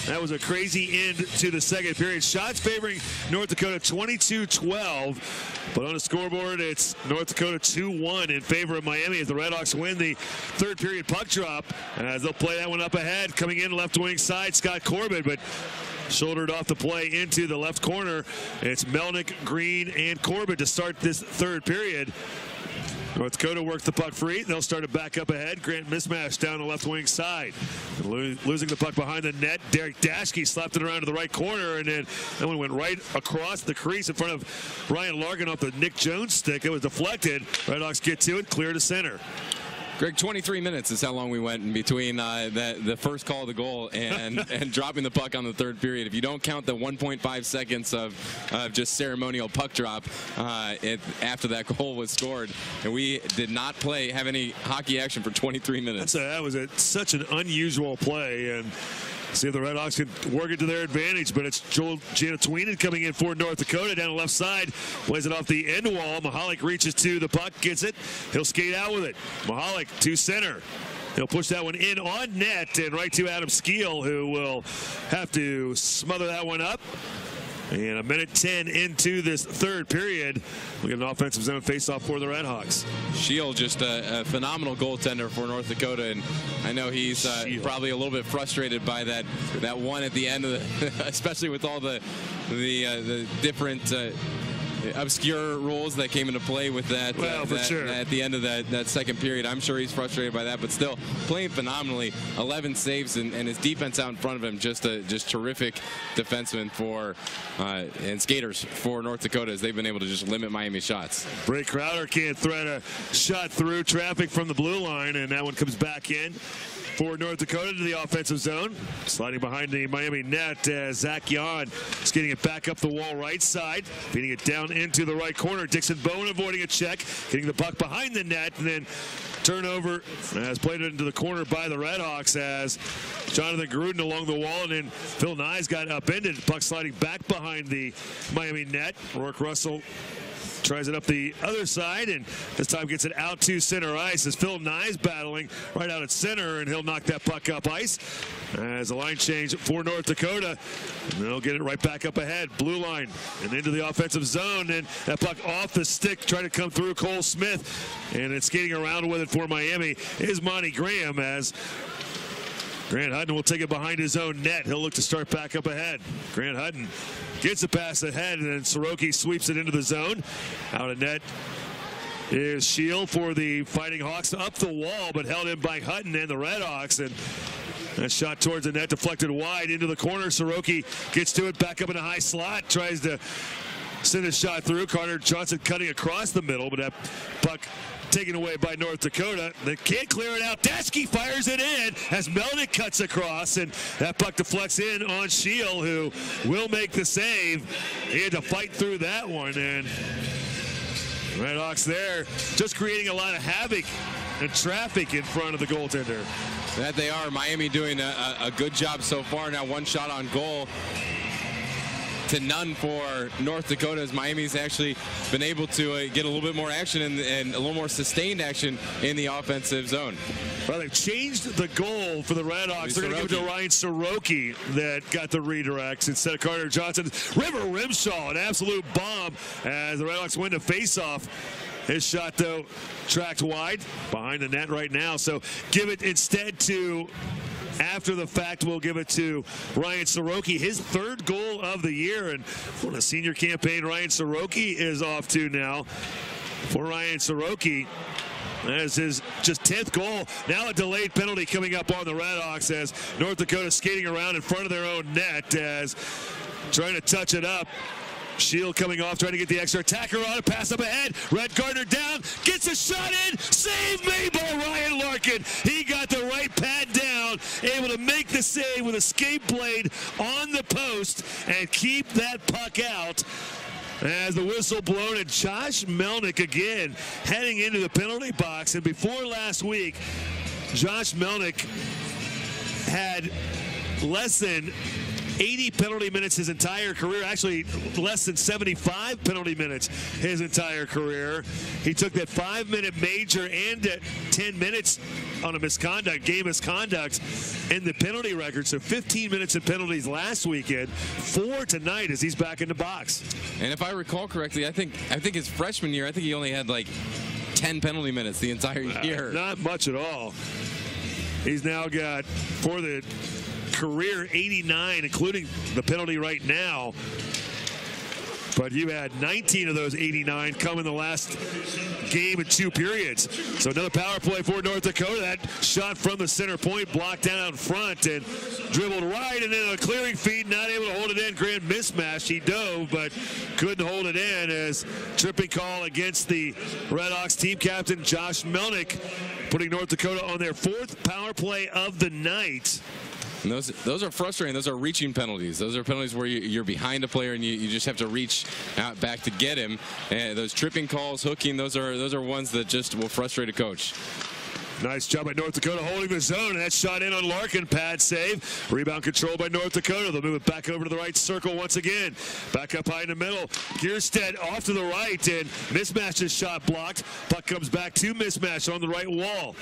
[SPEAKER 3] That was a crazy end to the second period. Shots favoring North Dakota 22-12. But on the scoreboard, it's North Dakota 2-1 in favor of Miami as the Redhawks win the third period puck drop. As they'll play that one up ahead. Coming in left wing side, Scott Corbett, but shouldered off the play into the left corner. It's Melnick, Green, and Corbett to start this third period. North Dakota works the puck free. They'll start it back up ahead. Grant mismatch down the left wing side. Losing the puck behind the net. Derek Dashke slapped it around to the right corner, and then that one went right across the crease in front of Ryan Larkin off the Nick Jones stick. It was deflected. Redhawks get to it, clear to center.
[SPEAKER 5] Greg, 23 minutes is how long we went in between the first call of the goal and dropping the puck on the third period. If you don't count the 1.5 seconds of just ceremonial puck drop after that goal was scored, and we did not have any hockey action for 23 minutes.
[SPEAKER 3] That was such an unusual play, and see if the Redhawks can work it to their advantage, but it's Joel Janatuinen coming in for North Dakota down the left side. Plays it off the end wall. Mahalik reaches to the puck, gets it. He'll skate out with it. Mahalik to center. He'll push that one in on net and right to Adam Skeel, who will have to smother that one up. And a minute 10 into this third period, we get an offensive zone faceoff for the Redhawks.
[SPEAKER 5] Shield, just a phenomenal goaltender for North Dakota, and I know he's probably a little bit frustrated by that one at the end of the, especially with all the different obscure rules that came into play with that, at the end of that second period. I'm sure he's frustrated by that, but still playing phenomenally. 11 saves, and his defense out in front of him, just terrific defenseman and skaters for North Dakota as they've been able to just limit Miami's shots.
[SPEAKER 3] Bray Crowder can't thread a shot through traffic from the blue line, and that one comes back in for North Dakota to the offensive zone. Sliding behind the Miami net as Zach Yon is getting it back up the wall right side, feeding it down into the right corner. Dixon Bowen avoiding a check, getting the puck behind the net, and then turnover as played it into the corner by the Redhawks as Jonathan Gruden along the wall, and then Phil Nyes got upended. Puck sliding back behind the Miami net. Rourke Russell tries it up the other side, and this time gets it out to center ice as Phil Nyes battling right out at center, and he'll knock that puck up ice as a line change for North Dakota. And they'll get it right back up ahead. Blue line and into the offensive zone, and that puck off the stick, trying to come through Cole Smith, and it's skating around with it for Miami is Monty Graham as Grant Hutton will take it behind his own net. He'll look to start back up ahead. Grant Hutton gets the pass ahead, and then Soroki sweeps it into the zone. Out of net is Shield for the Fighting Hawks up the wall, but held in by Hutton and the Redhawks. And that shot towards the net deflected wide into the corner. Soroki gets to it, back up in a high slot, tries to send a shot through. Carter Johnson cutting across the middle, but that puck taken away by North Dakota. They can't clear it out. Dashke fires it in as Melnick cuts across, and that puck deflects in on Shield, who will make the save. He had to fight through that one, and Redhawks there just creating a lot of havoc and traffic in front of the goaltender.
[SPEAKER 5] That they are. Miami doing a good job so far. Now one shot on goal to none for North Dakota, as Miami's actually been able to get a little bit more action and a little more sustained action in the offensive zone.
[SPEAKER 3] Well, they've changed the goal for the Redhawks. They're going to give it to Ryan Soroki that got the redirects instead of Carter Johnson. River Rimshaw, an absolute bomb as the Redhawks win the faceoff. His shot, though, tracked wide behind the net right now. So give it instead to, after the fact, we'll give it to Ryan Soroki, his third goal of the year. And what a senior campaign Ryan Soroki is off to now. for Ryan Soroki. That is his just 10th goal. Now a delayed penalty coming up on the Redhawks as North Dakota skating around in front of their own net as trying to touch it up. Shield coming off, trying to get the extra attacker on it. Pass up ahead. Red Gardner down. Gets a shot in. Save made by Ryan Larkin. He got the right pad down. Able to make the save with a skate blade on the post and keep that puck out. As the whistle blown, and Josh Melnick again heading into the penalty box. And before last week, Josh Melnick had less than 80 penalty minutes his entire career, actually less than 75 penalty minutes his entire career. He took that 5-minute major and 10 minutes on a game misconduct in the penalty record. So 15 minutes of penalties last weekend, 4 tonight as he's back in the box.
[SPEAKER 5] And if I recall correctly, I think his freshman year, I think he only had like 10 penalty minutes the entire year.
[SPEAKER 3] Not much at all. He's now got, for the career, 89, including the penalty right now. But you had 19 of those 89 come in the last game in 2 periods. So another power play for North Dakota. That shot from the center point, blocked down out front and dribbled right, and then a clearing feed, not able to hold it in. Grand mismatch. He dove, but couldn't hold it in as tripping call against the Redhawks team captain Josh Melnick, putting North Dakota on their 4th power play of the night.
[SPEAKER 5] And those are frustrating. Those are reaching penalties. Those are penalties where you're behind a player and you just have to reach out back to get him. And those tripping calls, hooking, those are ones that just will frustrate a coach.
[SPEAKER 3] Nice job by North Dakota holding the zone, and that shot in on Larkin. Pad save. Rebound control by North Dakota. They'll move it back over to the right circle once again. Back up high in the middle. Kierstead off to the right, and mismatch's shot blocked. Puck comes back to mismatch on the right wall.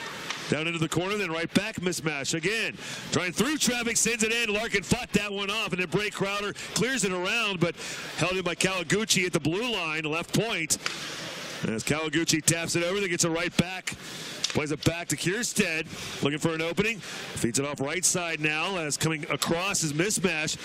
[SPEAKER 3] Down into the corner, then right back, mismatch again. Trying through traffic, sends it in. Larkin fought that one off, and then Bray Crowder clears it around, but held in by Kawaguchi at the blue line, left point. As Kawaguchi taps it over, then gets it right back. Plays it back to Kierstead, looking for an opening. Feeds it off right side now as coming across is mismatch.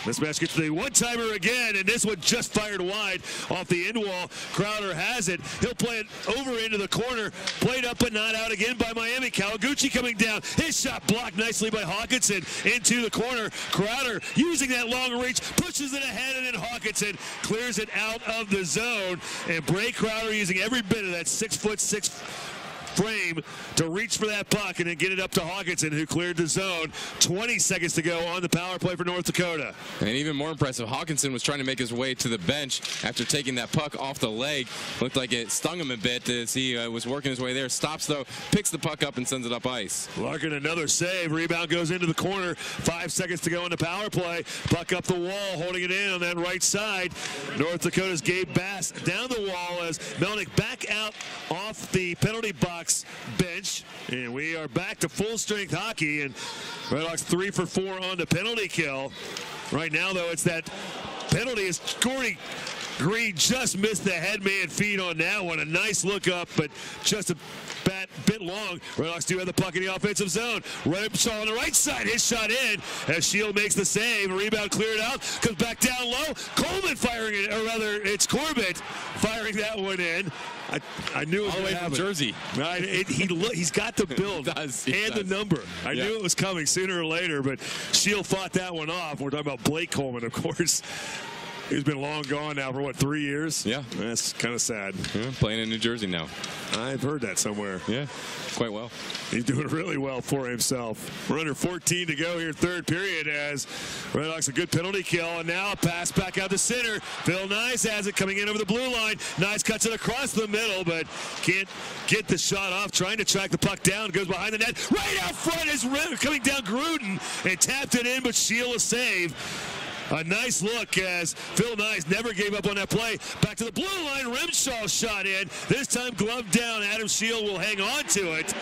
[SPEAKER 3] Mismatch gets the one-timer again, and this one just fired wide off the end wall. Crowder has it. He'll play it over into the corner. Played up but not out again by Miami. Kawaguchi coming down. His shot blocked nicely by Hawkinson into the corner. Crowder using that long reach, pushes it ahead, and then Hawkinson clears it out of the zone. And Bray Crowder using every bit of that 6'6" frame to reach for that puck and then get it up to Hawkinson, who cleared the zone. 20 seconds to go on the power play for North Dakota.
[SPEAKER 5] And even more impressive, Hawkinson was trying to make his way to the bench after taking that puck off the leg. Looked like it stung him a bit as he was working his way there. Stops, though, picks the puck up and sends it up ice.
[SPEAKER 3] Larkin, another save. Rebound goes into the corner. 5 seconds to go on the power play. Puck up the wall, holding it in on that right side. North Dakota's Gabe Bass down the wall as Melnick back out off the penalty box bench, and we are back to full strength hockey, and Redhawks 3 for 4 on the penalty kill. Right now, though, it's that penalty is Corey Green just missed the headman feed on that one. A nice look up, but just a bit long. Redhawks do have the puck in the offensive zone. Remshaw on the right side, his shot in as Shield makes the save. A rebound cleared out, comes back down low. Coleman firing it, or rather, it's Corbett firing that one in. I knew it was
[SPEAKER 5] all the way from Jersey.
[SPEAKER 3] Right, he's got the build and the number. I knew it was coming sooner or later, but Shield fought that one off. We're talking about Blake Coleman, of course. He's been long gone now for, what, 3 years?
[SPEAKER 5] Yeah.
[SPEAKER 3] That's kind of sad.
[SPEAKER 5] Yeah, playing in New Jersey now.
[SPEAKER 3] I've heard that somewhere.
[SPEAKER 5] Yeah, quite well.
[SPEAKER 3] He's doing really well for himself. We're under 14 to go here, third period, as Redhawks a good penalty kill, and now a pass back out to center. Phil Nice has it coming in over the blue line. Nice cuts it across the middle, but can't get the shot off. Trying to track the puck down, goes behind the net. Right out front is coming down Gruden, and tapped it in, but Shield a save. A nice look as Phil Nice never gave up on that play. Back to the blue line, Remshaw shot in. This time glove down. Adam Shield will hang on to it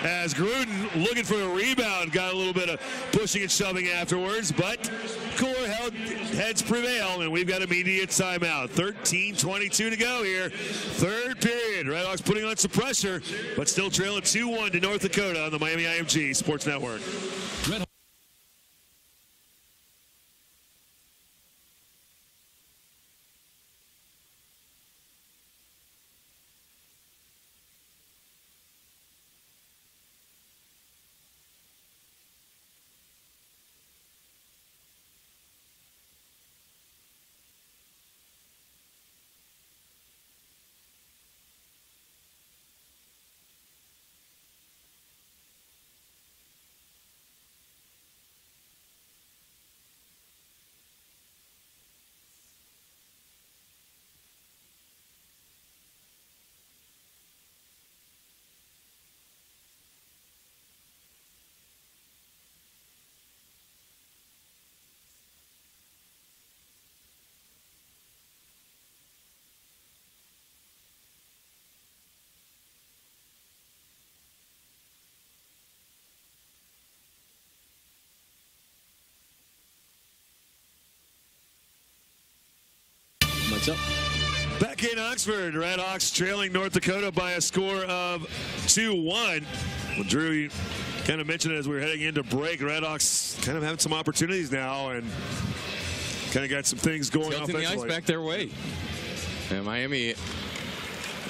[SPEAKER 3] as Gruden looking for a rebound. Got a little bit of pushing and shoving afterwards, but cooler heads prevail, and we've got immediate timeout. 13:22 to go here. Third period. Redhawks putting on some pressure, but still trailing 2-1 to North Dakota on the Miami IMG Sports Network.
[SPEAKER 2] Mike's up.
[SPEAKER 3] Back in Oxford, Redhawks trailing North Dakota by a score of 2-1. Well, Drew, you kind of mentioned it as we were heading into break. Redhawks kind of having some opportunities now and kind of got some things going
[SPEAKER 5] Tilting
[SPEAKER 3] offensively.
[SPEAKER 5] the ice back their way. And Miami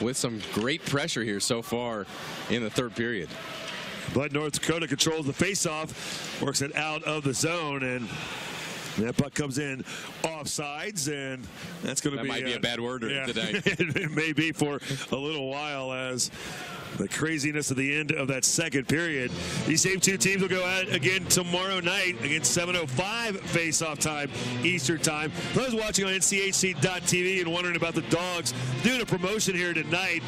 [SPEAKER 5] with some great pressure here so far in the third period.
[SPEAKER 3] But North Dakota controls the faceoff, works it out of the zone, and that puck comes in offsides, and that's going to be...
[SPEAKER 5] That might be a bad word today.
[SPEAKER 3] It may be for a little while as the craziness of the end of that second period. These same two teams will go at it again tomorrow night against 7:05 face-off time, Eastern time. For those watching on NCHC.TV and wondering about the Dogs, doing a promotion here tonight.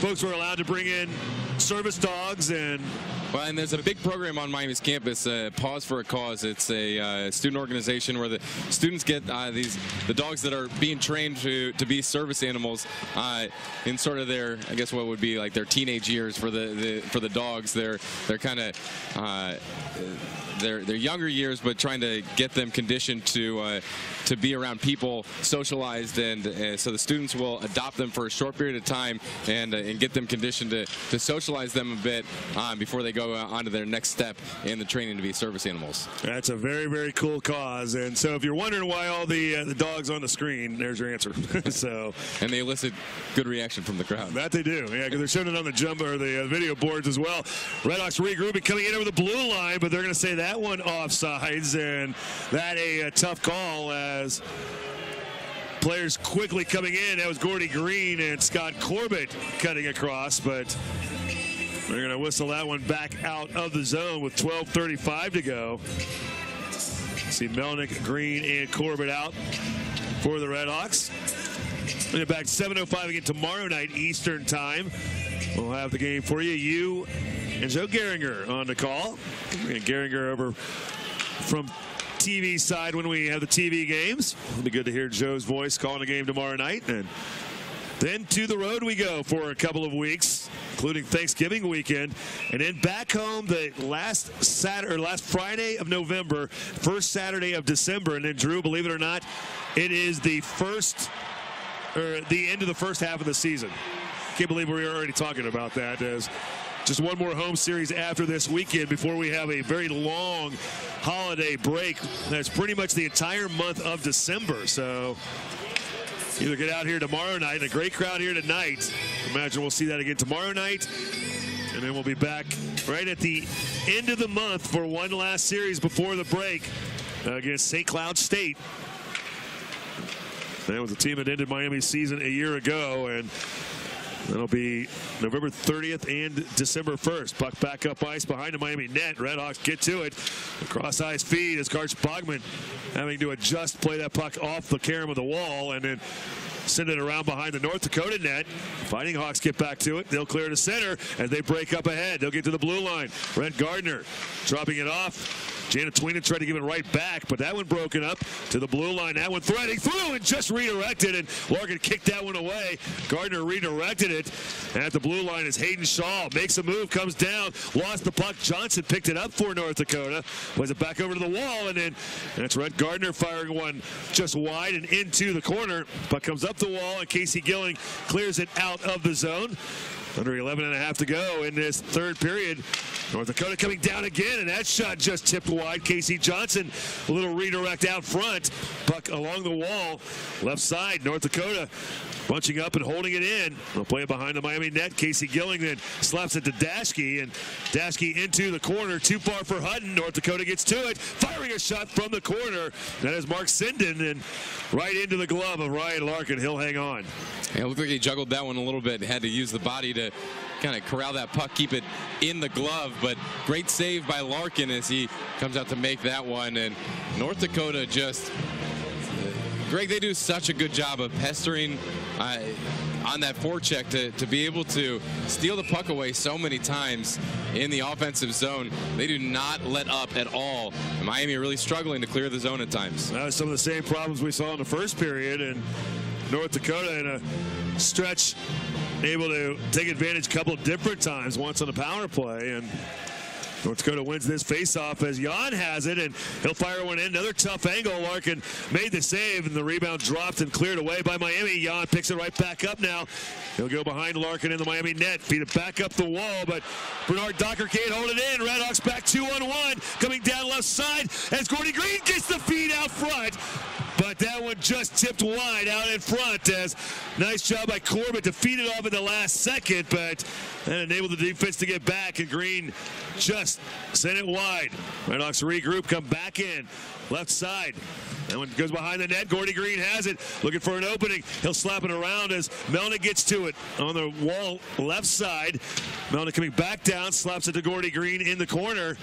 [SPEAKER 3] Folks were allowed to bring in service dogs and...
[SPEAKER 5] Well, and there's a big program on Miami's campus, Pause for a Cause. It's a student organization where the students get the dogs that are being trained to be service animals in sort of their, I guess what would be like their teenage years for the dogs. They're kind of their younger years, but trying to get them conditioned to be around people, socialized, and so the students will adopt them for a short period of time and get them conditioned to socialize them a bit before they go on to their next step in the training to be service animals.
[SPEAKER 3] That's a very, very cool cause. And so if you're wondering why all the dogs on the screen, there's your answer. So,
[SPEAKER 5] and they elicit good reaction from the crowd.
[SPEAKER 3] That they do, yeah, because they're showing it on the jumbo or the video boards as well. Redhawks regrouping, coming in over the blue line, but they're going to say that one offsides, and that a tough call as players quickly coming in. That was Gordy Green and Scott Corbett cutting across, but they're going to whistle that one back out of the zone with 12:35 to go. See Melnick, Green, and Corbett out for the Redhawks. We'll get back 7:05 again tomorrow night Eastern time. We'll have the game for you. You and Joe Gehringer on the call. And Gehringer over from TV side when we have the TV games. It'll be good to hear Joe's voice calling the game tomorrow night. And then to the road we go for a couple of weeks, including Thanksgiving weekend, and then back home the last Friday of November, first Saturday of December, and then Drew, believe it or not, it is the end of the first half of the season. Can't believe we're already talking about that, as just one more home series after this weekend before we have a very long holiday break. That's pretty much the entire month of December. So either get out here tomorrow night, and a great crowd here tonight. Imagine we'll see that again tomorrow night. And then we'll be back right at the end of the month for one last series before the break against St. Cloud State. That was a team that ended Miami's season a year ago, and that'll be November 30th and December 1st. Puck back up ice behind the Miami net. Redhawks get to it. Cross ice feed as Karch Bogman having to adjust, play that puck off the carom of the wall, and then send it around behind the North Dakota net. Fighting Hawks get back to it. They'll clear to center as they break up ahead. They'll get to the blue line. Brent Gardner dropping it off. Janet Tweenan tried to give it right back, but that one broken up to the blue line. That one threading through and just redirected, and Larkin kicked that one away. Gardner redirected it at the blue line as Hayden Shaw makes a move, comes down, lost the puck. Johnson picked it up for North Dakota, plays it back over to the wall, and then it's Brent Gardner firing one just wide and into the corner. Puck comes up the wall, and Casey Gilling clears it out of the zone. Under 11.5 to go in this third period. North Dakota coming down again, and that shot just tipped wide. Casey Johnson, a little redirect out front. Puck along the wall, left side. North Dakota bunching up and holding it in. They'll play it behind the Miami net. Casey Gilling then slaps it to Daschke, and Daschke into the corner. Too far for Hutton. North Dakota gets to it, firing a shot from the corner. That is Mark Sinden, and right into the glove of Ryan Larkin. He'll hang on.
[SPEAKER 5] Yeah, it looked like he juggled that one a little bit. Had to use the body to kind of corral that puck, keep it in the glove, but great save by Larkin as he comes out to make that one. And North Dakota just, Greg, they do such a good job of pestering on that forecheck to be able to steal the puck away so many times in the offensive zone. They do not let up at all. And Miami really struggling to clear the zone at times.
[SPEAKER 3] That was some of the same problems we saw in the first period, and North Dakota in a stretch able to take advantage a couple of different times, once on the power play, and North Dakota wins this faceoff as Jan has it, and he'll fire one in. Another tough angle. Larkin made the save, and the rebound dropped and cleared away by Miami. Jan picks it right back up now. He'll go behind Larkin in the Miami net, feed it back up the wall, but Bernard Docker can't hold it in. Redhawks back 2-on-1, coming down left side as Gordy Green gets the feed out front. But that one just tipped wide out in front as nice job by Corbett to feed it off in the last second, but that enabled the defense to get back, and Green just sent it wide. Redhawks regroup, come back in. Left side. That one goes behind the net. Gordy Green has it. Looking for an opening. He'll slap it around as Melnick gets to it on the wall left side. Melnick coming back down. Slaps it to Gordy Green in the corner.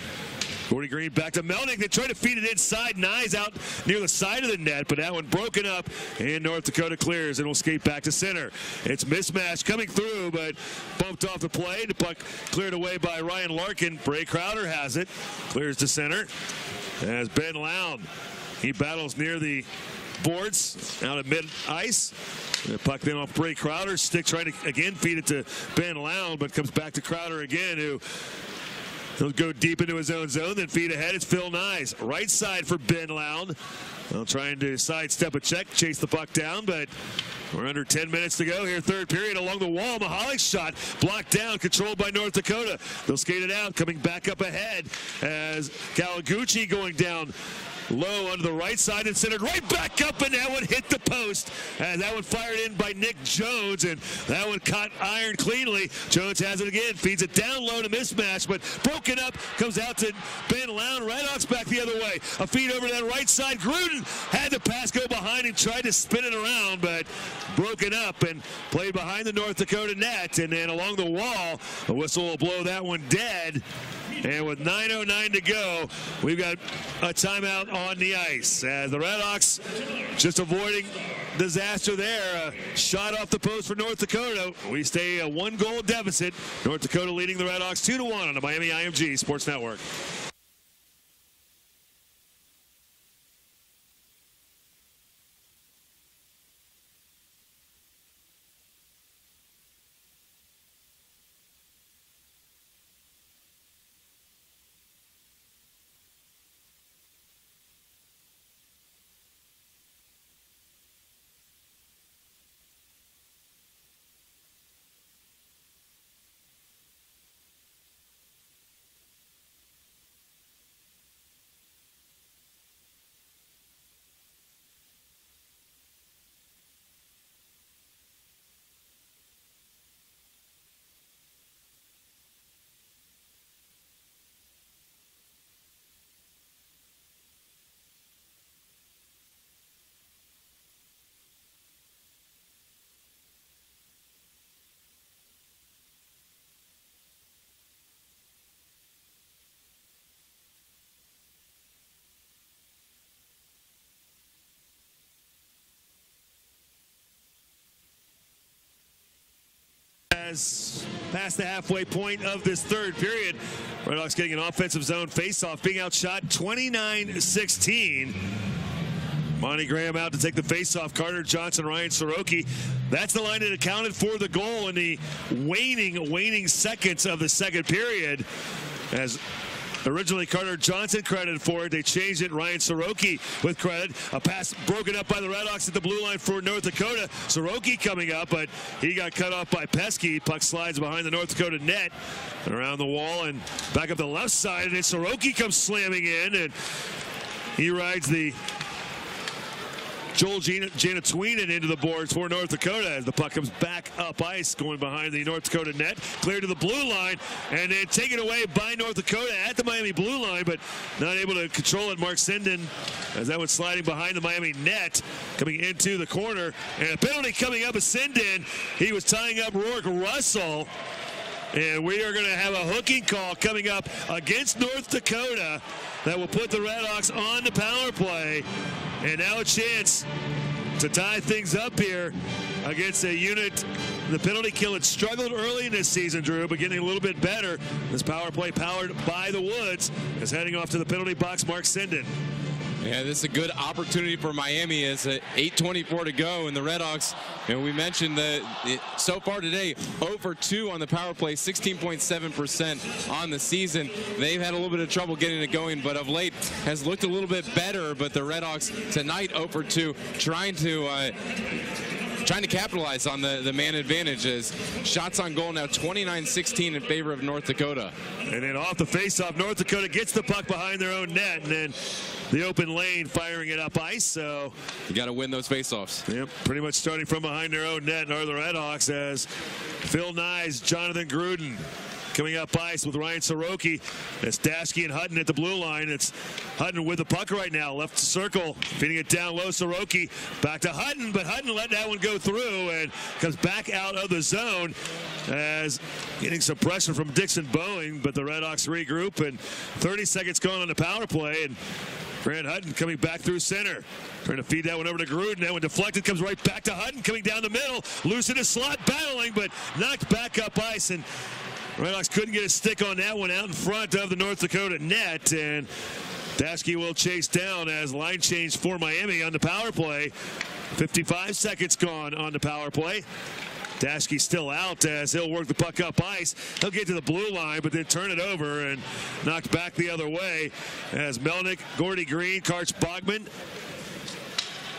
[SPEAKER 3] Gordy Green back to Melnick. They try to feed it inside. Nyes out near the side of the net, but that one broken up, and North Dakota clears and will skate back to center. It's mismatch coming through, but bumped off the play. The puck cleared away by Ryan Larkin. Bray Crowder has it. Clears to center as Ben Lown. He battles near the boards out at mid-ice. The puck then off Bray Crowder. Stick trying to again feed it to Ben Lown, but comes back to Crowder again, who he'll go deep into his own zone, then feed ahead. It's Phil Nyes. Right side for Ben Lown. Well, trying to sidestep a check, chase the puck down, but we're under 10 minutes to go here. Third period along the wall. Mihalik's shot blocked down, controlled by North Dakota. They'll skate it out, coming back up ahead as Kawaguchi going down low under the right side and centered right back up, and that one hit the post. And that one fired in by Nick Jones, and that one caught iron cleanly. Jones has it again, feeds it down low to mismatch, but broken up, comes out to Ben Lown. Redhawks back the other way. A feed over to that right side. Gruden had the pass go behind him, tried to spin it around, but broken up and played behind the North Dakota net. And then along the wall, the whistle will blow that one dead. And with 9:09 to go, we've got a timeout on the ice. As the Redhawks just avoiding disaster there. A shot off the post for North Dakota. We stay a 1-goal deficit. North Dakota leading the Redhawks 2-1 on the Miami IMG Sports Network. Past the halfway point of this third period. Redhawks getting an offensive zone faceoff, being outshot 29-16. Monty Graham out to take the faceoff. Carter Johnson, Ryan Soroki. That's the line that accounted for the goal in the waning seconds of the second period. As originally Carter Johnson credited for it, they changed it. Ryan Soroki with credit. A pass broken up by the Redhawks at the blue line for North Dakota. Soroki coming up, but he got cut off by Pesky. Puck slides behind the North Dakota net and around the wall and back up the left side, and then Soroki comes slamming in, and he rides the Joel Janatuinen into the boards for North Dakota as the puck comes back up ice, going behind the North Dakota net, clear to the blue line, and then taken away by North Dakota at the Miami blue line, but not able to control it. Mark Sinden, as that was sliding behind the Miami net, coming into the corner, and a penalty coming up as Sinden. He was tying up Rourke Russell, and we are going to have a hooking call coming up against North Dakota that will put the Redhawks on the power play. And now a chance to tie things up here against a unit. The penalty kill had struggled early in this season, Drew, but getting a little bit better. This power play powered by the Woods is heading off to the penalty box. Mark Sinden.
[SPEAKER 5] Yeah, this is a good opportunity for Miami as 8:24 to go, and the Redhawks, we mentioned that so far today, 0 for 2 on the power play, 16.7% on the season. They've had a little bit of trouble getting it going, but of late has looked a little bit better. But the Redhawks tonight 0 for 2, trying to capitalize on the man advantage as shots on goal now 29-16 in favor of North Dakota.
[SPEAKER 1] And then off the faceoff, North Dakota gets the puck behind their own net, and then the open lane firing it up ice. So
[SPEAKER 5] you got to win those faceoffs.
[SPEAKER 1] Yep, pretty much starting from behind their own net are the Redhawks as Phil Nyes, Jonathan Gruden coming up ice with Ryan Soroki. It's Daschke and Hutton at the blue line. It's Hutton with the puck right now. Left circle, feeding it down low. Soroki back to Hutton, but Hutton let that one go through and comes back out of the zone as getting some pressure from Dixon Boeing, but the Redhawks regroup, and 30 seconds gone on the power play, and Grant Hutton coming back through center. Trying to feed that one over to Gruden. That one deflected, comes right back to Hutton, coming down the middle. Loose in his slot, battling, but knocked back up ice, and Redhawks couldn't get a stick on that one out in front of the North Dakota net, and Daschke will chase down as line change for Miami on the power play. 55 seconds gone on the power play. Daschke still out as he'll work the puck up ice. He'll get to the blue line, but then turn it over and knocked back the other way as Melnick, Gordy Green, Karch Bogman,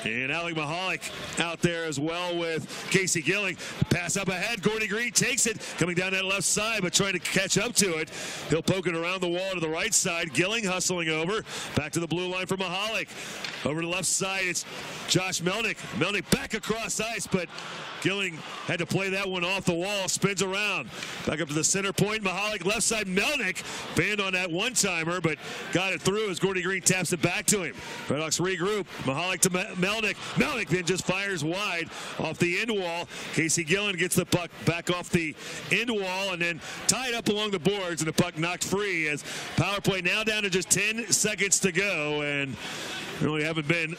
[SPEAKER 1] and Alec Mahalik out there as well with Casey Gilling. Pass up ahead. Gordy Green takes it. Coming down that left side, but trying to catch up to it. He'll poke it around the wall to the right side. Gilling hustling over. Back to the blue line for Mahalik. Over to the left side, it's Josh Melnick. Melnick back across ice, but Gilling had to play that one off the wall. Spins around. Back up to the center point. Mahalik left side. Melnick banned on that one-timer, but got it through as Gordy Green taps it back to him. Redhawks regroup. Mahalik to Melnick. Melnick then just fires wide off the end wall. Casey Gillen gets the puck back off the end wall and then tied up along the boards, and the puck knocked free as power play now down to just 10 seconds to go, and really haven't been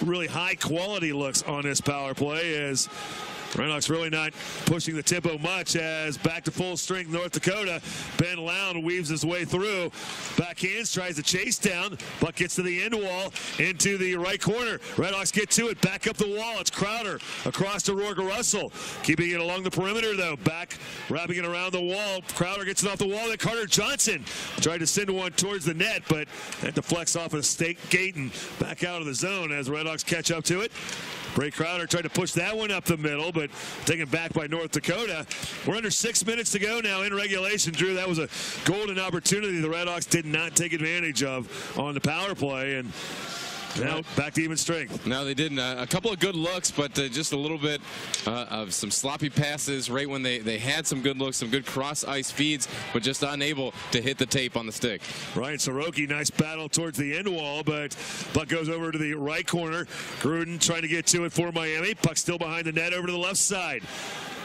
[SPEAKER 1] really high quality looks on this power play as Redhawks really not pushing the tempo much as back to full strength North Dakota. Ben Lown weaves his way through. Backhands, tries to chase down. Puck gets to the end wall into the right corner. Redhawks get to it. Back up the wall. It's Crowder across to Rourke Russell. Keeping it along the perimeter though. Back, wrapping it around the wall. Crowder gets it off the wall. Then Carter Johnson tried to send one towards the net, but that deflects off of the stake gate and back out of the zone as Redhawks catch up to it. Bray Crowder tried to push that one up the middle, but taken back by North Dakota. We're under 6 minutes to go now in regulation. Drew, that was a golden opportunity the Redhawks did not take advantage of on the power play, and now back to even strength.
[SPEAKER 5] No, they didn't. A couple of good looks, but just a little bit of some sloppy passes right when they had some good looks, some good cross-ice feeds, but just unable to hit the tape on the stick.
[SPEAKER 1] Ryan Soroki, nice battle towards the end wall, but puck goes over to the right corner. Gruden trying to get to it for Miami. Puck still behind the net over to the left side.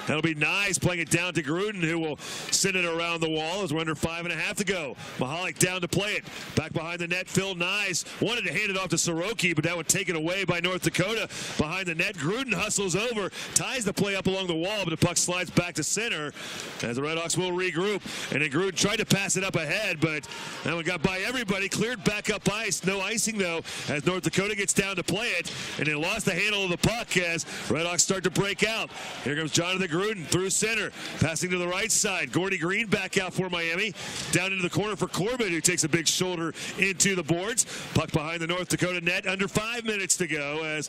[SPEAKER 1] That'll be Nyes playing it down to Gruden, who will send it around the wall as we're under 5.5 to go. Mahalik down to play it. Back behind the net, Phil Nyes wanted to hand it off to Soroki, but that one taken away by North Dakota. Behind the net, Gruden hustles over, ties the play up along the wall, but the puck slides back to center as the Redhawks will regroup. And then Gruden tried to pass it up ahead, but that one got by everybody, cleared back up ice. No icing, though, as North Dakota gets down to play it, and they lost the handle of the puck as Redhawks start to break out. Here comes Jonathan Gruden through center, passing to the right side. Gordy Green back out for Miami. Down into the corner for Corbett, who takes a big shoulder into the boards. Puck behind the North Dakota net. Under 5 minutes to go as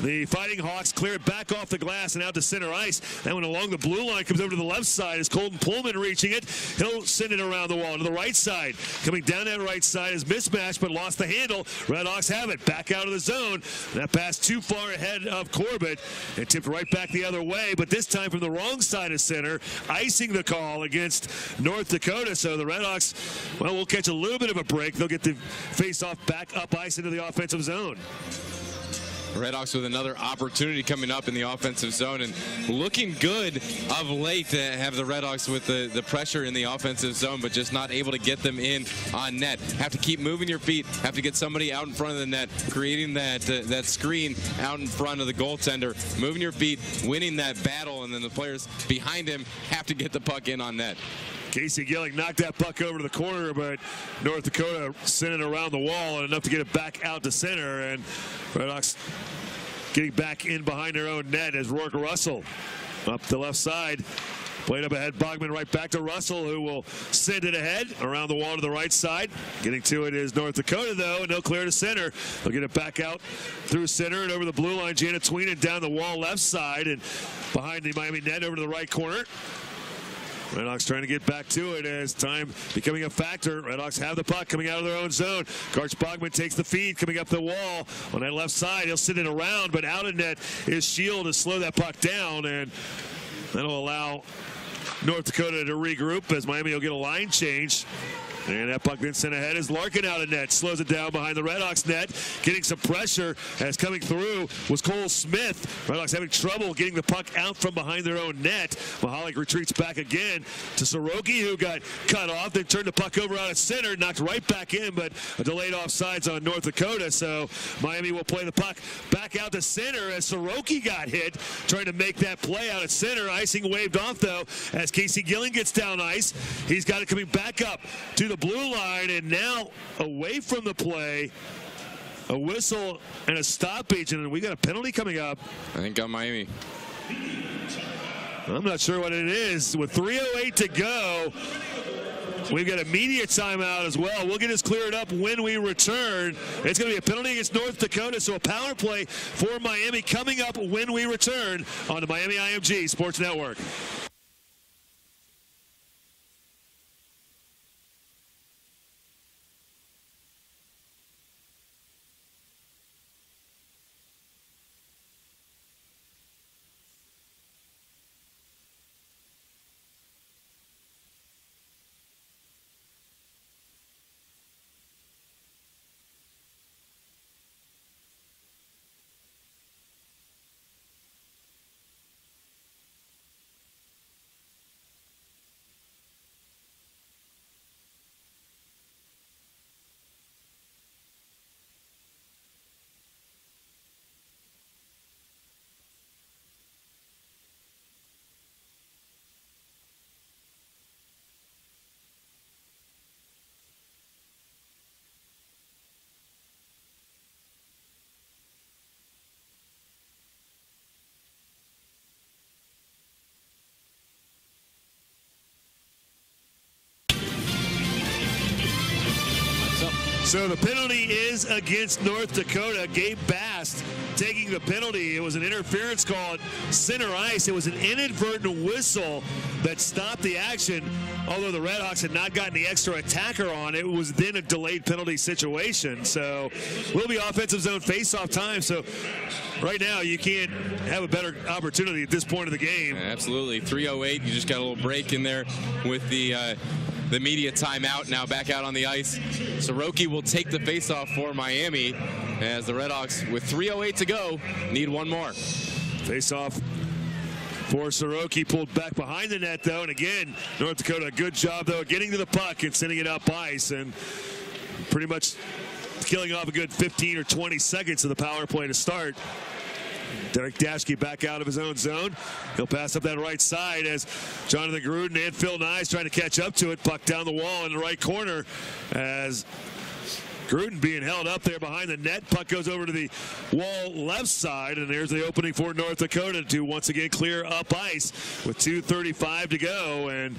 [SPEAKER 1] the Fighting Hawks clear it back off the glass and out to center ice. That one along the blue line comes over to the left side as Colton Pullman reaching it. He'll send it around the wall to the right side. Coming down that right side is mismatched, but lost the handle. Redhawks have it. Back out of the zone. That pass too far ahead of Corbett. It tipped right back the other way, but this time from the wrong side of center. Icing the call against North Dakota. So the Redhawks, well, will catch a little bit of a break. They'll get the face-off back up ice into the offensive zone.
[SPEAKER 5] Redhawks with another opportunity coming up in the offensive zone, and looking good of late to have the Redhawks with the pressure in the offensive zone, but just not able to get them in on net. Have to keep moving your feet, have to get somebody out in front of the net, creating that screen out in front of the goaltender, moving your feet, winning that battle, and then the players behind him have to get the puck in on net.
[SPEAKER 1] Casey Gilling knocked that puck over to the corner, but North Dakota sent it around the wall and enough to get it back out to center. And Red Hawks getting back in behind their own net as Rourke Russell up the left side. Played up ahead, Bogman right back to Russell, who will send it ahead around the wall to the right side. Getting to it is North Dakota, though, and they'll clear to center. They'll get it back out through center and over the blue line. Jana Tweenan down the wall left side and behind the Miami net over to the right corner. Red Hawks trying to get back to it as time becoming a factor. Red Hawks have the puck coming out of their own zone. Karch Bogman takes the feed coming up the wall on that left side. He'll send it around, but out of net is Shield to slow that puck down, and that'll allow North Dakota to regroup as Miami will get a line change. And that puck then sent ahead as Larkin out of net. Slows it down behind the Red Hawks net. Getting some pressure as coming through was Cole Smith. Red Hawks having trouble getting the puck out from behind their own net. Mahalik retreats back again to Soroki, who got cut off. Then turned the puck over out of center. Knocked right back in, but a delayed offsides on North Dakota. So Miami will play the puck back out to center as Soroki got hit. Trying to make that play out at center. Icing waved off, though, as Casey Gilling gets down ice. He's got it coming back up to the blue line, and now away from the play, a whistle and a stoppage, and we got a penalty coming up.
[SPEAKER 5] I think on Miami.
[SPEAKER 1] I'm not sure what it is. With 3:08 to go, we've got a media timeout as well. We'll get this cleared up when we return. It's going to be a penalty against North Dakota, so a power play for Miami coming up when we return on the Miami IMG Sports Network. So the penalty is against North Dakota. Gabe Bast taking the penalty. It was an interference call at center ice. It was an inadvertent whistle that stopped the action. Although the Red Hawks had not gotten the extra attacker on, it was then a delayed penalty situation. So will be offensive zone face-off time. So right now you can't have a better opportunity at this point of the game.
[SPEAKER 5] Absolutely. 3:08. You just got a little break in there with the media timeout. Now back out on the ice. Soroki will take the faceoff for Miami as the Red Hawks, with 3:08 to go, need one more.
[SPEAKER 1] Faceoff for Soroki, pulled back behind the net, though. And again, North Dakota, a good job, though, getting to the puck and sending it up ice and pretty much killing off a good 15 or 20 seconds of the power play to start. Derek Daschke back out of his own zone. He'll pass up that right side as Jonathan Gruden and Phil Nye trying to catch up to it. Puck down the wall in the right corner as Gruden being held up there behind the net. Puck goes over to the wall left side, and there's the opening for North Dakota to once again clear up ice with 2:35 to go. And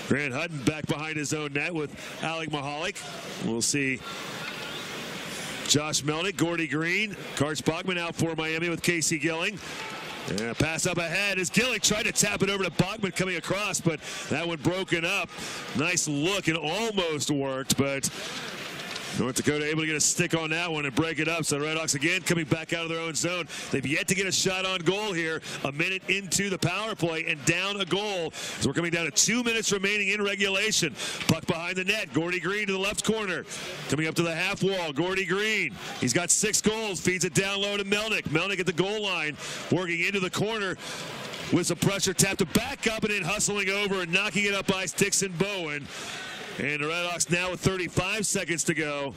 [SPEAKER 1] Grant Hutton back behind his own net with Alec Mahalik. We'll see Josh Melnick, Gordy Green, Karch Bogman out for Miami with Casey Gilling. And pass up ahead as Gilling tried to tap it over to Bogman coming across, but that one broken up. Nice look and almost worked, but North Dakota able to get a stick on that one and break it up. So the Red Hawks again coming back out of their own zone. They've yet to get a shot on goal here. A minute into the power play and down a goal. So we're coming down to 2 minutes remaining in regulation. Puck behind the net. Gordy Green to the left corner. Coming up to the half wall. Gordy Green. He's got 6 goals. Feeds it down low to Melnick. Melnick at the goal line. Working into the corner with some pressure. Tapped it back up and then hustling over and knocking it up ice. Dixon Bowen. And the Red Hawks now with 35 seconds to go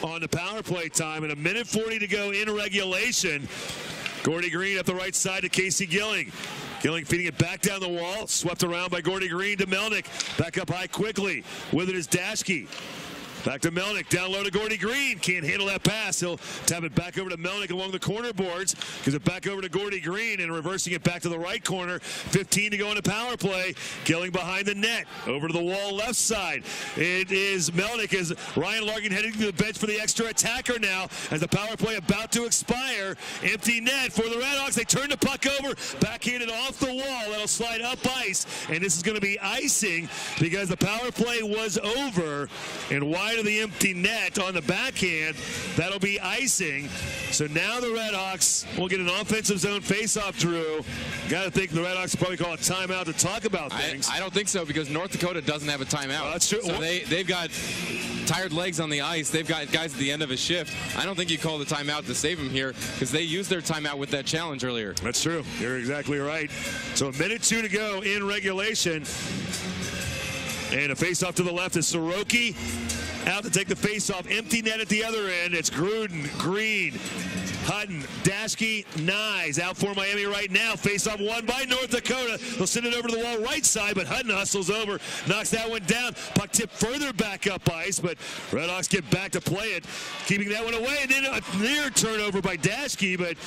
[SPEAKER 1] on the power play time and a minute 40 to go in regulation. Gordy Green up the right side to Casey Gilling.
[SPEAKER 3] Gilling feeding it back down the wall. Swept around by Gordy Green to Melnick. Back up high quickly. With it is Dashke. Back to Melnick, down low to Gordy Green. Can't handle that pass. He'll tap it back over to Melnick along the corner boards. Gives it back over to Gordy Green and reversing it back to the right corner. 15 to go in the power play. Gilling behind the net. Over to the wall left side. It is Melnick as Ryan Larkin heading to the bench for the extra attacker now as the power play about to expire. Empty net for the Redhawks. They turn the puck over. Backhanded off the wall. That'll slide up ice. And this is going to be icing because the power play was over and wide of the empty net on the backhand. That'll be icing. So now the Redhawks will get an offensive zone faceoff, Drew. Got to think the Redhawks will probably call a timeout to talk about things.
[SPEAKER 5] I don't think so because North Dakota doesn't have a timeout.
[SPEAKER 3] That's true.
[SPEAKER 5] So they've got tired legs on the ice. They've got guys at the end of a shift. I don't think you call the timeout to save them here because they used their timeout with that challenge earlier.
[SPEAKER 3] That's true. You're exactly right. So 1:02 to go in regulation. And a faceoff to the left is Soroki. Out to take the face-off. Empty net at the other end. It's Gruden, Green, Hutton, Dashke, Nyes out for Miami right now. Face-off won by North Dakota. They'll send it over to the wall right side, but Hutton hustles over, knocks that one down. Puck tipped further back up ice, but Redhawks get back to play it, keeping that one away. And then a near turnover by Dashke, but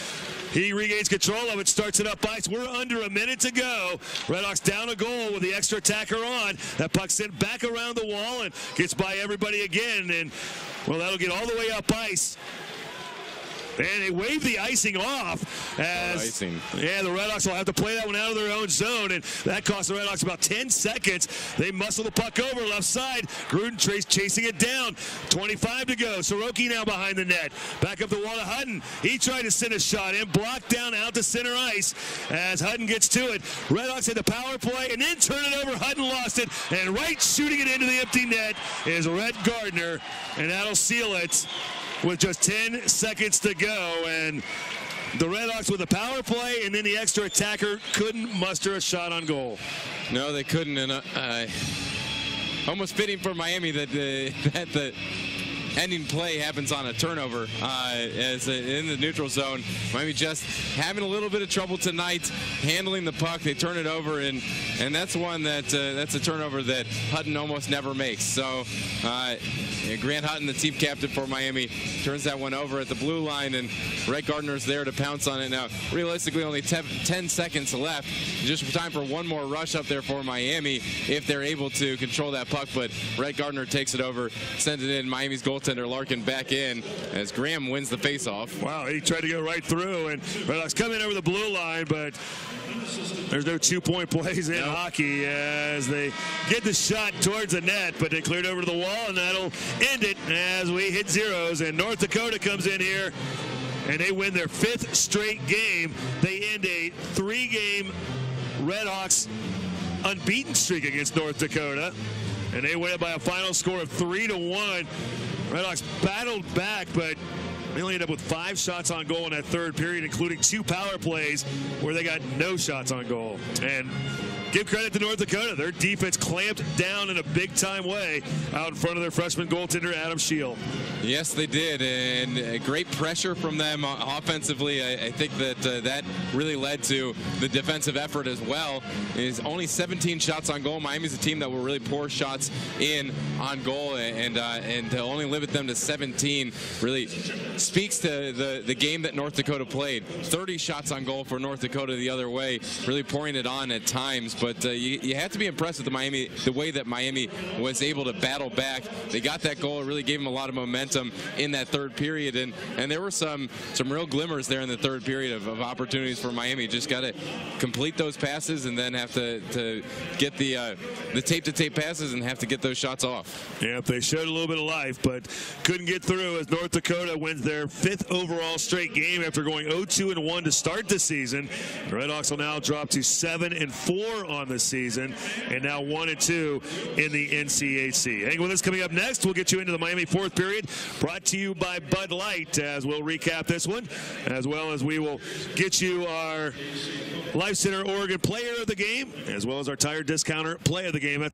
[SPEAKER 3] he regains control of it, starts it up ice. We're under a minute to go. Redhawks down a goal with the extra attacker on. That puck sent back around the wall and gets by everybody again. And, well, that'll get all the way up ice. And they wave the icing off as yeah, the Redhawks will have to play that one out of their own zone, and that cost the Redhawks about 10 seconds. They muscle the puck over left side. Gruden chasing it down. 25 to go. Soroki now behind the net. Back up the wall to Hutton. He tried to send a shot in, blocked down out to center ice as Hutton gets to it. Redhawks had the power play and then turn it over. Hutton lost it, and right shooting it into the empty net is Rhett Gardner, and that'll seal it with just 10 seconds to go. And the Redhawks with the power play and then the extra attacker couldn't muster a shot on goal.
[SPEAKER 5] No, they couldn't. And almost fitting for Miami that the ending play happens on a turnover as in the neutral zone. Miami just having a little bit of trouble tonight handling the puck. They turn it over, and that's one that's a turnover that Hutton almost never makes. So Grant Hutton, the team captain for Miami, turns that one over at the blue line, and Rhett Gardner's there to pounce on it. Now, realistically, only 10 seconds left. Just time for one more rush up there for Miami if they're able to control that puck, but Rhett Gardner takes it over, sends it in. Miami's goaltender Larkin back in as Graham wins the faceoff.
[SPEAKER 3] Wow, he tried to go right through, and Redhawks come in over the blue line, but there's no two-point plays in hockey as they get the shot towards the net, but they cleared over to the wall, and that'll end it as we hit zeros. And North Dakota comes in here, and they win their 5th straight game. They end a 3-game Redhawks unbeaten streak against North Dakota, and they win it by a final score of 3-1. Redhawks battled back, but they only ended up with 5 shots on goal in that third period, including 2 power plays where they got no shots on goal. And give credit to North Dakota. Their defense clamped down in a big-time way out in front of their freshman goaltender, Adam Scheel.
[SPEAKER 5] Yes, they did, and great pressure from them offensively. I think that that really led to the defensive effort as well. Is only 17 shots on goal. Miami's a team that will really pour shots in on goal, and to only limit them to 17 really speaks to the game that North Dakota played. 30 shots on goal for North Dakota the other way, really pouring it on at times. But you have to be impressed with the way that Miami was able to battle back. They got that goal. It really gave them a lot of momentum in that third period, and there were some real glimmers there in the third period of opportunities for Miami. Just got to complete those passes and then have to get the tape-to-tape passes and have to get those shots off.
[SPEAKER 3] Yeah, they showed a little bit of life, but couldn't get through as North Dakota wins their 5th overall straight game after going 0-2-1 to start the season. The Redhawks will now drop to 7-4 on the season, and now 1-2 in the NCHC. Hang with us. Coming up next, we'll get you into the Miami 4th period, brought to you by Bud Light, as we'll recap this one, as well as we will get you our Life Center Oregon player of the game, as well as our tire discounter play of the game.